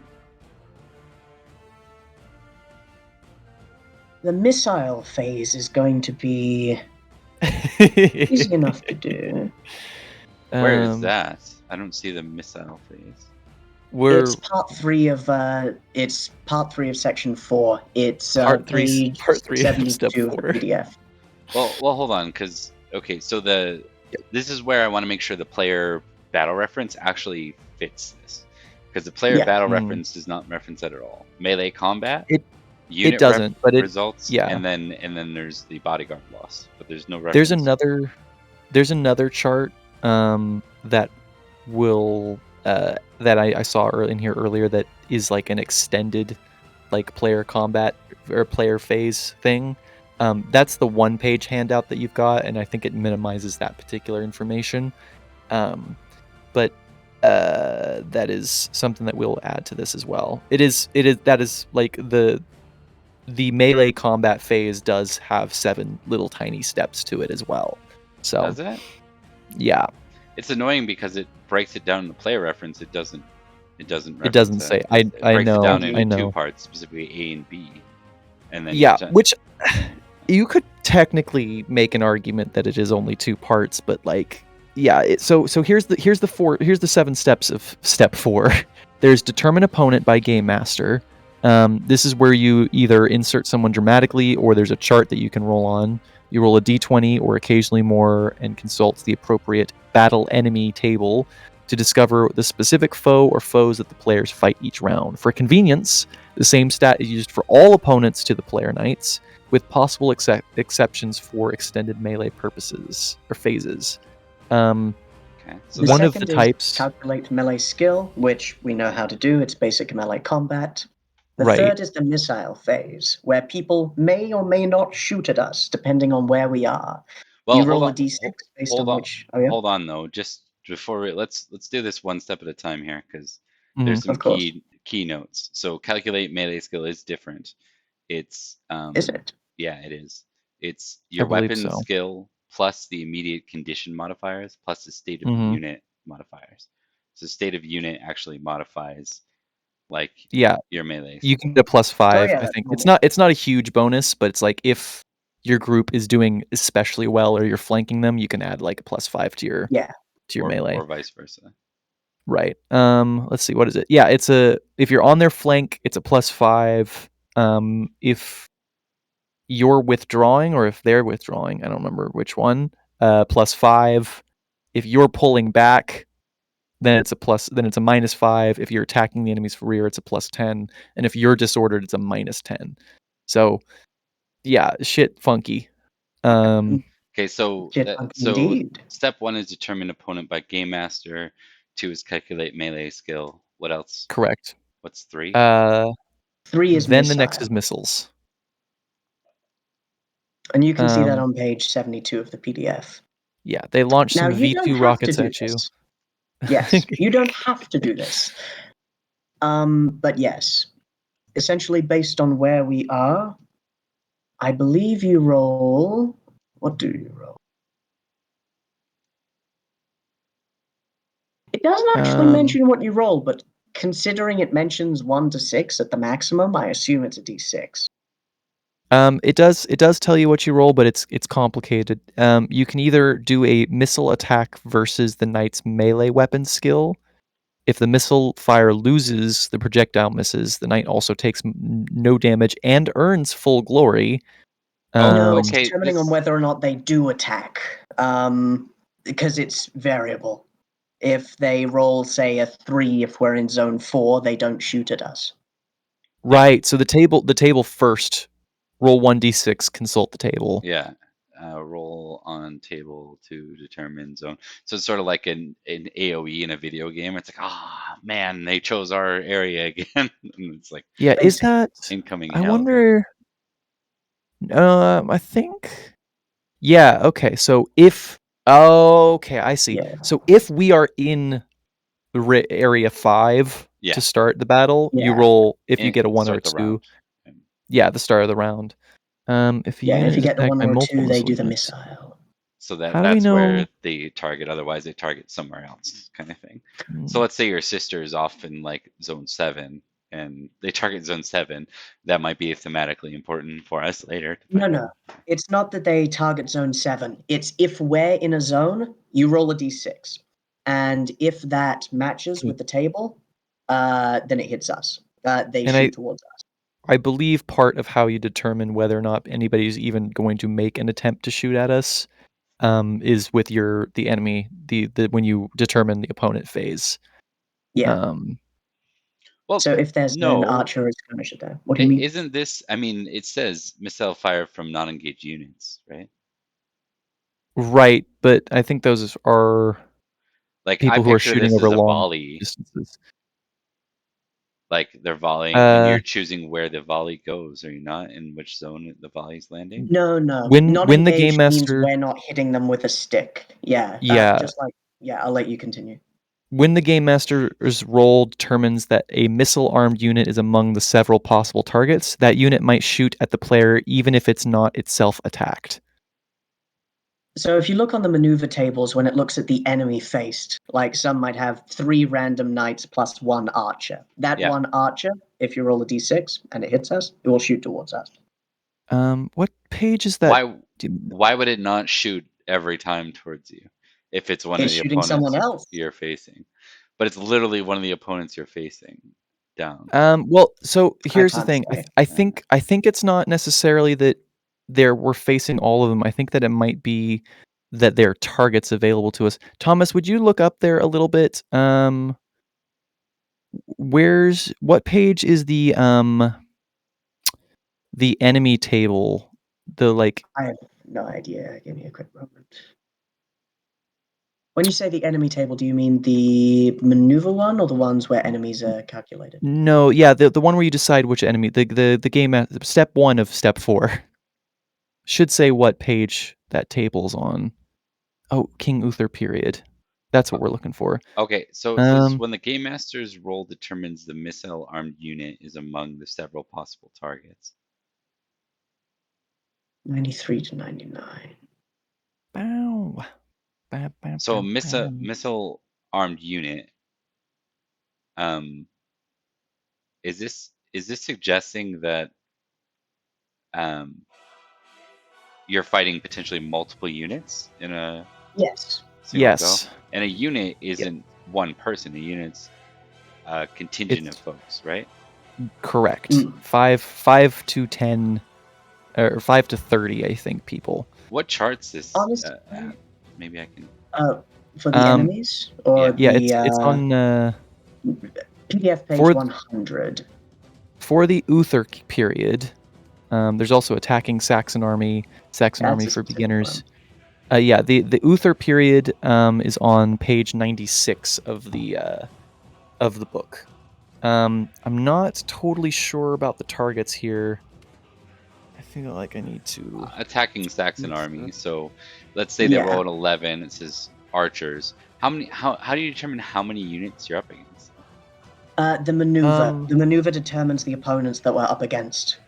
The missile phase is going to be easy enough to do. Where is that? I don't see the missile phase. It's part 3 of section 4. It's part page 3 72 of step 4 PDF. Well, hold on, because so this is where I want to make sure the player battle reference actually fits this, because the player battle reference does not reference that at all. Melee combat, unit it doesn't, but it results, and then there's the bodyguard loss, but there's no reference. There's another chart that will that I saw in here earlier that is like an extended like player combat or player phase thing. That's the one-page handout that you've got, and I think it minimizes that particular information. But that is something that we'll add to this as well. That is like the melee combat phase does have 7 little tiny steps to it as well. So Does it? yeah, It's annoying because it breaks it down in the player reference. It doesn't. It doesn't. it doesn't say. I breaks know. it down I into know. 2 parts, specifically A and B, and then Yeah, each- which you could technically make an argument that it is only 2 parts, but like, yeah. So here's the 7 steps of step 4. There's determine opponent by game master. This is where you either insert someone dramatically, or there's a chart that you can roll on. You roll a d20 or occasionally more, and consult the appropriate battle enemy table to discover the specific foe or foes that the players fight each round. For convenience, the same stat is used for all opponents to the player knights, with possible exceptions for extended melee purposes or phases. okay. So The one that, of the second is types, calculate melee skill, which we know how to do. It's basic melee combat. The right? third is the missile phase, where people may or may not shoot at us, depending on where we are. well, you hold roll on. a d6 based hold on on. which. Oh yeah, Hold on though. Just before let's do this one step at a time here, because Mhm. there's some Of course. key notes. So calculate melee skill is different. It's Is it? Yeah, it is. It's your believe weapon so. skill plus the immediate condition modifiers plus the state of Mhm. unit modifiers. So state of unit actually modifies like Yeah, your melee. you can get a +5. yeah, I that's think normal. it's not a huge bonus, but it's like if your group is doing especially well or you're flanking them, you can add like a +5 to your Yeah. melee. Or vice versa. Right. Let's see, what is it? Yeah, if you're on their flank, it's a +5. If you're withdrawing or if they're withdrawing, I don't remember which one, +5. If you're pulling back, then it's a -5. If you're attacking the enemy's rear, it's a +10. And if you're disordered, it's a -10. So yeah, shit funky. Okay, so Indeed. step 1 is determine opponent by game master. 2 is calculate melee skill. What else? Correct. What's 3? 3 is Then missile. the next is missiles. And you can see that Um, on page 72 of the PDF. Yeah, they launched Now, some you don't V2 have rockets to do at you. this. Yes, you don't have to do this. But yes, essentially based on where we are, I believe you roll. What do you roll? It doesn't actually mention what you roll, but considering it mentions 1 to 6 at the maximum, I assume it's a d6. It does tell you what you roll, but it's complicated. You can either do a missile attack versus the knight's melee weapon skill. If the missile fire loses, the projectile misses. The knight also takes no damage and earns full glory. No, it's okay, determining on whether or not they do attack, because it's variable. If they roll, say, a 3, if we're in zone 4, they don't shoot at us. Right. So the table first. Roll 1d6. Consult the table. Yeah. Roll on table to determine zone. So it's sort of like an AoE in a video game. It's like, man, they chose our area again. And it's like, Yeah, is that incoming I hell. wonder. I think. Yeah. Okay. So if. Okay, I see. Yeah. So if we are in area 5 Yeah. to start the battle, you Yeah. roll if you get a 1 or a Start the 2. round. Yeah, the start of the round. If Yeah, and if you get the attacked 1 by or multiple 2, they do the units. missile. So How do we that's know? where they target. Otherwise, they target somewhere else, kind of thing. So let's say your sister is off in like zone 7, and they target zone 7. That might be thematically important for us later. No. It's not that they target zone 7. It's if we're in a zone, you roll a d6. And if that matches with the table, then it hits us. They shoot towards us. I believe part of how you determine whether or not anybody's even going to make an attempt to shoot at us is with the enemy, the when you determine the opponent phase. Yeah. Well, so if there's an archer or skirmisher there, what do you mean? Isn't this? I mean, it says missile fire from non-engaged units, right? Right, but I think those are like people I who are picture shooting this over as a long volley. distances. Like they're volleying, and you're choosing where the volley goes, are you not? In which zone the volley's landing? No. When Not the game engaged means master, we're not hitting them with a stick. Yeah. yeah, Just like I'll let you continue. when the game master's roll determines that a missile-armed unit is among the several possible targets, that unit might shoot at the player even if it's not itself attacked. So if you look on the maneuver tables, when it looks at the enemy faced, like some might have 3 random knights plus 1 archer. That Yeah. 1 archer, if you roll a d6 and it hits us, it will shoot towards us. What page is that? Why would it not shoot every time towards you if it's one of It's the shooting someone opponents else. you're facing? But it's literally one of the opponents you're facing down. Well, so here's the can't thing. say. I think it's not necessarily that we're facing all of them. I think that it might be that there are targets available to us. Thomas, would you look up there a little bit? What page is the enemy table? I have no idea. Give me a quick moment. When you say the enemy table, do you mean the maneuver one or the ones where enemies are calculated? No, yeah, the one where you decide which enemy. The game step 1 of step 4 should say what page that table's on. Oh, King Uther period. That's what we're looking for. Okay, so it says when the game master's roll determines the missile-armed unit is among the several possible targets. 93 to 99. Bow. So a missile-armed unit. Is this suggesting that you're fighting potentially multiple units in a Yes. single go? And a unit isn't one person. A unit's a contingent of folks, right? Correct. 5 to 10 or 5 to 30, I think, people. What charts this? Honestly, maybe I can. For the enemies or it's on PDF page 100. For the Uther period. There's also attacking Saxon army That's for beginners. The Uther period is on page 96 of the book. I'm not totally sure about the targets here. I feel like I need to attacking Saxon army. So let's say they roll an 11. It says archers. How do you determine how many units you're up against? The maneuver determines the opponents that we're up against.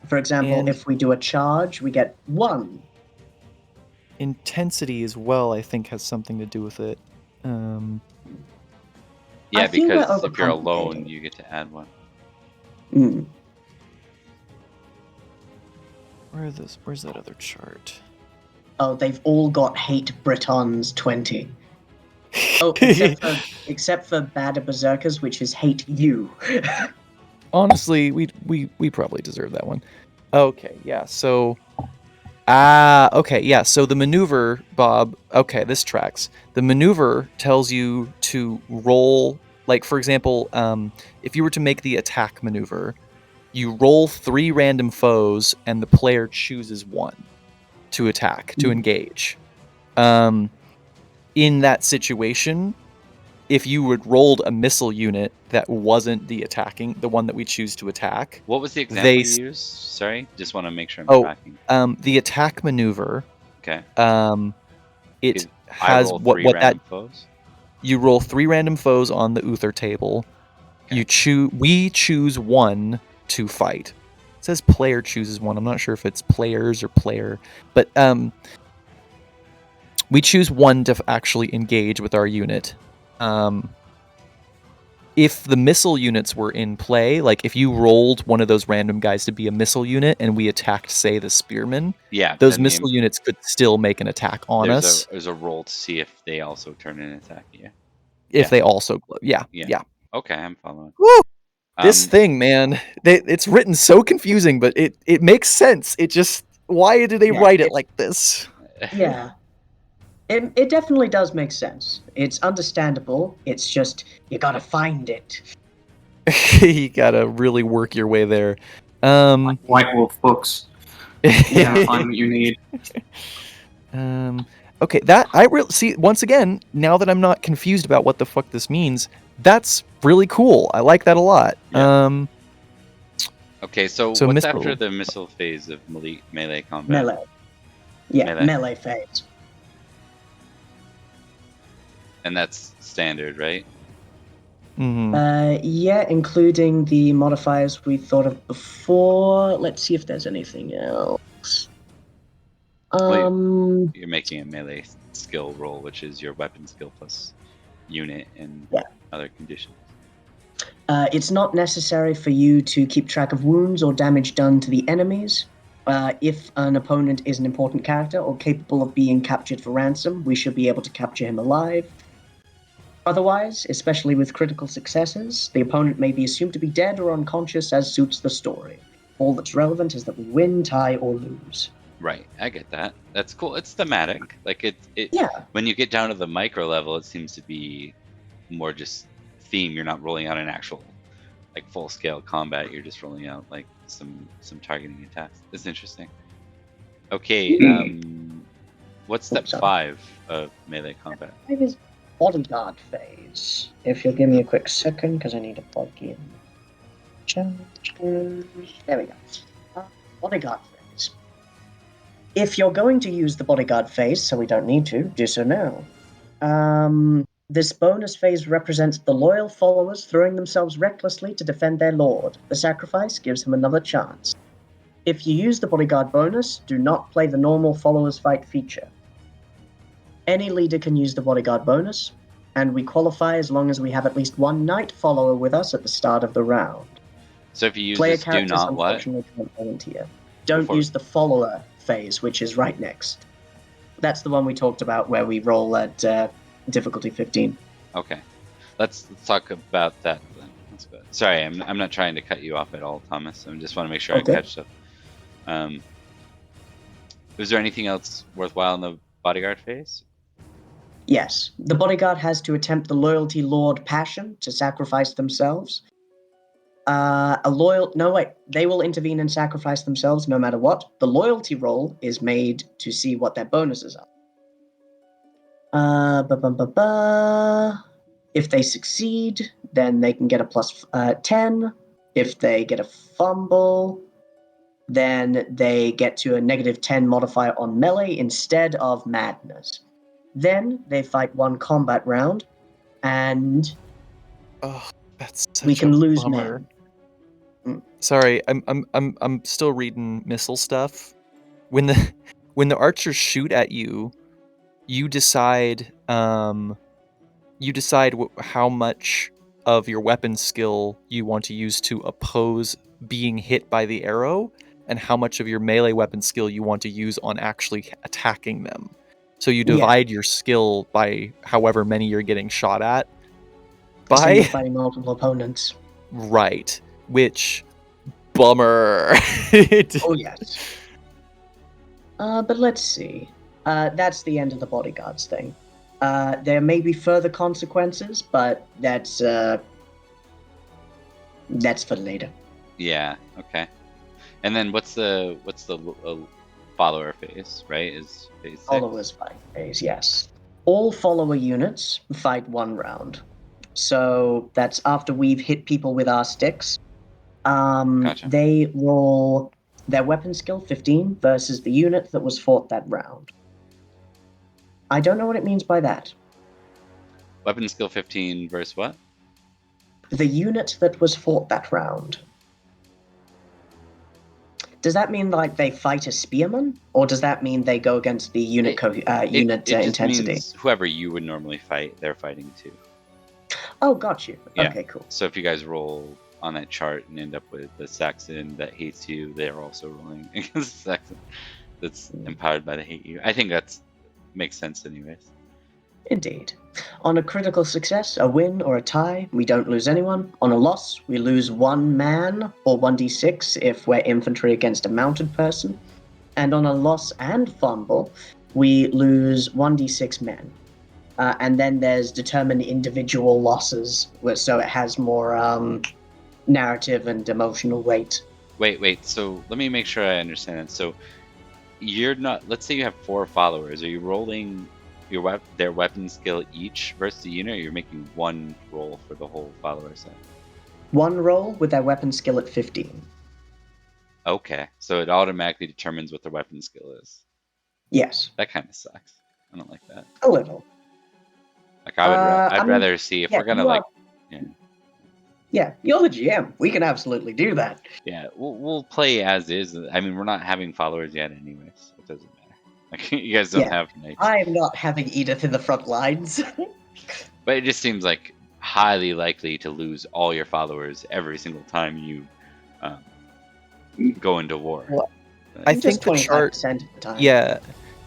For example, if we do a charge, we get 1. Intensity as well, I think, has something to do with it. Yeah, because if you're alone, you get to add 1. Where's that other chart? Oh, they've all got hate Britons 20. Oh, except for Bad Berserkers, which is hate you. Honestly, we probably deserve that one. Okay, yeah. So, okay, yeah. So the maneuver, Bob. Okay, this tracks. The maneuver tells you to roll. Like, for example, if you were to make the attack maneuver, you roll 3 random foes, and the player chooses 1 to attack, to engage. In that situation, if you had rolled a missile unit that wasn't the one that we choose to attack. What was the example you used? Sorry, just want to make sure I'm tracking. The attack maneuver. Okay. It has what that foes? You roll 3 random foes on the Uther table. Okay. We choose 1 to fight. It says player chooses 1. I'm not sure if it's players or player, but we choose 1 to actually engage with our unit. If the missile units were in play, like if you rolled one of those random guys to be a missile unit and we attacked, say, the spearmen, those missile units could still make an attack on us. There's a roll to see if they also turn an attack, If they also, yeah. Okay, I'm following. Woo! This thing, man, it's written so confusing, but it makes sense. It just, why do they write it like this? Yeah. It definitely does make sense. It's understandable. It's just, you gotta find it. You gotta really work your way there. Like White Wolf books. You gotta find what you need. Okay, that I really see. Once again, now that I'm not confused about what the fuck this means, That's really cool. I like that a lot. Yeah. Okay, so what's missile. after the missile phase of melee combat? Melee. Yeah, Melee. melee phase. And that's standard, right? Yeah, including the modifiers we thought of before. Let's see if there's anything else. You're making a melee skill roll, which is your weapon skill plus unit and other conditions. It's not necessary for you to keep track of wounds or damage done to the enemies. If an opponent is an important character or capable of being captured for ransom, we should be able to capture him alive. Otherwise, especially with critical successes, the opponent may be assumed to be dead or unconscious as suits the story. All that's relevant is that we win, tie, or lose. Right, I get that. That's cool. It's thematic. Like Yeah. When you get down to the micro level, it seems to be more just theme. You're not rolling out an actual like full scale combat. You're just rolling out like some targeting attacks. It's interesting. Okay, what's step 5 of melee combat? 5 is bodyguard phase. If you'll give me a quick second, because I need to plug in. There we go. Bodyguard phase. If you're going to use the bodyguard phase, so we don't need to, do so now. This bonus phase represents the loyal followers throwing themselves recklessly to defend their lord. The sacrifice gives him another chance. If you use the bodyguard bonus, do not play the normal followers fight feature. Any leader can use the bodyguard bonus, and we qualify as long as we have at least one knight follower with us at the start of the round. So if you use Player this, do characters not what? unfortunately can't volunteer. Don't use the follower phase, which is right next. That's the one we talked about where we roll at difficulty 15. Okay, let's talk about that then. That's good. Sorry, I'm not trying to cut you off at all, Thomas. I just want to make sure I catch stuff. Is there anything else worthwhile in the bodyguard phase? Yes, the bodyguard has to attempt the loyalty lord passion to sacrifice themselves. They will intervene and sacrifice themselves no matter what. The loyalty roll is made to see what their bonuses are. If they succeed, then they can get a plus 10. If they get a fumble, then they get to a negative 10 modifier on melee instead of madness. Then they fight one combat round, and that's such we can lose bummer. men. Sorry, I'm still reading missile stuff. When the archers shoot at you, you decide how much of your weapon skill you want to use to oppose being hit by the arrow, and how much of your melee weapon skill you want to use on actually attacking them. So you divide your skill by however many you're getting shot at. So you're fighting multiple opponents. Right. Which, bummer. Oh, yes. But let's see. That's the end of the bodyguards thing. There may be further consequences, but that's for later. Yeah. Okay. And then what's the follower phase? Right? Is phase 6? Followers fight phase. Yes. All follower units fight one round. So that's after we've hit people with our sticks. Gotcha. They roll their weapon skill 15 versus the unit that was fought that round. I don't know what it means by that. Weapon skill 15 versus what? The unit that was fought that round. Does that mean like they fight a spearman, or does that mean they go against the unit intensity? Means whoever you would normally fight, they're fighting too. Oh, got you. Yeah. Okay, cool. So if you guys roll on that chart and end up with the Saxon that hates you, they're also rolling against the Saxon that's empowered by the hate you. I think that makes sense anyways. Indeed. On a critical success, a win or a tie, we don't lose anyone. On a loss, we lose one man or 1d6 if we're infantry against a mounted person. And on a loss and fumble, we lose 1d6 men. And then there's determined individual losses, so it has more narrative and emotional weight. Wait. So let me make sure I understand it. So you're not. Let's say you have 4 followers. Are you rolling their weapon skill each versus the unit, or you're making one roll for the whole follower set? One roll with their weapon skill at 15. Okay, so it automatically determines what their weapon skill is. Yes, That kind of sucks. I don't like that. a little. Like I'd I mean, rather see if yeah, we're gonna you like, are- Yeah, you're the GM. We can absolutely do that. yeah, we'll play as is. I mean, we're not having followers yet, anyways. So it doesn't matter. Like you guys don't Yeah, have knights, I am not having Edith in the front lines. but it just seems like highly likely to lose all your followers every single time you go into war. Well, I just think the chart. 25% of the time. Yeah,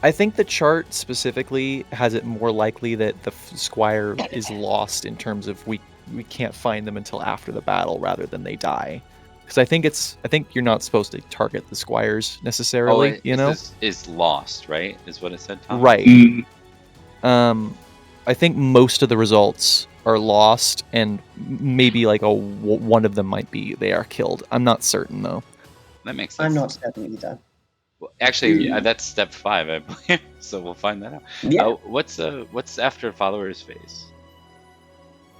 I think the chart specifically has it more likely that the squire is lost in terms of we can't find them until after the battle rather than they die. Because I think you're not supposed to target the squires necessarily. Oh, is lost, right? Is what it said, Tom? Right. Mm. I think most of the results are lost, and maybe like one of them might be they are killed. I'm not certain though. That makes sense. I'm not certain either. Well, actually, that's step 5, I believe. So we'll find that out. Yeah. What's after followers phase?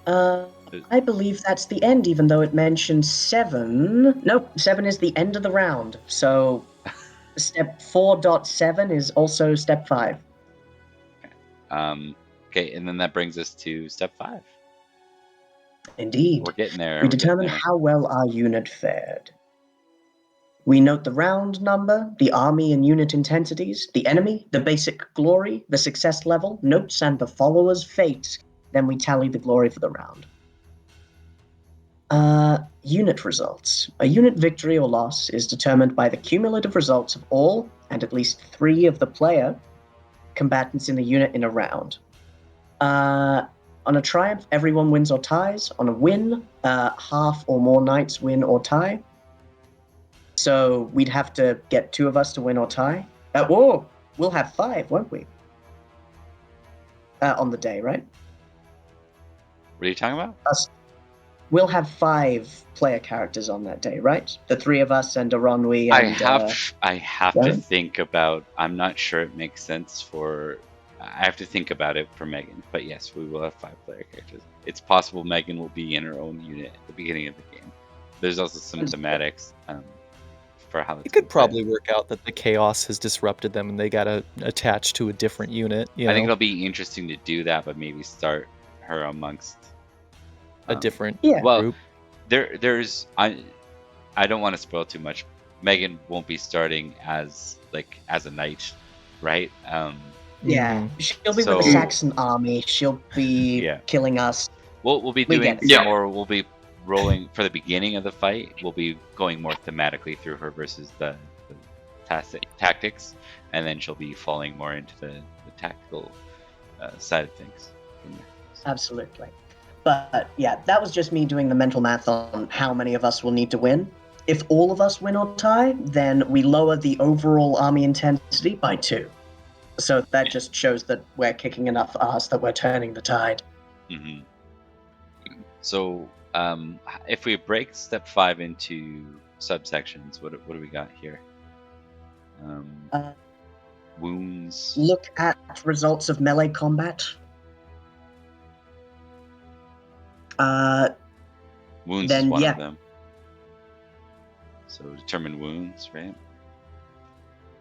I believe that's the end, even though it mentions 7. Nope, 7 is the end of the round. So step 4.7 is also step 5. Okay, and then that brings us to step 5. Indeed. We're getting there. We determine how well our unit fared. We note the round number, the army and unit intensities, the enemy, the basic glory, the success level, notes, and the follower's fate. Then we tally the glory for the round. Unit results. A unit victory or loss is determined by the cumulative results of all and at least 3 of the player combatants in a unit in a round. On a triumph, everyone wins or ties. On a win, half or more knights win or tie. So we'd have to get 2 of us to win or tie. Whoa, we'll have 5, won't we? On the day, right? What are you talking about? We'll have 5 player characters on that day, right? The 3 of us and Aronwi and... I have to think about... I'm not sure it makes sense for... I have to think about it for Megan. But yes, we will have 5 player characters. It's possible Megan will be in her own unit at the beginning of the game. There's also some thematics for how it could probably work out that the chaos has disrupted them and they gotta attach to a different unit. I think it'll be interesting to do that, but maybe start her amongst a different well, group. There's I don't want to spoil too much. Megan won't be starting as a knight, right? Yeah, she'll be with the Saxon army. She'll be killing us. We'll be doing some more. We'll be rolling for the beginning of the fight. We'll be going more thematically through her versus the tactics, and then she'll be falling more into the tactical side of things. Absolutely. But yeah, that was just me doing the mental math on how many of us will need to win. If all of us win or tie, then we lower the overall army intensity by 2. So that just shows that we're kicking enough ass that we're turning the tide. Mm-hmm. So if we break step 5 into subsections, what do we got here? Wounds. Look at results of melee combat. Wounds is one of them. So determine wounds, right?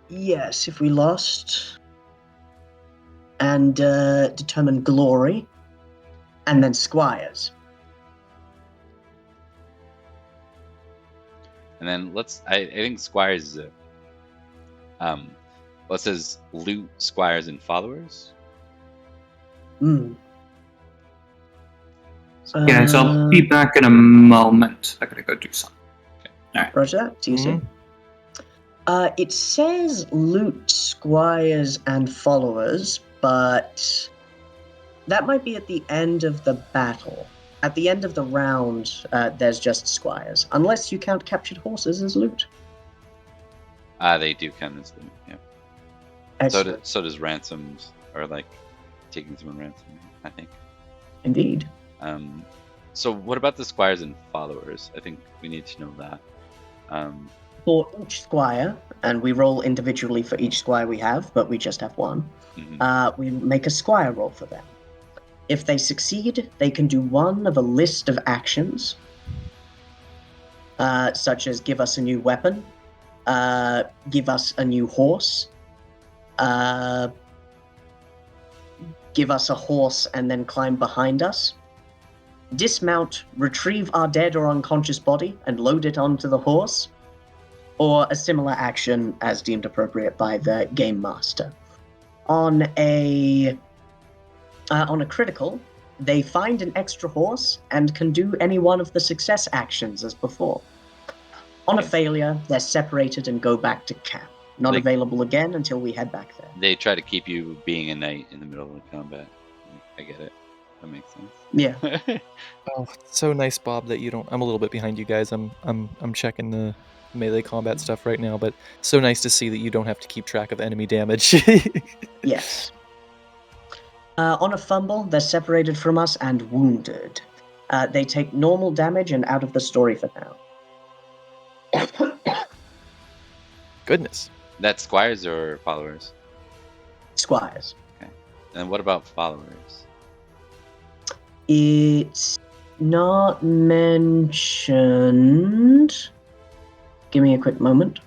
Yes, if we lost. And determine glory. And then squires. And then I think squires is it says loot, squires, and followers. Yeah, so I'll be back in a moment. I gotta go do something. Okay. All right. Roger that. See you soon. It says loot, squires, and followers, but that might be at the end of the battle. At the end of the round, there's just squires, unless you count captured horses as loot. They do count as loot, yeah. So does ransoms, or taking someone ransom, I think. Indeed. So what about the squires and followers? I think we need to know that. For each squire, and we roll individually for each squire we have, but we just have one, we make a squire roll for them. If they succeed, they can do one of a list of actions, such as give us a new weapon, give us a new horse, give us a horse and then climb behind us, dismount, retrieve our dead or unconscious body and load it onto the horse, or a similar action as deemed appropriate by the game master. On a critical, they find an extra horse and can do any one of the success actions as before. On a failure, they're separated and go back to camp. Not available again until we head back there. They try to keep you being a knight in the middle of the combat. I get it. That makes sense. Yeah. Oh, it's so nice, Bob, that you don't. I'm a little bit behind you guys. I'm checking the melee combat stuff right now, but so nice to see that you don't have to keep track of enemy damage. Yes. On a fumble, they're separated from us and wounded. They take normal damage and out of the story for now. Goodness. That's squires or followers? Squires. Okay. And what about followers? It's not mentioned. Give me a quick moment.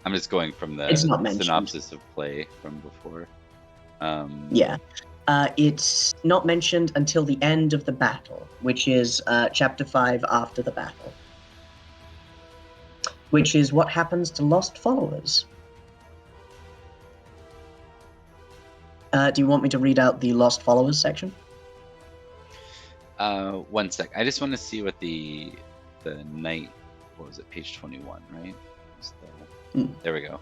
I'm just going from the It's not mentioned. synopsis of play from before. Yeah. It's not mentioned until the end of the battle, which is chapter 5 after the battle. Which is what happens to lost followers. Do you want me to read out the lost followers section? 1 sec. I just want to see what the knight. What was it? Page 21, right? There we go.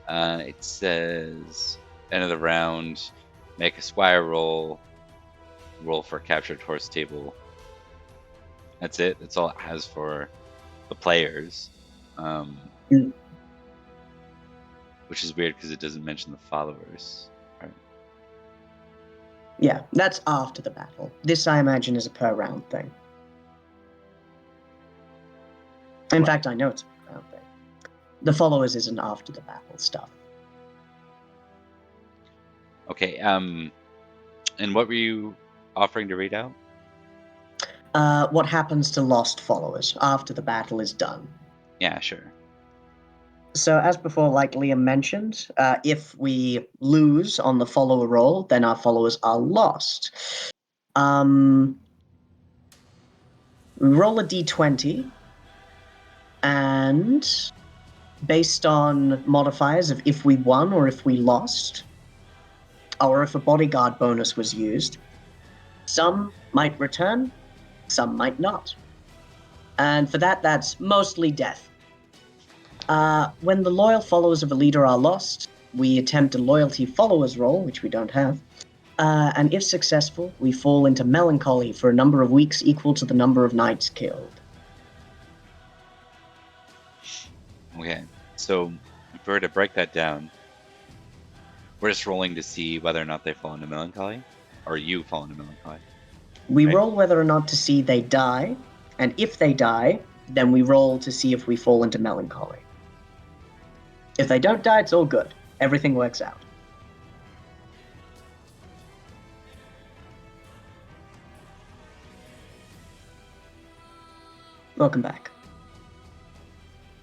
It says end of the round. Make a squire roll. Roll for captured horse table. That's it. That's all it has for the players. Which is weird because it doesn't mention the followers. Right? Yeah, that's after the battle. This, I imagine, is a per round thing. In fact, I know it's a per round thing. The followers isn't after the battle stuff. Okay. And what were you offering to read out? What happens to lost followers after the battle is done? Yeah, sure. So, as before, like Liam mentioned, if we lose on the follower roll, then our followers are lost. We roll a d20, and based on modifiers of if we won or if we lost, or if a bodyguard bonus was used, some might return, some might not. And for that, that's mostly death. When the loyal followers of a leader are lost, we attempt a loyalty followers roll, which we don't have. And if successful, we fall into melancholy for a number of weeks equal to the number of knights killed. Okay, so if we were to break that down, we're just rolling to see whether or not they fall into melancholy, or you fall into melancholy. We Right. roll whether or not to see they die, and if they die, then we roll to see if we fall into melancholy. If they don't die, it's all good. Everything works out. Welcome back.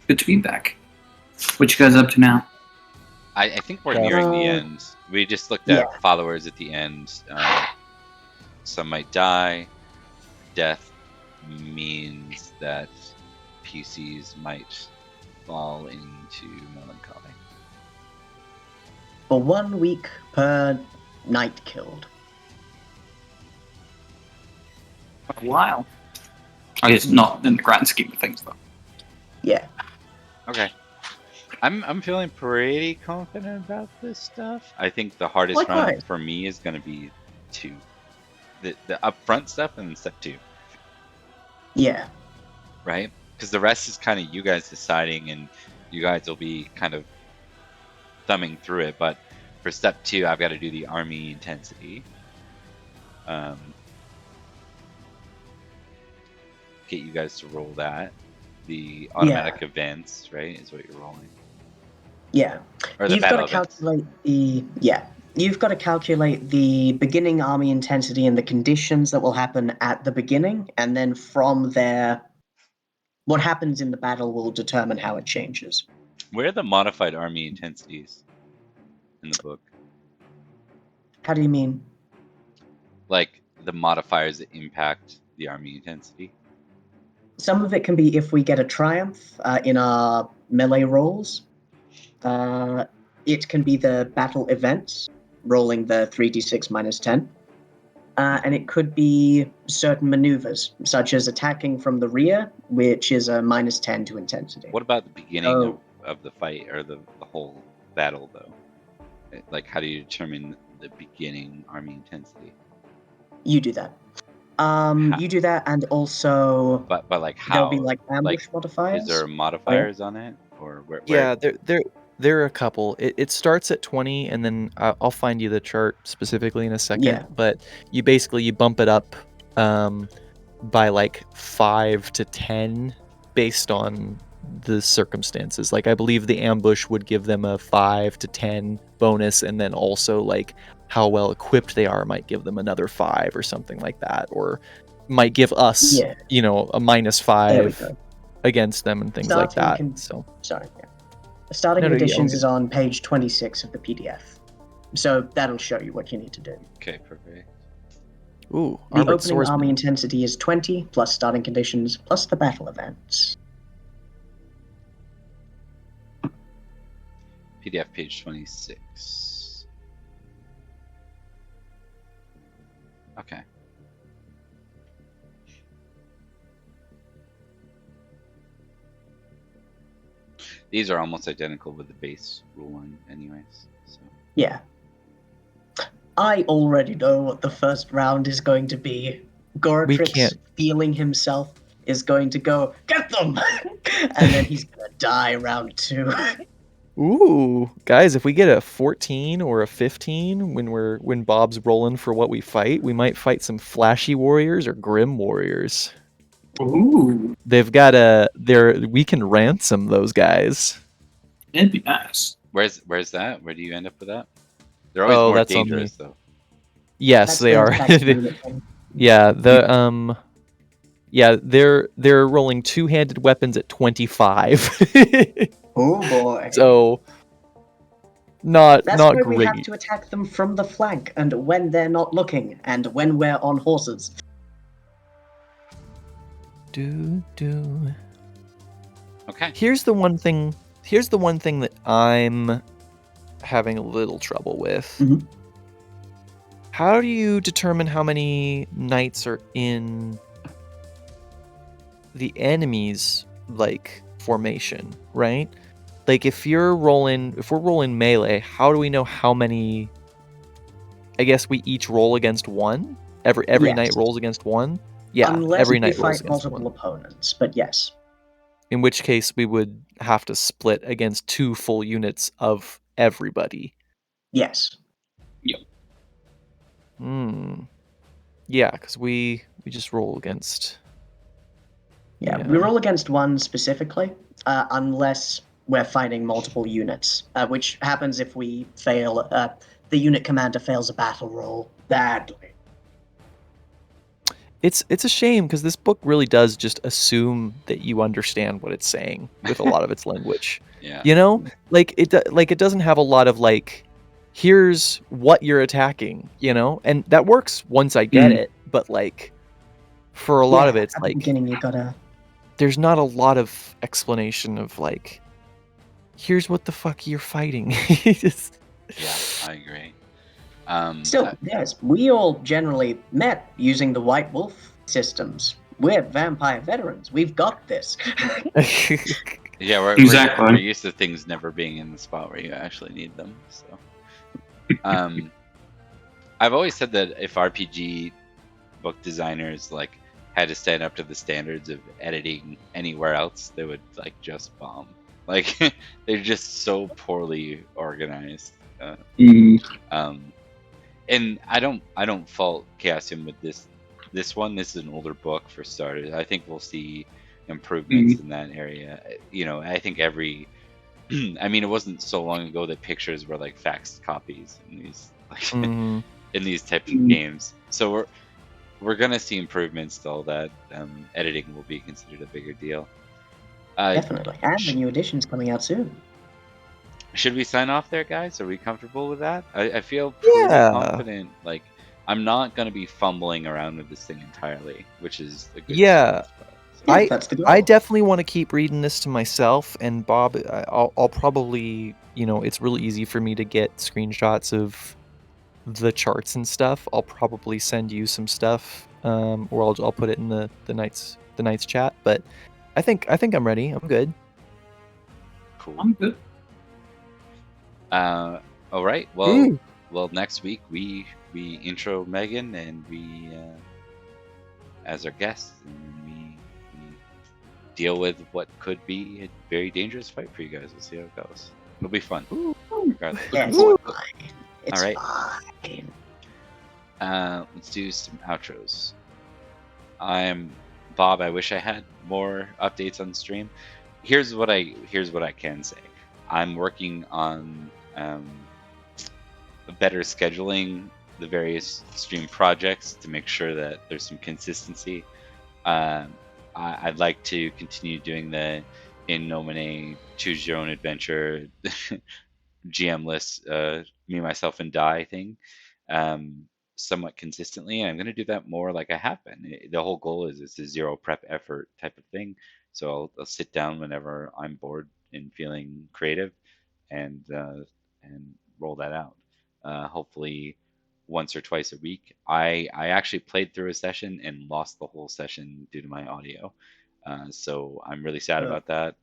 Good to be back. What you guys up to now? I think we're nearing the end. We just looked at followers at the end. Some might die. Death means that PCs might fall into melancholy. For 1 week per knight killed. A while. I guess not in the grand scheme of things, though. Yeah. Okay. I'm feeling pretty confident about this stuff. I think the hardest round Likewise. for me is going to be 2. The upfront stuff and step 2. Yeah. Right? Because the rest is kind of you guys deciding, and you guys will be kind of thumbing through it. But for step 2, I've got to do the army intensity. get you guys to roll that. The automatic events, right, is what you're rolling. Yeah. Or the You've got battle to events. calculate the You've got to calculate the beginning army intensity and the conditions that will happen at the beginning, and then from there, what happens in the battle will determine how it changes. Where are the modified army intensities in the book? How do you mean? Like the modifiers that impact the army intensity? Some of it can be if we get a triumph in our melee rolls. It can be the battle events, rolling the 3d6 minus 10. And it could be certain maneuvers, such as attacking from the rear, which is a minus 10 to intensity. What about the beginning of the fight or the whole battle, though? Like, how do you determine the beginning army intensity? You do that. You do that, and also But like how? there'll be like ambush modifiers. Is there modifiers on it, or where? Yeah, there are a couple. It starts at 20, and then I'll find you the chart specifically in a second. Yeah. But you bump it up by like 5 to 10 based on the circumstances. Like I believe the ambush would give them a 5 to 10 bonus, and then also like how well equipped they are might give them another 5 or something like that, or might give us a minus 5 against them and things like that. Starting conditions is on page 26 of the PDF, so that'll show you what you need to do. Okay, perfect. Ooh, the opening army intensity is 20 plus starting conditions plus the battle events. PDF page 26. Okay. These are almost identical with the base rule one anyways. So. Yeah. I already know what the first round is going to be. Goratrix, feeling himself, is going to go, get them! And then he's going to die round 2. Ooh, guys, if we get a 14 or a 15 when Bob's rolling for what we fight, we might fight some flashy warriors or grim warriors. Ooh. They've got we can ransom those guys. It'd be nice. Where's that? Where do you end up with that? They're always more dangerous though. Yes, they are. Yeah, they're rolling two-handed weapons at 25. Oh boy. So not That's why great. We have to attack them from the flank, and when they're not looking, and when we're on horses. Okay. Here's the one thing that I'm having a little trouble with. Mm-hmm. How do you determine how many knights are in the enemy's formation, right? Like if we're rolling melee, how do we know how many? I guess we each roll against one. Every knight rolls against one. Yeah, unless every we knight rolls fight against multiple one. opponents, but yes. In which case we would have to split against 2 full units of everybody. Yes. Yep. Yeah, because we just roll against. Yeah, we roll against one specifically, unless we're fighting multiple units, which happens if we fail. The unit commander fails a battle roll badly. It's a shame because this book really does just assume that you understand what it's saying with a lot of its language. Yeah. You know, it doesn't have a lot of here's what you're attacking. You know, and that works once I get it. But for a lot of it, it's at the beginning you gotta. There's not a lot of explanation of here's what the fuck you're fighting. Yeah, I agree. Still, yes, we all generally met using the White Wolf systems. We're vampire veterans. We've got this. Yeah, we're used to things never being in the spot where you actually need them. So, I've always said that if RPG book designers had to stand up to the standards of editing anywhere else, they would just bomb. They're just so poorly organized. And I don't fault Chaosium with this this is an older book for starters. I think we'll see improvements in that area. I think every I mean, it wasn't so long ago that pictures were like faxed copies in these Mhm. in these types of games. So we're gonna see improvements still. That editing will be considered a bigger deal. Definitely. And the new edition's coming out soon. Should we sign off there, guys? Are we comfortable with that? I feel pretty confident. Like, I'm not gonna be fumbling around with this thing entirely, which is a good Yeah. sign. Yeah, that's the goal. I definitely want to keep reading this to myself, and Bob, I'll probably, it's really easy for me to get screenshots of the charts and stuff. I'll probably send you some stuff, or I'll put it in the night's chat. But I think I'm ready. I'm good. Cool. I'm good. All right. Well, next week we intro Megan and we as our guest, and we deal with what could be a very dangerous fight for you guys. We'll see how it goes. It'll be fun. Regardless. Yeah, Looking forward to it. fine. It's All right. fine. Let's do some outros. I'm Bob. I wish I had more updates on stream. Here's what I can say. I'm working on better scheduling the various stream projects to make sure that there's some consistency. I'd like to continue doing the in nomine, choose your own adventure, GM-less, me, myself, and die thing somewhat consistently. And I'm going to do that more like I have been. The whole goal is it's a zero prep effort type of thing. So I'll sit down whenever I'm bored and feeling creative and roll that out. Hopefully once or twice a week. I actually played through a session and lost the whole session due to my audio. So I'm really sad about that.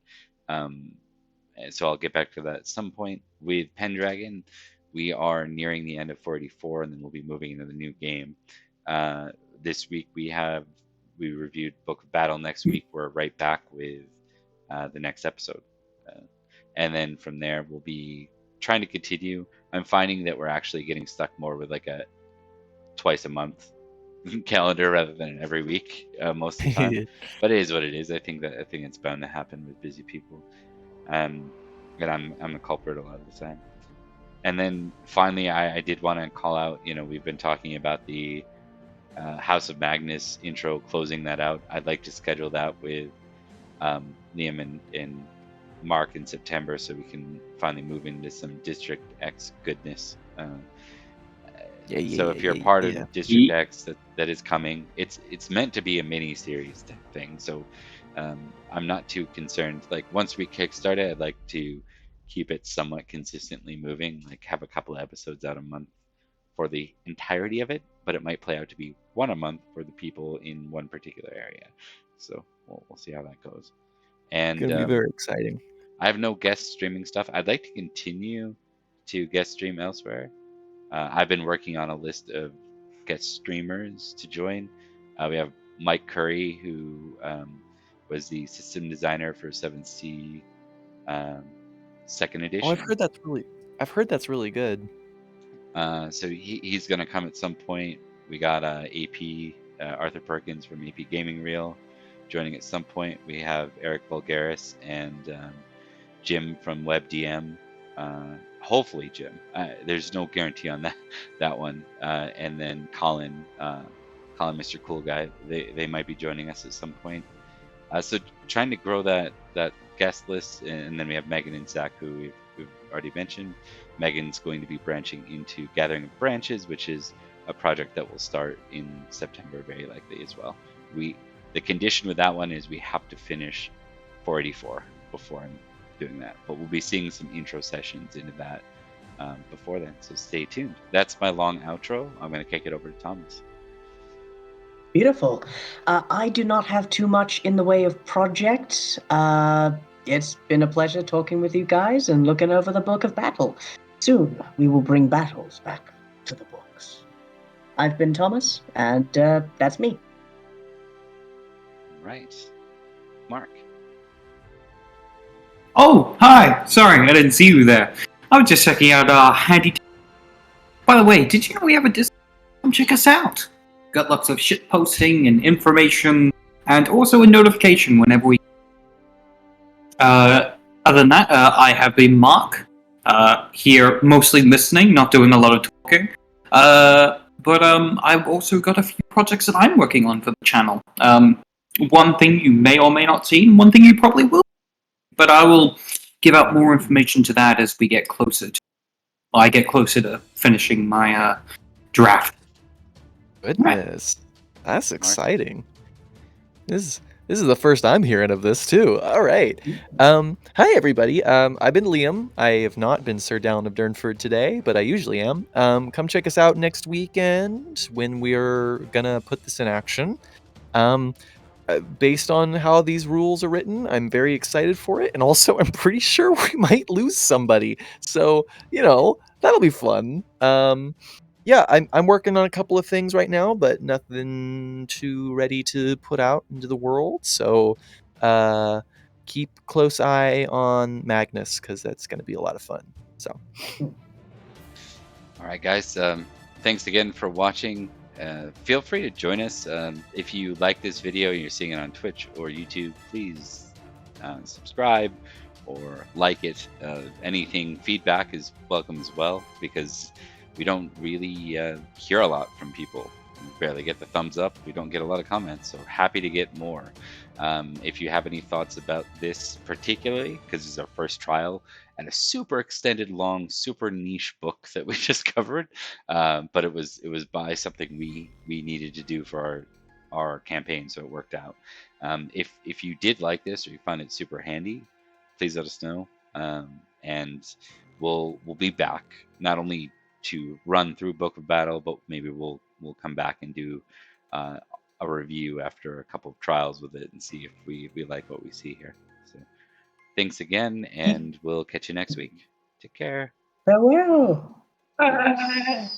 So I'll get back to that at some point. With Pendragon, we are nearing the end of 484, and then we'll be moving into the new game. This week we reviewed Book of Battle. Next week we're right back with the next episode. And then from there we'll be trying to continue. I'm finding that we're actually getting stuck more with like a twice a month calendar rather than every week most of the time. But it is what it is. I think it's bound to happen with busy people. And I'm the culprit a lot of the time. And then finally, I did want to call out, we've been talking about the House of Magnus intro, closing that out. I'd like to schedule that with Liam and Mark in September so we can finally move into some District X goodness. So if you're part of District X that is coming, it's meant to be a mini series type thing. So I'm not too concerned. Like once we kickstart it, I'd like to keep it somewhat consistently moving, like have a couple of episodes out a month for the entirety of it, but it might play out to be one a month for the people in one particular area. So we'll see how that goes. And It's gonna be very exciting. I have no guest streaming stuff. I'd like to continue to guest stream elsewhere. I've been working on a list of guest streamers to join. We have Mike Curry, who was the system designer for 7C second edition. Oh, I've heard that's really good. So he's going to come at some point. We got AP Arthur Perkins from AP Gaming Reel joining at some point. We have Eric Bulgaris and Jim from WebDM. Hopefully Jim. There's no guarantee on that one. And then Colin, Mr. Cool Guy. They might be joining us at some point. So trying to grow that guest list, and then we have Megan and Zach, who we've already mentioned. Megan's going to be branching into Gathering of Branches, which is a project that will start in September, very likely as well. The condition with that one is we have to finish 484 before I'm doing that, but we'll be seeing some intro sessions into that before then, so stay tuned. That's my long outro. I'm going to kick it over to Thomas. Beautiful. I do not have too much in the way of projects. It's been a pleasure talking with you guys and looking over the Book of Battle. Soon we will bring battles back to the books. I've been Thomas, and that's me. Right. Mark. Oh, hi! Sorry, I didn't see you there. I was just checking out our handy... By the way, did you know we have a Discord? Come check us out! got lots of shit posting and information, and also a notification whenever we. Other than that, I have been Mark, here mostly listening, not doing a lot of talking. But I've also got a few projects that I'm working on for the channel. One thing you may or may not see, and one thing you probably will. But I will give out more information to that as we get closer to. Well, I get closer to finishing my draft. Goodness, that's exciting. This is the first I'm hearing of this too. All right. Hi everybody. I've been Liam. I have not been Sir Dallin of Durnford today, but I usually am. Come check us out next weekend when we're gonna put this in action. Based on how these rules are written, I'm very excited for it, and also I'm pretty sure we might lose somebody. So that'll be fun. Yeah, I'm working on a couple of things right now, but nothing too ready to put out into the world. So keep close eye on Magnus, because that's going to be a lot of fun. So, all right, guys. Thanks again for watching. Feel free to join us. If you like this video and you're seeing it on Twitch or YouTube, please subscribe or like it. Anything feedback is welcome as well, because we don't really hear a lot from people. We barely get the thumbs up. We don't get a lot of comments, so happy to get more. If you have any thoughts about this particularly, because this is our first trial and a super extended, long, super niche book that we just covered, but it was by something we needed to do for our campaign, so it worked out. If you did like this or you found it super handy, please let us know, and we'll be back not only to run through Book of Battle, but maybe we'll come back and do a review after a couple of trials with it and see if we like what we see here. So thanks again, and we'll catch you next week. Take care. Farewell. Bye.